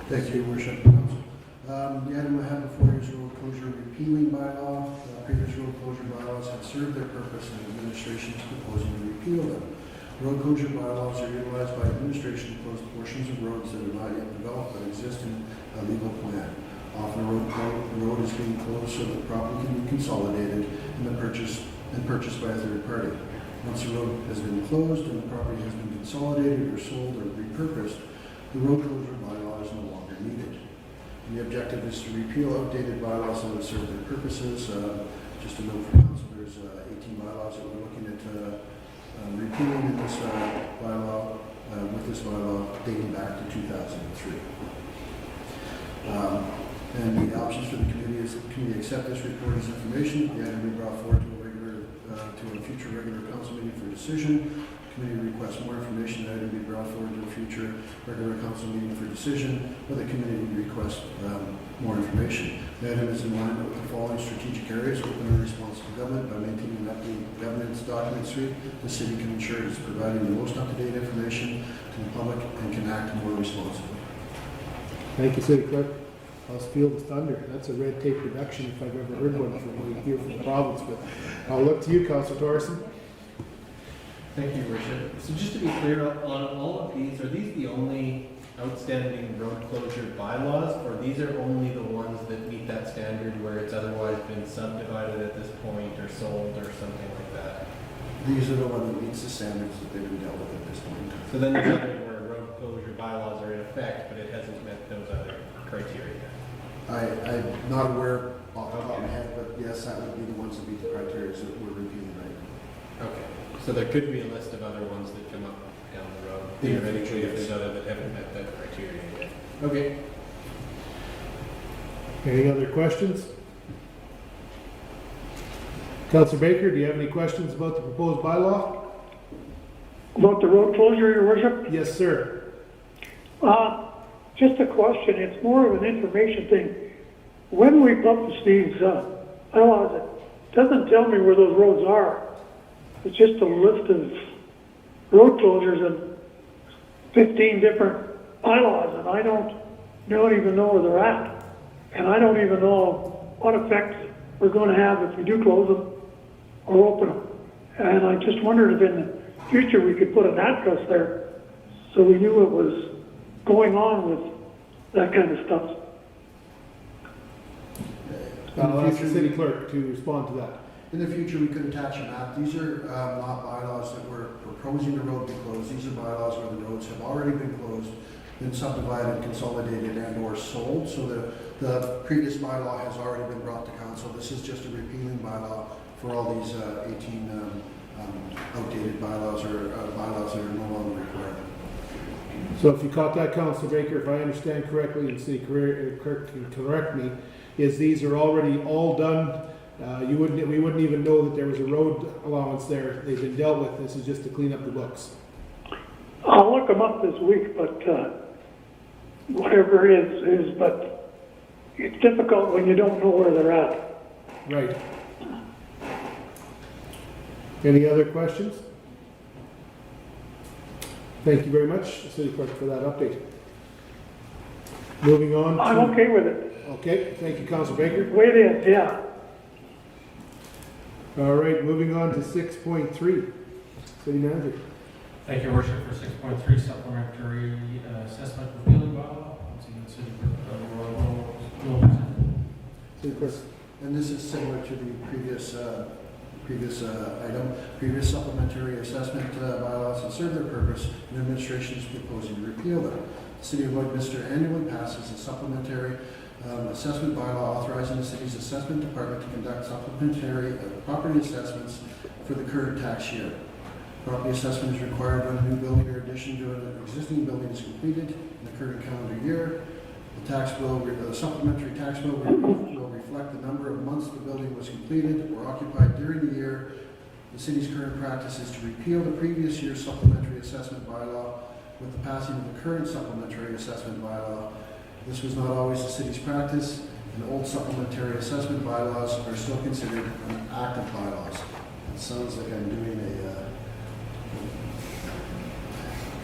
Thank you, Your Worship. The item I have before you is road closure repealing bylaw. Previous road closure bylaws have served their purpose and administration is proposing to repeal them. Road closure bylaws are utilized by administration to close portions of roads that are not yet developed but exist in a legal plan. Often a road is being closed so that property can be consolidated and purchased by a third party. Once the road has been closed and the property has been consolidated or sold or repurposed, the road closure bylaw is no longer needed. And the objective is to repeal outdated bylaws that have served their purposes. Just a note for council, there's 18 bylaws that we're looking at repealing in this bylaw, with this bylaw dating back to 2003. And the options for the committee is the committee accept this report as information. The item be brought forward to a future regular council meeting for decision. Committee requests more information. The item be brought forward to a future regular council meeting for decision. Or the committee requests more information. The item is in line with the following strategic areas: open and responsive government. By maintaining an updated governance document suite, the city can ensure it's providing the most up-to-date information to the public and can act more responsibly. Thank you, City Clerk. House Field of Thunder. That's a red tape production if I've ever heard one from here from the province. But I'll look to you, Councillor Torreson. Thank you, Worship. So just to be clear, on all of these, are these the only outstanding road closure bylaws, or these are only the ones that meet that standard where it's otherwise been subdivided at this point or sold or something like that? These are the ones that meets the standards that they've been dealt with at this point. So then there's others where road closure bylaws are in effect, but it hasn't met those other criteria. I'm not aware off the top of my head, but yes, that would be the ones that meet the criteria that we're repealing right now. Okay. So there could be a list of other ones that come up down the road, theoretically, if there's other that haven't met that criteria yet. Okay. Any other questions? Councillor Baker, do you have any questions about the proposed bylaw? About the road closure, Your Worship? Yes, sir. Just a question. It's more of an information thing. When we publish these bylaws, it doesn't tell me where those roads are. It's just a list of road closures and 15 different bylaws, and I don't even know where they're at. And I don't even know what effect we're going to have if we do close them or open them. And I just wondered if in the future we could put an address there so we knew what was going on with that kind of stuff. I'll ask the City Clerk to respond to that. In the future, we could attach a map. These are not bylaws that we're proposing the road be closed. These are bylaws where the roads have already been closed, been subdivided, consolidated, and or sold. So the previous bylaw has already been brought to council. This is just a repealing bylaw for all these 18 outdated bylaws or bylaws that are no longer required. So if you caught that, Councilor Baker, if I understand correctly, and City Clerk can correct me, is these are already all done? We wouldn't even know that there was a road allowance there. They've been dealt with. This is just to clean up the books. I'll look them up this week, but whatever it is, but it's difficult when you don't know where they're at. Right. Any other questions? Thank you very much, City Clerk, for that update. Moving on. I'm okay with it. Okay, thank you, Councilor Baker. The way it is, yeah. All right, moving on to 6.3. City Manager. Thank you, Your Worship, for 6.3 supplementary assessment repealing bylaw. City Clerk. And this is similar to the previous item. Previous supplementary assessment bylaws have served their purpose, and the administration is proposing to repeal them. The City of Lloydminster annually passes a supplementary assessment bylaw authorizing the city's assessment department to conduct supplementary property assessments for the current tax year. Property assessment is required when a new building or addition to an existing building is completed in the current calendar year. The supplementary tax bill will reflect the number of months the building was completed or occupied during the year. The city's current practice is to repeal the previous year's supplementary assessment bylaw with the passing of the current supplementary assessment bylaw. This was not always the city's practice, and old supplementary assessment bylaws are still considered active bylaws. It sounds like I'm doing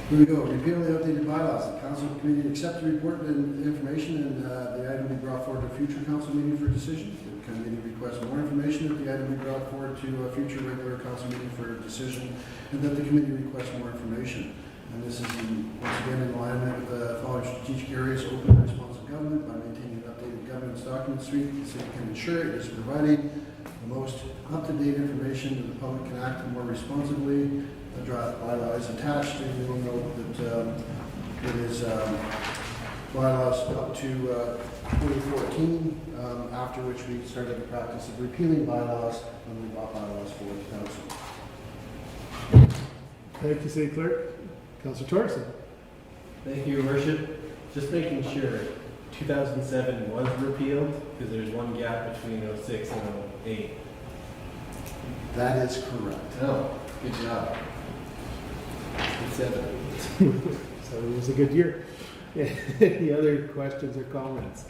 Here we go. Repeal the updated bylaws. The council committee accept the report and information, and the item be brought forward to a future council meeting for decision. The committee requests more information that the item be brought forward to a future regular council meeting for a decision, and that the committee requests more information. And this is once again in alignment with the following strategic areas: open and responsive government by maintaining an updated governance document suite. The city can ensure it is providing the most up-to-date information that the public can act more responsibly. The draft bylaw is attached, and you will note that it is bylaws up to 2014, after which we started the practice of repealing bylaws when we brought bylaws forward to council. Thank you, City Clerk. Councilor Torreson. Thank you, Your Worship. Just making sure 2007 was repealed because there's one gap between 06 and 08. That is correct. Oh, good job. 7. So it was a good year. Any other questions or comments?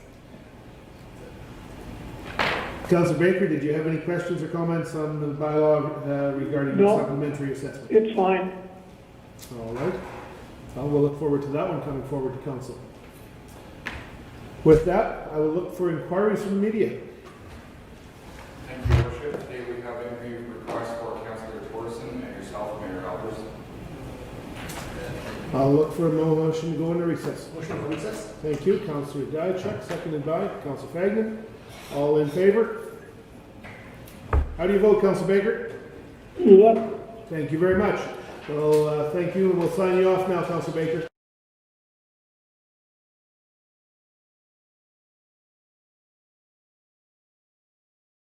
Councilor Baker, did you have any questions or comments on the bylaw regarding the supplementary assessment? It's fine. All right. Well, we'll look forward to that one coming forward to council. With that, I will look for inquiries from the media. Thank you, Your Worship. Today we have interview requests for Councilor Torreson and yourself, Mayor Albers. I'll look for a motion to go into recess. Motion for recess? Thank you, Councilor Diachuk, seconded by Councilor Fagnan. All in favor? How do you vote, Councilor Baker? Yep. Thank you very much. Well, thank you, and we'll sign you off now, Councilor Baker.